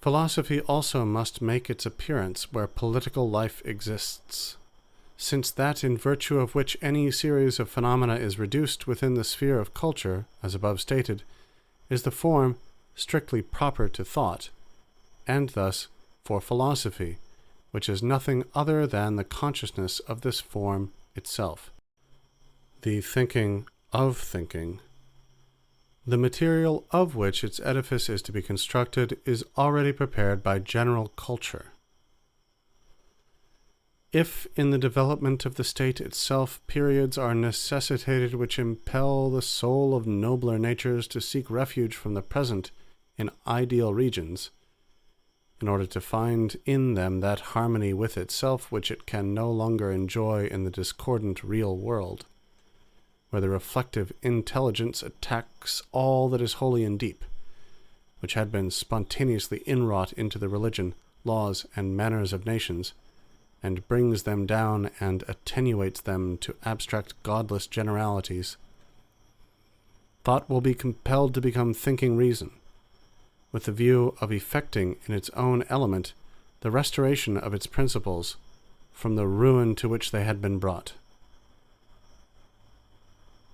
Philosophy also must make its appearance where political life exists, since that in virtue of which any series of phenomena is reduced within the sphere of culture, as above stated, is the form strictly proper to thought, and thus for philosophy, which is nothing other than the consciousness of this form itself, the thinking of thinking. The material of which its edifice is to be constructed is already prepared by general culture. If in the development of the state itself periods are necessitated which impel the soul of nobler natures to seek refuge from the present in ideal regions, in order to find in them that harmony with itself which it can no longer enjoy in the discordant real world, where the reflective intelligence attacks all that is holy and deep, which had been spontaneously inwrought into the religion, laws, and manners of nations, and brings them down and attenuates them to abstract godless generalities. Thought will be compelled to become thinking reason, with the view of effecting in its own element the restoration of its principles from the ruin to which they had been brought.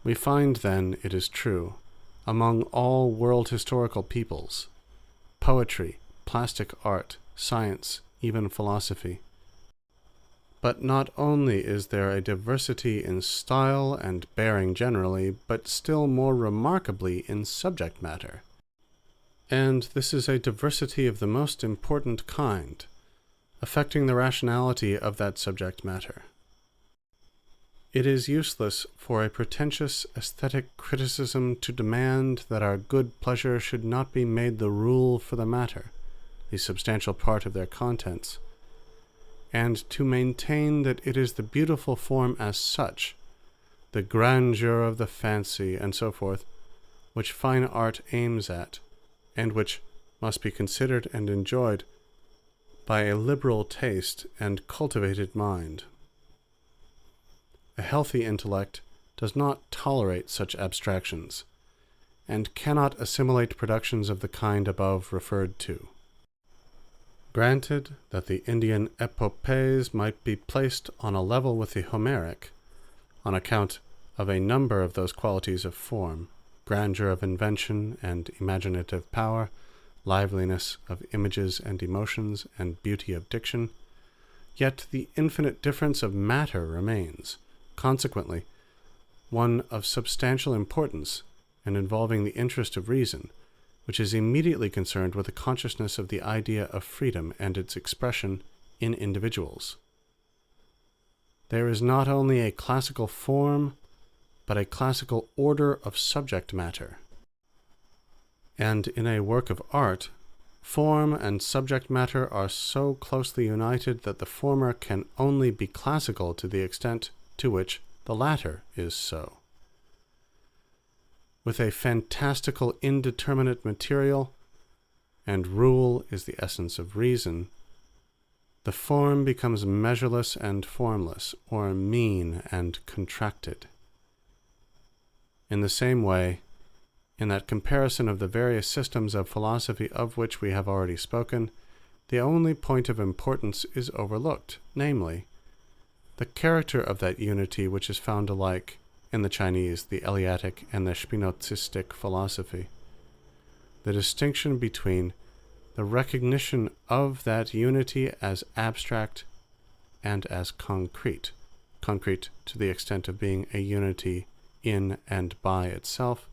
We find then, it is true, among all world historical peoples, poetry, plastic art, science, even philosophy. But not only is there a diversity in style and bearing generally, but still more remarkably in subject matter. And this is a diversity of the most important kind, affecting the rationality of that subject matter. It is useless for a pretentious aesthetic criticism to demand that our good pleasure should not be made the rule for the matter, the substantial part of their contents, and to maintain that it is the beautiful form as such, the grandeur of the fancy, and so forth, which fine art aims at, and which must be considered and enjoyed by a liberal taste and cultivated mind. A healthy intellect does not tolerate such abstractions, and cannot assimilate productions of the kind above referred to. Granted that the Indian epopées might be placed on a level with the Homeric, on account of a number of those qualities of form, grandeur of invention and imaginative power, liveliness of images and emotions, and beauty of diction, yet the infinite difference of matter remains, consequently, one of substantial importance, and involving the interest of reason, which is immediately concerned with the consciousness of the idea of freedom and its expression in individuals. There is not only a classical form, but a classical order of subject matter. And in a work of art, form and subject matter are so closely united that the former can only be classical to the extent to which the latter is so. With a fantastical indeterminate material, and rule is the essence of reason, the form becomes measureless and formless, or mean and contracted. In the same way, in that comparison of the various systems of philosophy of which we have already spoken, the only point of importance is overlooked, namely, the character of that unity which is found alike in the Chinese, the Eleatic, and the Spinozistic philosophy. The distinction between the recognition of that unity as abstract and as concrete, concrete to the extent of being a unity in and by itself,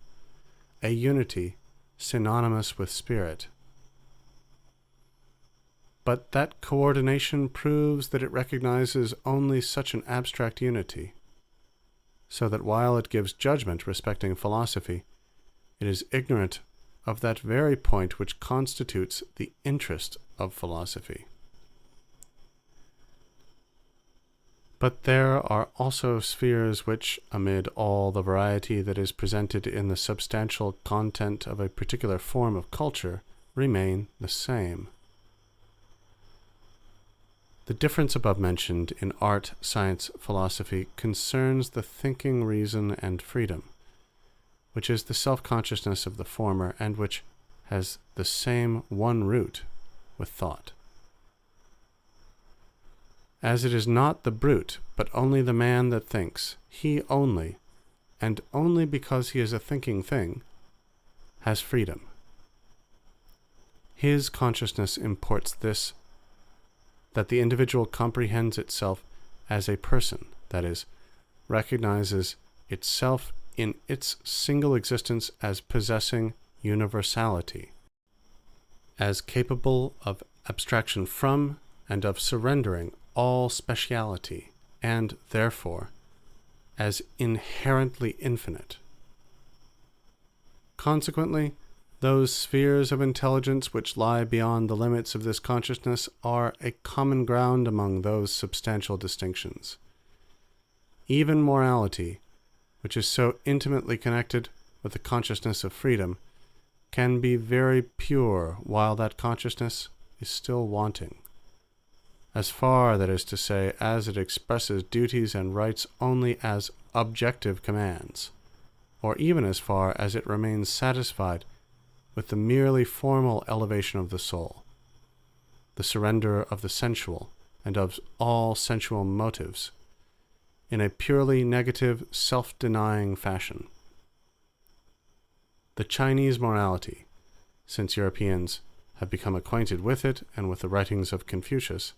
a unity synonymous with spirit. But that coordination proves that it recognizes only such an abstract unity, so that while it gives judgment respecting philosophy, it is ignorant of that very point which constitutes the interest of philosophy. But there are also spheres which, amid all the variety that is presented in the substantial content of a particular form of culture, remain the same. The difference above mentioned in art, science, philosophy concerns the thinking reason and freedom, which is the self-consciousness of the former, and which has the same one root with thought. As it is not the brute, but only the man that thinks, he only, and only because he is a thinking thing, has freedom. His consciousness imports this, that the individual comprehends itself as a person, that is, recognizes itself in its single existence as possessing universality, as capable of abstraction from and of surrendering all speciality, and therefore as inherently infinite. Consequently, those spheres of intelligence which lie beyond the limits of this consciousness are a common ground among those substantial distinctions. Even morality, which is so intimately connected with the consciousness of freedom, can be very pure while that consciousness is still wanting. As far, that is to say, as it expresses duties and rights only as objective commands, or even as far as it remains satisfied with the merely formal elevation of the soul, the surrender of the sensual and of all sensual motives, in a purely negative, self-denying fashion. The Chinese morality, since Europeans have become acquainted with it and with the writings of Confucius,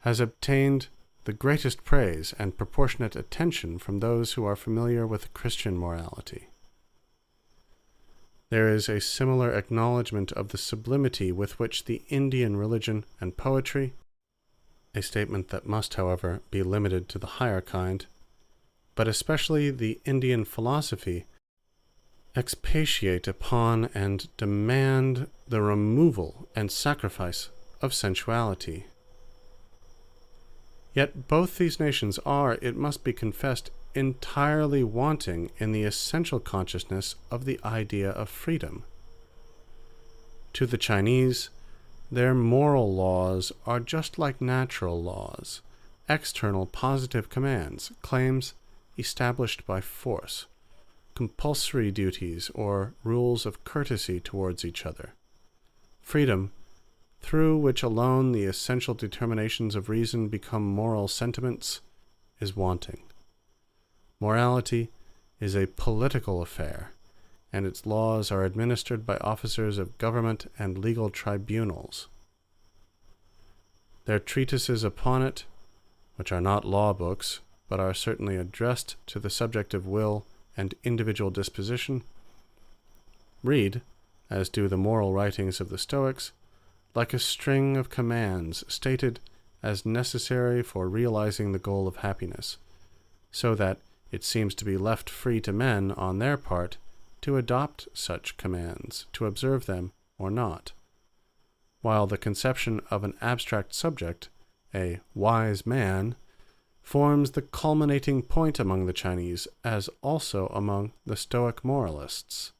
has obtained the greatest praise and proportionate attention from those who are familiar with Christian morality. There is a similar acknowledgement of the sublimity with which the Indian religion and poetry, a statement that must, however, be limited to the higher kind, but especially the Indian philosophy, expatiate upon and demand the removal and sacrifice of sensuality. Yet both these nations are, it must be confessed, entirely wanting in the essential consciousness of the idea of freedom. To the Chinese, their moral laws are just like natural laws, external positive commands, claims established by force, compulsory duties or rules of courtesy towards each other. Freedom, through which alone the essential determinations of reason become moral sentiments, is wanting. Morality is a political affair, and its laws are administered by officers of government and legal tribunals. Their treatises upon it, which are not law books, but are certainly addressed to the subject of will and individual disposition, read, as do the moral writings of the Stoics, like a string of commands stated as necessary for realizing the goal of happiness, so that it seems to be left free to men, on their part, to adopt such commands, to observe them or not, while the conception of an abstract subject, a wise man, forms the culminating point among the Chinese, as also among the Stoic moralists.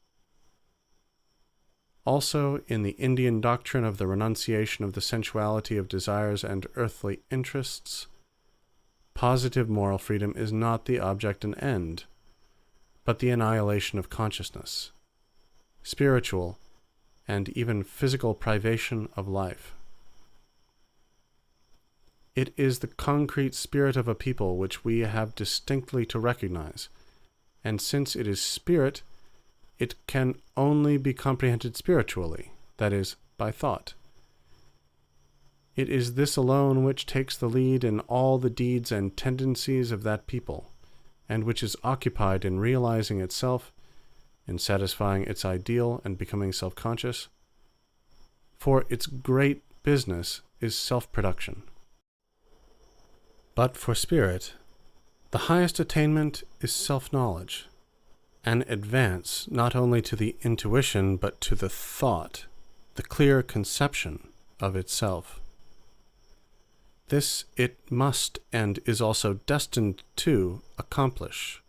Also, in the Indian doctrine of the renunciation of the sensuality of desires and earthly interests, positive moral freedom is not the object and end, but the annihilation of consciousness, spiritual and even physical privation of life. It is the concrete spirit of a people which we have distinctly to recognize, and since it is spirit, it can only be comprehended spiritually, that is, by thought. It is this alone which takes the lead in all the deeds and tendencies of that people, and which is occupied in realizing itself, in satisfying its ideal and becoming self-conscious, for its great business is self-production. But for spirit, the highest attainment is self-knowledge, an advance not only to the intuition but to the thought, the clear conception of itself. This it must and is also destined to accomplish.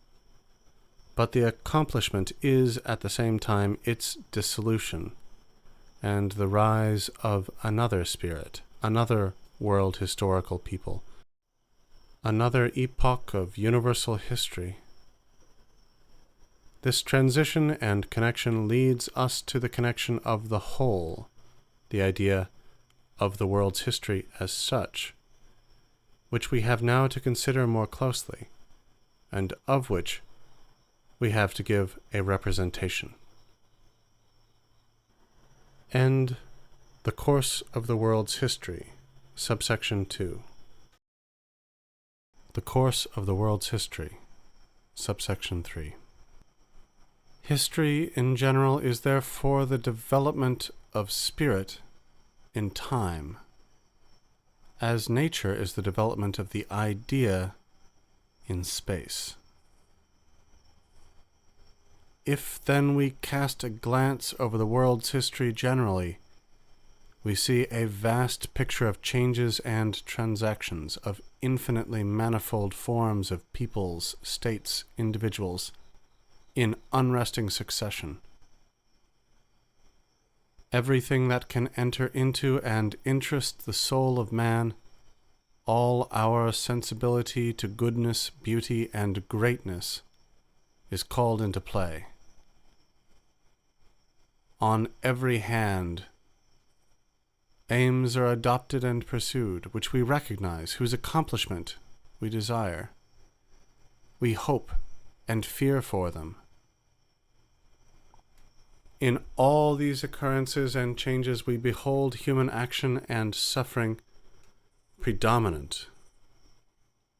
But the accomplishment is at the same time its dissolution, and the rise of another spirit, another world historical people, another epoch of universal history. This transition and connection leads us to the connection of the whole, the idea of the world's history as such, which we have now to consider more closely, and of which we have to give a representation. End the course of the world's history, subsection 2. The course of the world's history, subsection 3. History in general is therefore the development of spirit in time, as nature is the development of the idea in space. If then we cast a glance over the world's history generally, we see a vast picture of changes and transactions, of infinitely manifold forms of peoples, states, individuals, in unresting succession. Everything that can enter into and interest the soul of man, all our sensibility to goodness, beauty, and greatness, is called into play. On every hand, aims are adopted and pursued, which we recognize, whose accomplishment we desire. We hope and fear for them. In all these occurrences and changes we behold human action and suffering predominant.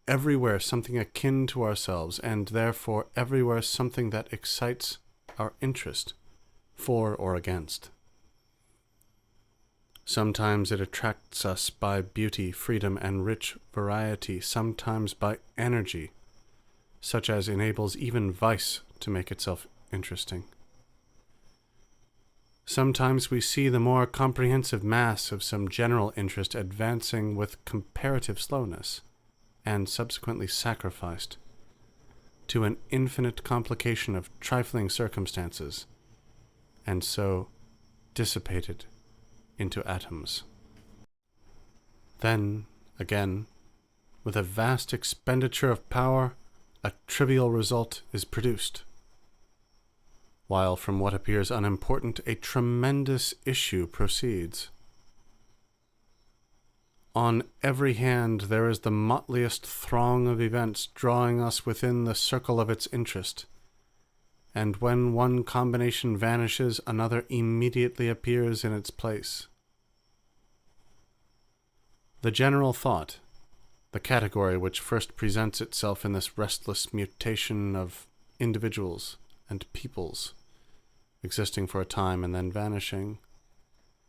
Everywhere something akin to ourselves, and therefore everywhere something that excites our interest, for or against. Sometimes it attracts us by beauty, freedom, and rich variety, sometimes by energy, such as enables even vice to make itself interesting. Sometimes we see the more comprehensive mass of some general interest advancing with comparative slowness, and subsequently sacrificed to an infinite complication of trifling circumstances, and so dissipated into atoms. Then, again, with a vast expenditure of power, a trivial result is produced, while from what appears unimportant a tremendous issue proceeds. On every hand there is the motliest throng of events drawing us within the circle of its interest, and when one combination vanishes, another immediately appears in its place. The general thought, the category which first presents itself in this restless mutation of individuals and peoples, existing for a time and then vanishing,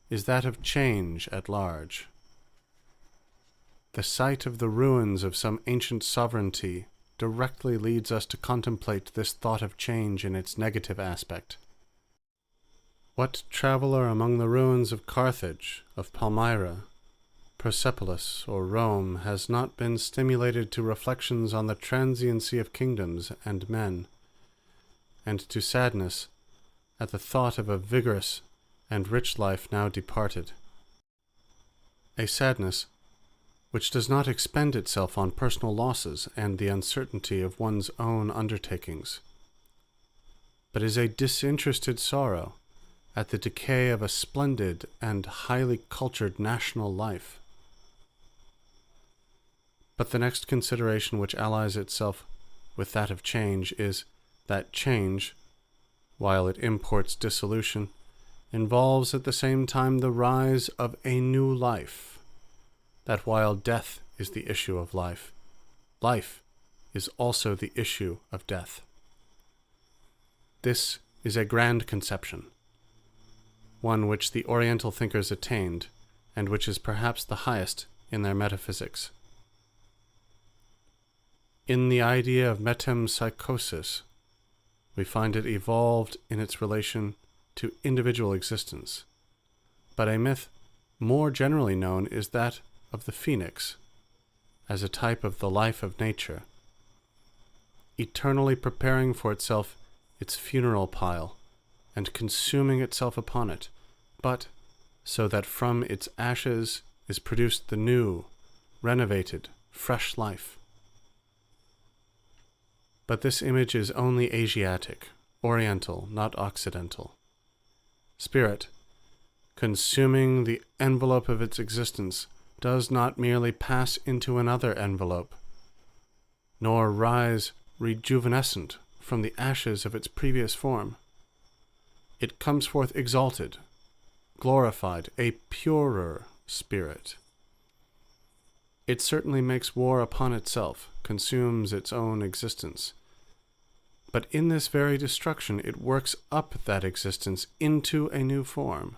is that of change at large. The sight of the ruins of some ancient sovereignty directly leads us to contemplate this thought of change in its negative aspect. What traveler among the ruins of Carthage, of Palmyra, Persepolis, or Rome has not been stimulated to reflections on the transiency of kingdoms and men, and to sadness at the thought of a vigorous and rich life now departed? A sadness which does not expend itself on personal losses and the uncertainty of one's own undertakings, but is a disinterested sorrow at the decay of a splendid and highly cultured national life. But the next consideration which allies itself with that of change is that change, while it imports dissolution, involves at the same time the rise of a new life, that while death is the issue of life, life is also the issue of death. This is a grand conception, one which the Oriental thinkers attained, and which is perhaps the highest in their metaphysics. In the idea of metempsychosis, we find it evolved in its relation to individual existence. But a myth more generally known is that of the phoenix, as a type of the life of nature, eternally preparing for itself its funeral pile, and consuming itself upon it, but so that from its ashes is produced the new, renovated, fresh life. But this image is only Asiatic, Oriental, not Occidental. Spirit, consuming the envelope of its existence, does not merely pass into another envelope, nor rise rejuvenescent from the ashes of its previous form. It comes forth exalted, glorified, a purer spirit. It certainly makes war upon itself, consumes its own existence. But in this very destruction it works up that existence into a new form,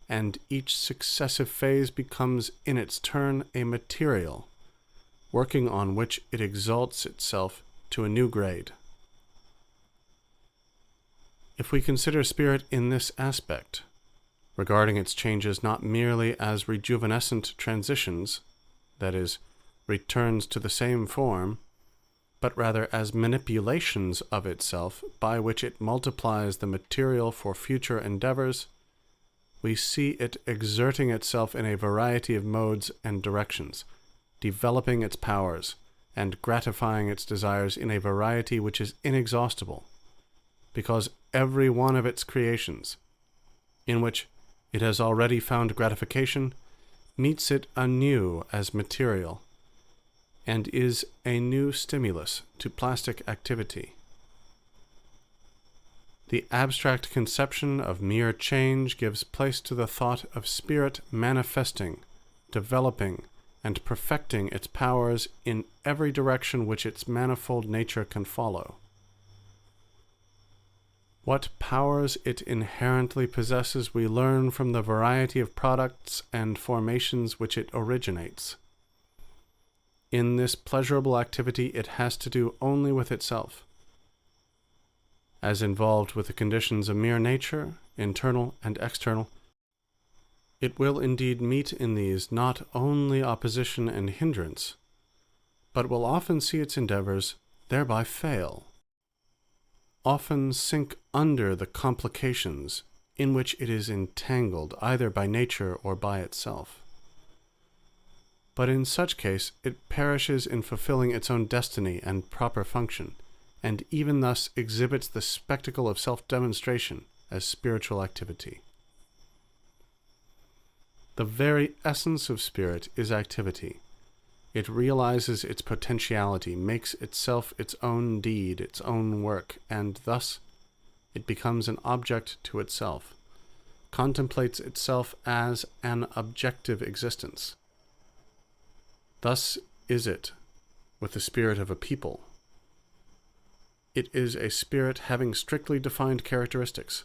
and each successive phase becomes in its turn a material, working on which it exalts itself to a new grade. If we consider spirit in this aspect, regarding its changes not merely as rejuvenescent transitions, that is, returns to the same form, but rather as manipulations of itself by which it multiplies the material for future endeavors, we see it exerting itself in a variety of modes and directions, developing its powers, and gratifying its desires in a variety which is inexhaustible, because every one of its creations, in which it has already found gratification, meets it anew as material, and is a new stimulus to plastic activity. The abstract conception of mere change gives place to the thought of spirit manifesting, developing, and perfecting its powers in every direction which its manifold nature can follow. What powers it inherently possesses we learn from the variety of products and formations which it originates. In this pleasurable activity it has to do only with itself. As involved with the conditions of mere nature, internal and external, it will indeed meet in these not only opposition and hindrance, but will often see its endeavors thereby fail, often sink under the complications in which it is entangled either by nature or by itself. But in such case it perishes in fulfilling its own destiny and proper function, and even thus exhibits the spectacle of self-demonstration as spiritual activity. The very essence of spirit is activity. It realizes its potentiality, makes itself its own deed, its own work, and thus it becomes an object to itself, contemplates itself as an objective existence. Thus is it with the spirit of a people. It is a spirit having strictly defined characteristics,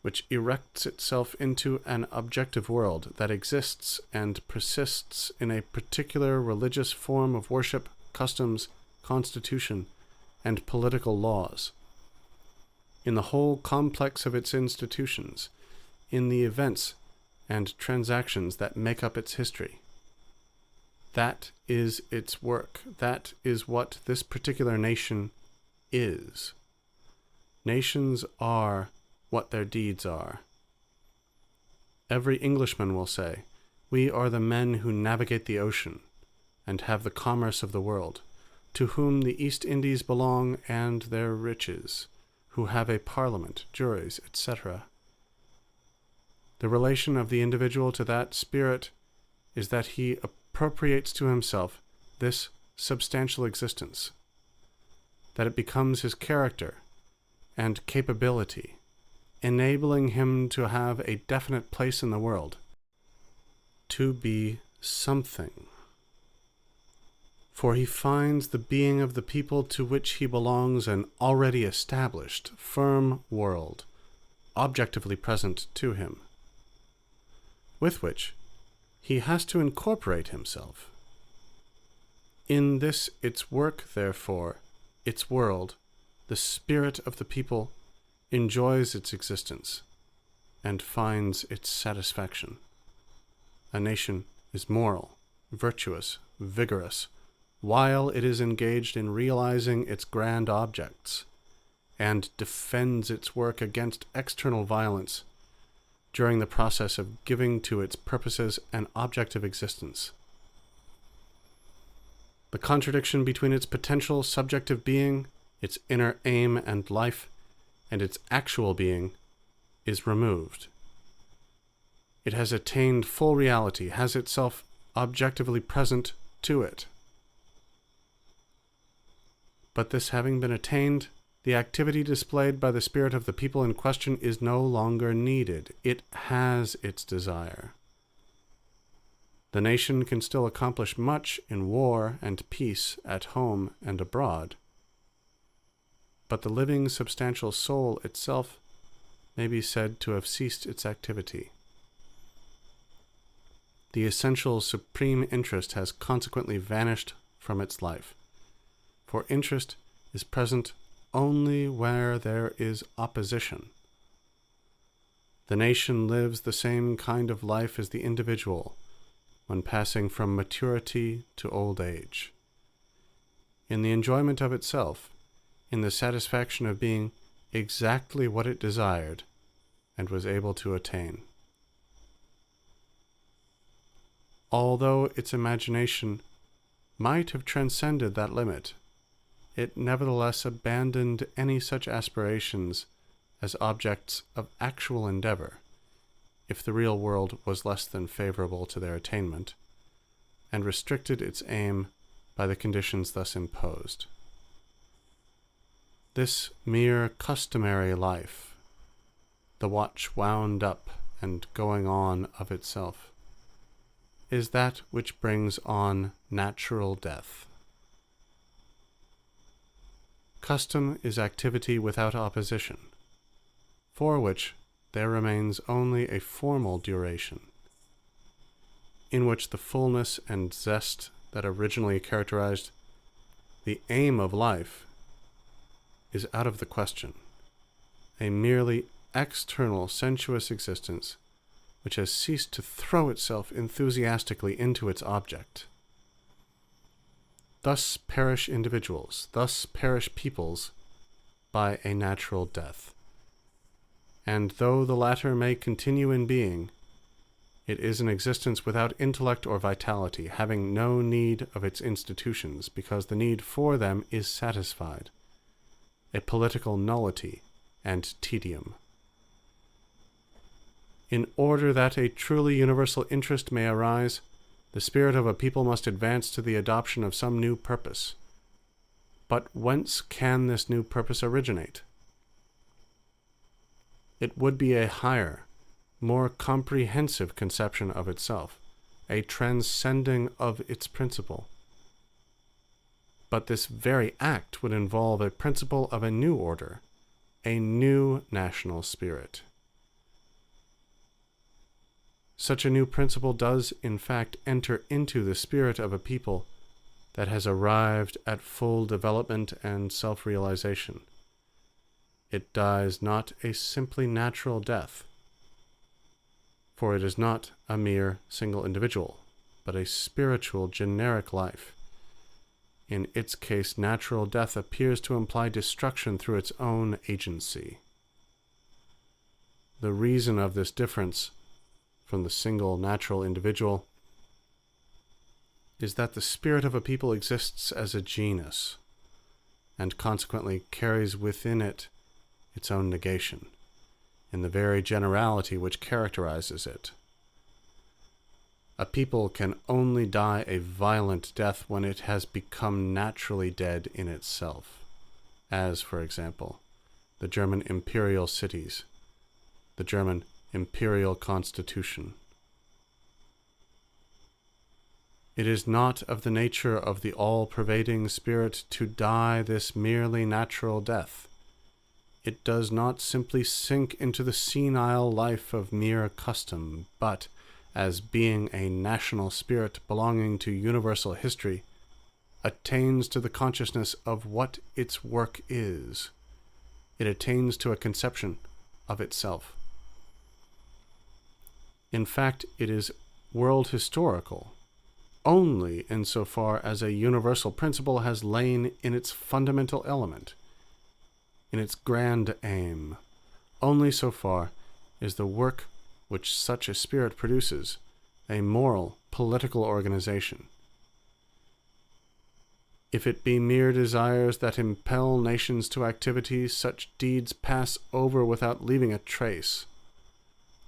which erects itself into an objective world that exists and persists in a particular religious form of worship, customs, constitution, and political laws, in the whole complex of its institutions, in the events and transactions that make up its history. That is its work. That is what this particular nation is. Nations are what their deeds are. Every Englishman will say, "We are the men who navigate the ocean, and have the commerce of the world, to whom the East Indies belong and their riches, who have a parliament, juries, etc." The relation of the individual to that spirit is that he appropriates to himself this substantial existence, that it becomes his character and capability, enabling him to have a definite place in the world, to be something. For he finds the being of the people to which he belongs an already established, firm world, objectively present to him, with which he has to incorporate himself. In this its work, therefore, its world, the spirit of the people enjoys its existence and finds its satisfaction. A nation is moral, virtuous, vigorous, while it is engaged in realizing its grand objects, and defends its work against external violence during the process of giving to its purposes an objective existence. The contradiction between its potential subjective being, its inner aim and life, and its actual being is removed. It has attained full reality, has itself objectively present to it. But this having been attained, the activity displayed by the spirit of the people in question is no longer needed. It has its desire. The nation can still accomplish much in war and peace at home and abroad, but the living substantial soul itself may be said to have ceased its activity. The essential supreme interest has consequently vanished from its life, for interest is present only where there is opposition. The nation lives the same kind of life as the individual when passing from maturity to old age, in the enjoyment of itself, in the satisfaction of being exactly what it desired and was able to attain. Although its imagination might have transcended that limit, it nevertheless abandoned any such aspirations as objects of actual endeavor, if the real world was less than favorable to their attainment, and restricted its aim by the conditions thus imposed. This mere customary life, the watch wound up and going on of itself, is that which brings on natural death. Custom is activity without opposition, for which there remains only a formal duration, in which the fullness and zest that originally characterized the aim of life is out of the question, a merely external sensuous existence which has ceased to throw itself enthusiastically into its object. Thus perish individuals, thus perish peoples by a natural death. And though the latter may continue in being, it is an existence without intellect or vitality, having no need of its institutions, because the need for them is satisfied, a political nullity and tedium. In order that a truly universal interest may arise, the spirit of a people must advance to the adoption of some new purpose. But whence can this new purpose originate? It would be a higher, more comprehensive conception of itself, a transcending of its principle. But this very act would involve a principle of a new order, a new national spirit. Such a new principle does, in fact, enter into the spirit of a people that has arrived at full development and self-realization. It dies not a simply natural death, for it is not a mere single individual, but a spiritual generic life. In its case, natural death appears to imply destruction through its own agency. The reason of this difference from the single natural individual is that the spirit of a people exists as a genus, and consequently carries within it its own negation, in the very generality which characterizes it. A people can only die a violent death when it has become naturally dead in itself, as, for example, the German imperial cities, the German imperial constitution. It is not of the nature of the all-pervading spirit to die this merely natural death. It does not simply sink into the senile life of mere custom, but, as being a national spirit belonging to universal history, attains to the consciousness of what its work is. It attains to a conception of itself. In fact, it is world historical, only insofar as a universal principle has lain in its fundamental element, in its grand aim. Only so far is the work which such a spirit produces a moral, political organization. If it be mere desires that impel nations to activity, such deeds pass over without leaving a trace,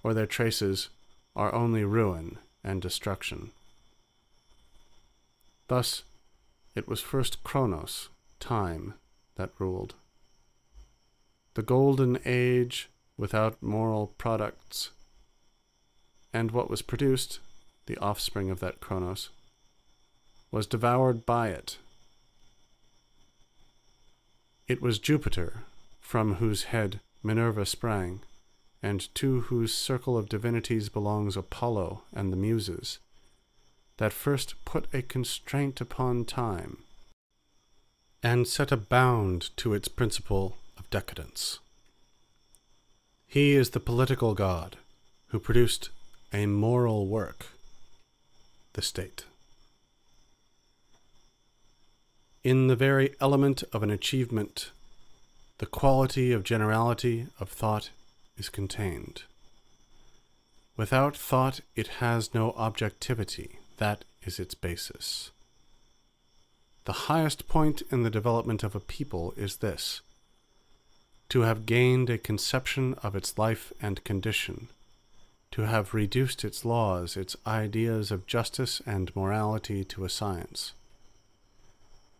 or their traces are only ruin and destruction. Thus, it was first Chronos, time, that ruled. The golden age without moral products, and what was produced, the offspring of that Chronos, was devoured by it. It was Jupiter, from whose head Minerva sprang, and to whose circle of divinities belongs Apollo and the Muses, that first put a constraint upon time, and set a bound to its principle of decadence. He is the political god, who produced a moral work, the state. In the very element of an achievement, the quality of generality of thought is contained. Without thought, it has no objectivity. That is its basis. The highest point in the development of a people is this: to have gained a conception of its life and condition, to have reduced its laws, its ideas of justice and morality to a science.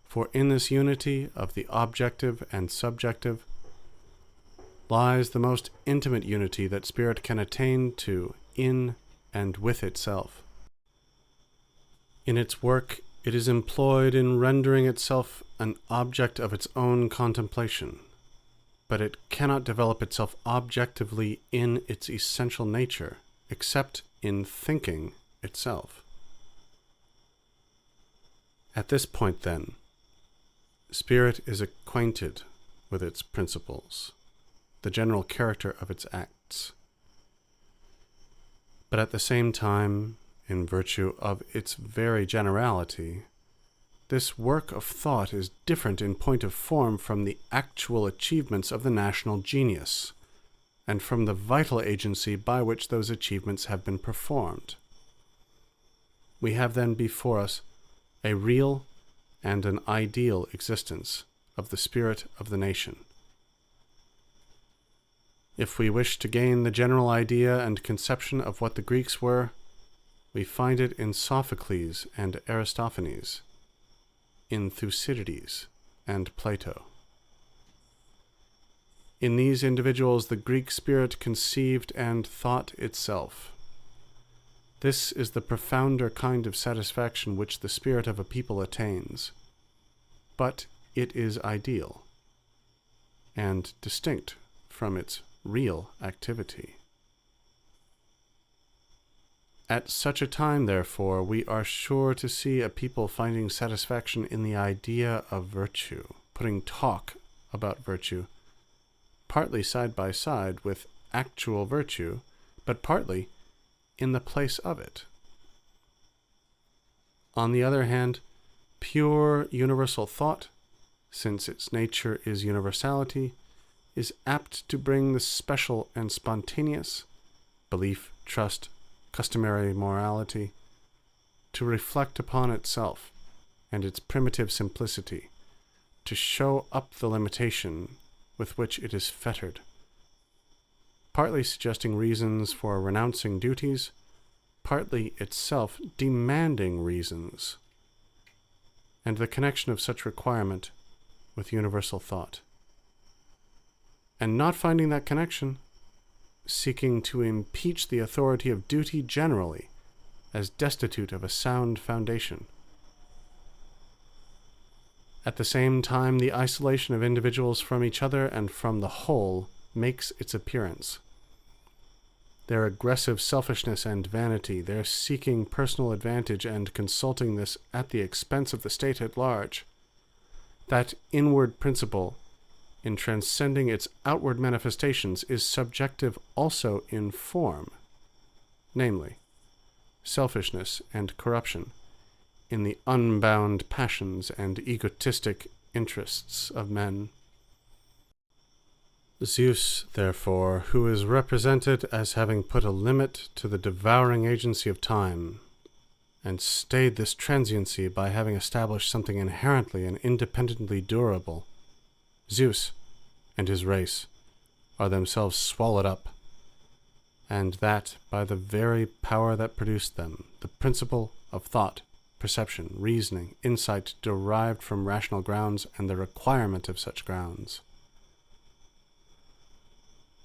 For in this unity of the objective and subjective lies the most intimate unity that spirit can attain to in and with itself. In its work, it is employed in rendering itself an object of its own contemplation, but it cannot develop itself objectively in its essential nature, except in thinking itself. At this point, then, spirit is acquainted with its principles, the general character of its acts. But at the same time, in virtue of its very generality, this work of thought is different in point of form from the actual achievements of the national genius, and from the vital agency by which those achievements have been performed. We have then before us a real and an ideal existence of the spirit of the nation. If we wish to gain the general idea and conception of what the Greeks were, we find it in Sophocles and Aristophanes, in Thucydides and Plato. In these individuals the Greek spirit conceived and thought itself. This is the profounder kind of satisfaction which the spirit of a people attains. But it is ideal, and distinct from its real activity. At such a time, therefore, we are sure to see a people finding satisfaction in the idea of virtue, putting talk about virtue, partly side by side with actual virtue, but partly in the place of it. On the other hand, pure universal thought, since its nature is universality, is apt to bring the special and spontaneous, belief, trust, customary morality, to reflect upon itself and its primitive simplicity, to show up the limitation with which it is fettered, partly suggesting reasons for renouncing duties, partly itself demanding reasons, and the connection of such requirement with universal thought. And not finding that connection, seeking to impeach the authority of duty generally as destitute of a sound foundation. At the same time, the isolation of individuals from each other and from the whole makes its appearance. Their aggressive selfishness and vanity, their seeking personal advantage and consulting this at the expense of the state at large, that inward principle, in transcending its outward manifestations, is subjective also in form, namely, selfishness and corruption, in the unbound passions and egotistic interests of men. Zeus, therefore, who is represented as having put a limit to the devouring agency of time, and stayed this transiency by having established something inherently and independently durable, Zeus and his race are themselves swallowed up, and that by the very power that produced them, the principle of thought, perception, reasoning, insight derived from rational grounds and the requirement of such grounds.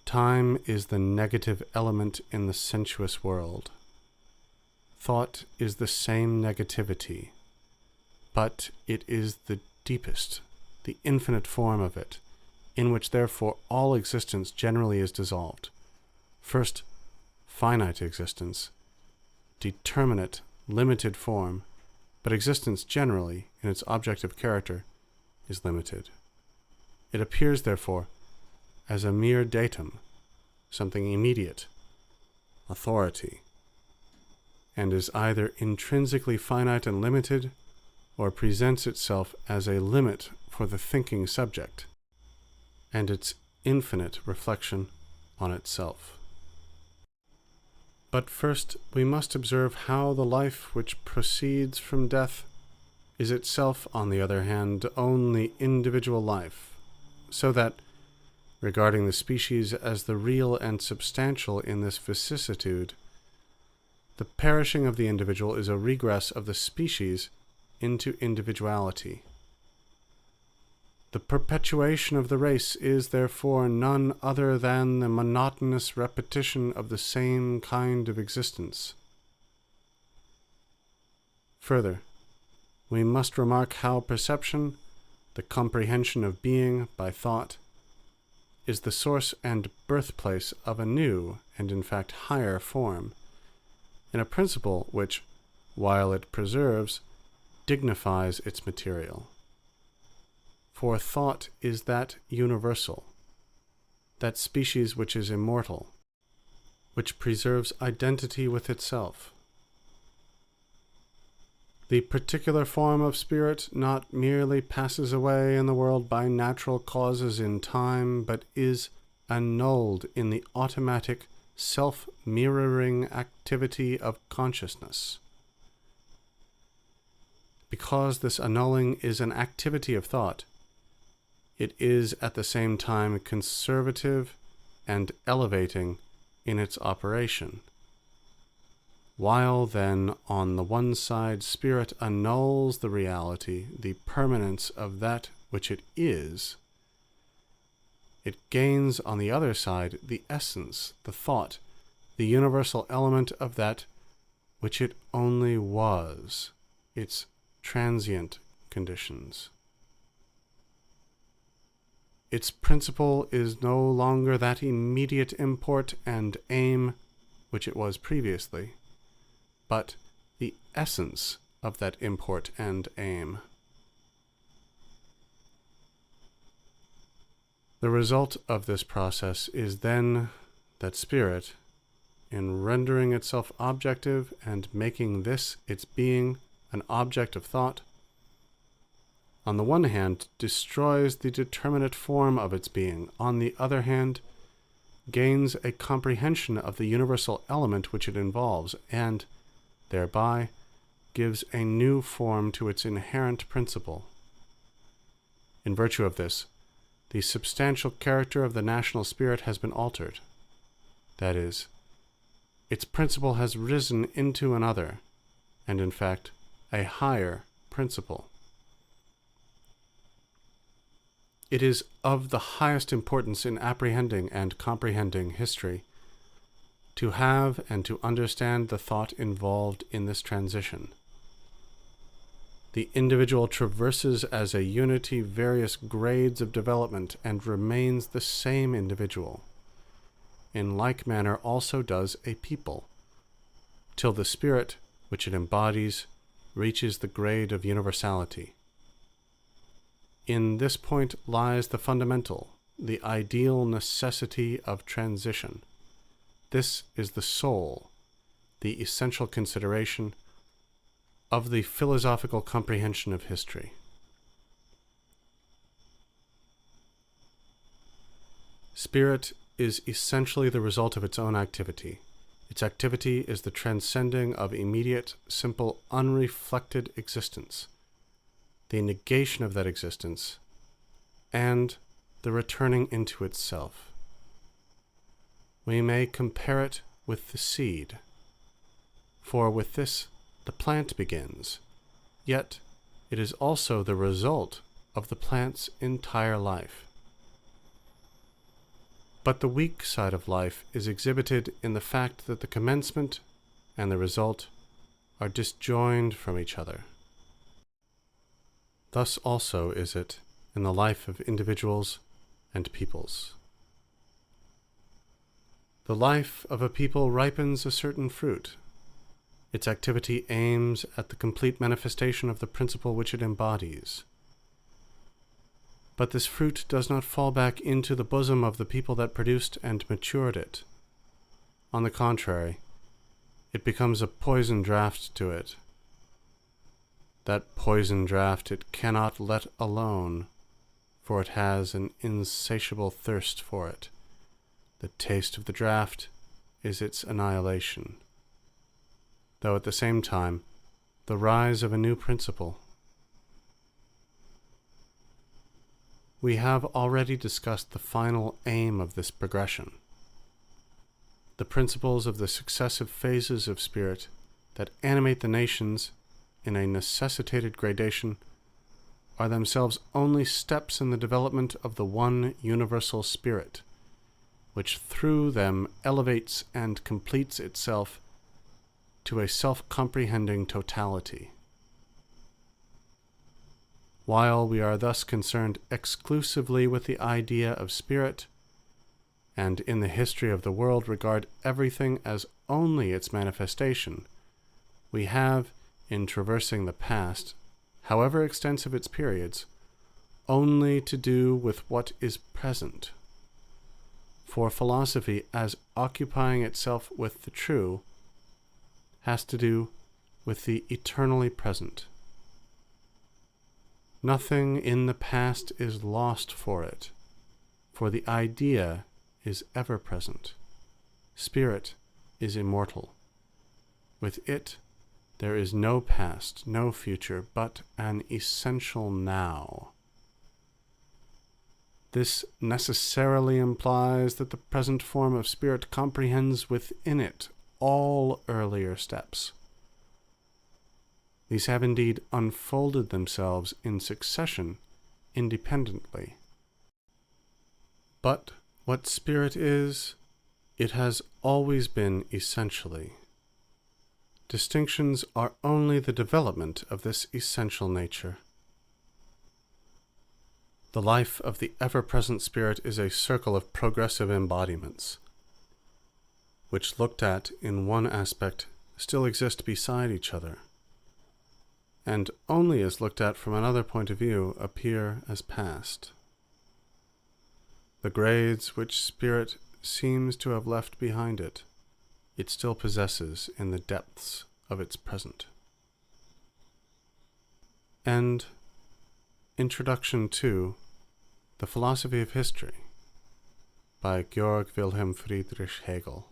Time is the negative element in the sensuous world. Thought is the same negativity, but it is the deepest, the infinite form of it, in which therefore all existence generally is dissolved. First, finite existence, determinate, limited form, but existence generally, in its objective character, is limited. It appears, therefore, as a mere datum, something immediate, authority, and is either intrinsically finite and limited, or presents itself as a limit for the thinking subject, and its infinite reflection on itself. But first we must observe how the life which proceeds from death is itself, on the other hand, only individual life, so that, regarding the species as the real and substantial in this vicissitude, the perishing of the individual is a regress of the species into individuality. The perpetuation of the race is therefore none other than the monotonous repetition of the same kind of existence. Further, we must remark how perception, the comprehension of being by thought, is the source and birthplace of a new, and in fact higher form, in a principle which, while it preserves, dignifies its material. For thought is that universal, that species which is immortal, which preserves identity with itself. The particular form of spirit not merely passes away in the world by natural causes in time, but is annulled in the automatic, self-mirroring activity of consciousness. Because this annulling is an activity of thought, it is at the same time conservative and elevating in its operation. While then, on the one side, spirit annuls the reality, the permanence of that which it is, it gains on the other side the essence, the thought, the universal element of that which it only was, its transient conditions. Its principle is no longer that immediate import and aim which it was previously, but the essence of that import and aim. The result of this process is then that spirit, in rendering itself objective and making this its being an object of thought, on the one hand destroys the determinate form of its being, on the other hand gains a comprehension of the universal element which it involves, and thereby gives a new form to its inherent principle. In virtue of this, the substantial character of the national spirit has been altered. That is, its principle has risen into another, and in fact, a higher principle. It is of the highest importance in apprehending and comprehending history to have and to understand the thought involved in this transition. The individual traverses as a unity various grades of development and remains the same individual. In like manner also does a people, till the spirit which it embodies reaches the grade of universality. In this point lies the fundamental, the ideal necessity of transition. This is the soul, the essential consideration of the philosophical comprehension of history. Spirit is essentially the result of its own activity. Its activity is the transcending of immediate, simple, unreflected existence, the negation of that existence, and the returning into itself. We may compare it with the seed, for with this the plant begins, yet it is also the result of the plant's entire life. But the weak side of life is exhibited in the fact that the commencement and the result are disjoined from each other. Thus also is it in the life of individuals and peoples. The life of a people ripens a certain fruit. Its activity aims at the complete manifestation of the principle which it embodies. But this fruit does not fall back into the bosom of the people that produced and matured it. On the contrary, it becomes a poison draught to it. That poison draught it cannot let alone, for it has an insatiable thirst for it. The taste of the draught is its annihilation, though at the same time the rise of a new principle. We have already discussed the final aim of this progression. The principles of the successive phases of spirit that animate the nations in a necessitated gradation are themselves only steps in the development of the one universal spirit, which through them elevates and completes itself to a self-comprehending totality. While we are thus concerned exclusively with the idea of spirit, and in the history of the world regard everything as only its manifestation, we have, in traversing the past, however extensive its periods, only to do with what is present. For philosophy, as occupying itself with the true, has to do with the eternally present. Nothing in the past is lost for it, for the idea is ever present. Spirit is immortal. With it, there is no past, no future, but an essential now. This necessarily implies that the present form of spirit comprehends within it all earlier steps. These have indeed unfolded themselves in succession, independently. But what spirit is, it has always been essentially. Distinctions are only the development of this essential nature. The life of the ever-present spirit is a circle of progressive embodiments, which looked at in one aspect still exist beside each other, and only as looked at from another point of view appear as past. The grades which spirit seems to have left behind it, it still possesses in the depths of its present. End Introduction to The Philosophy of History by Georg Wilhelm Friedrich Hegel.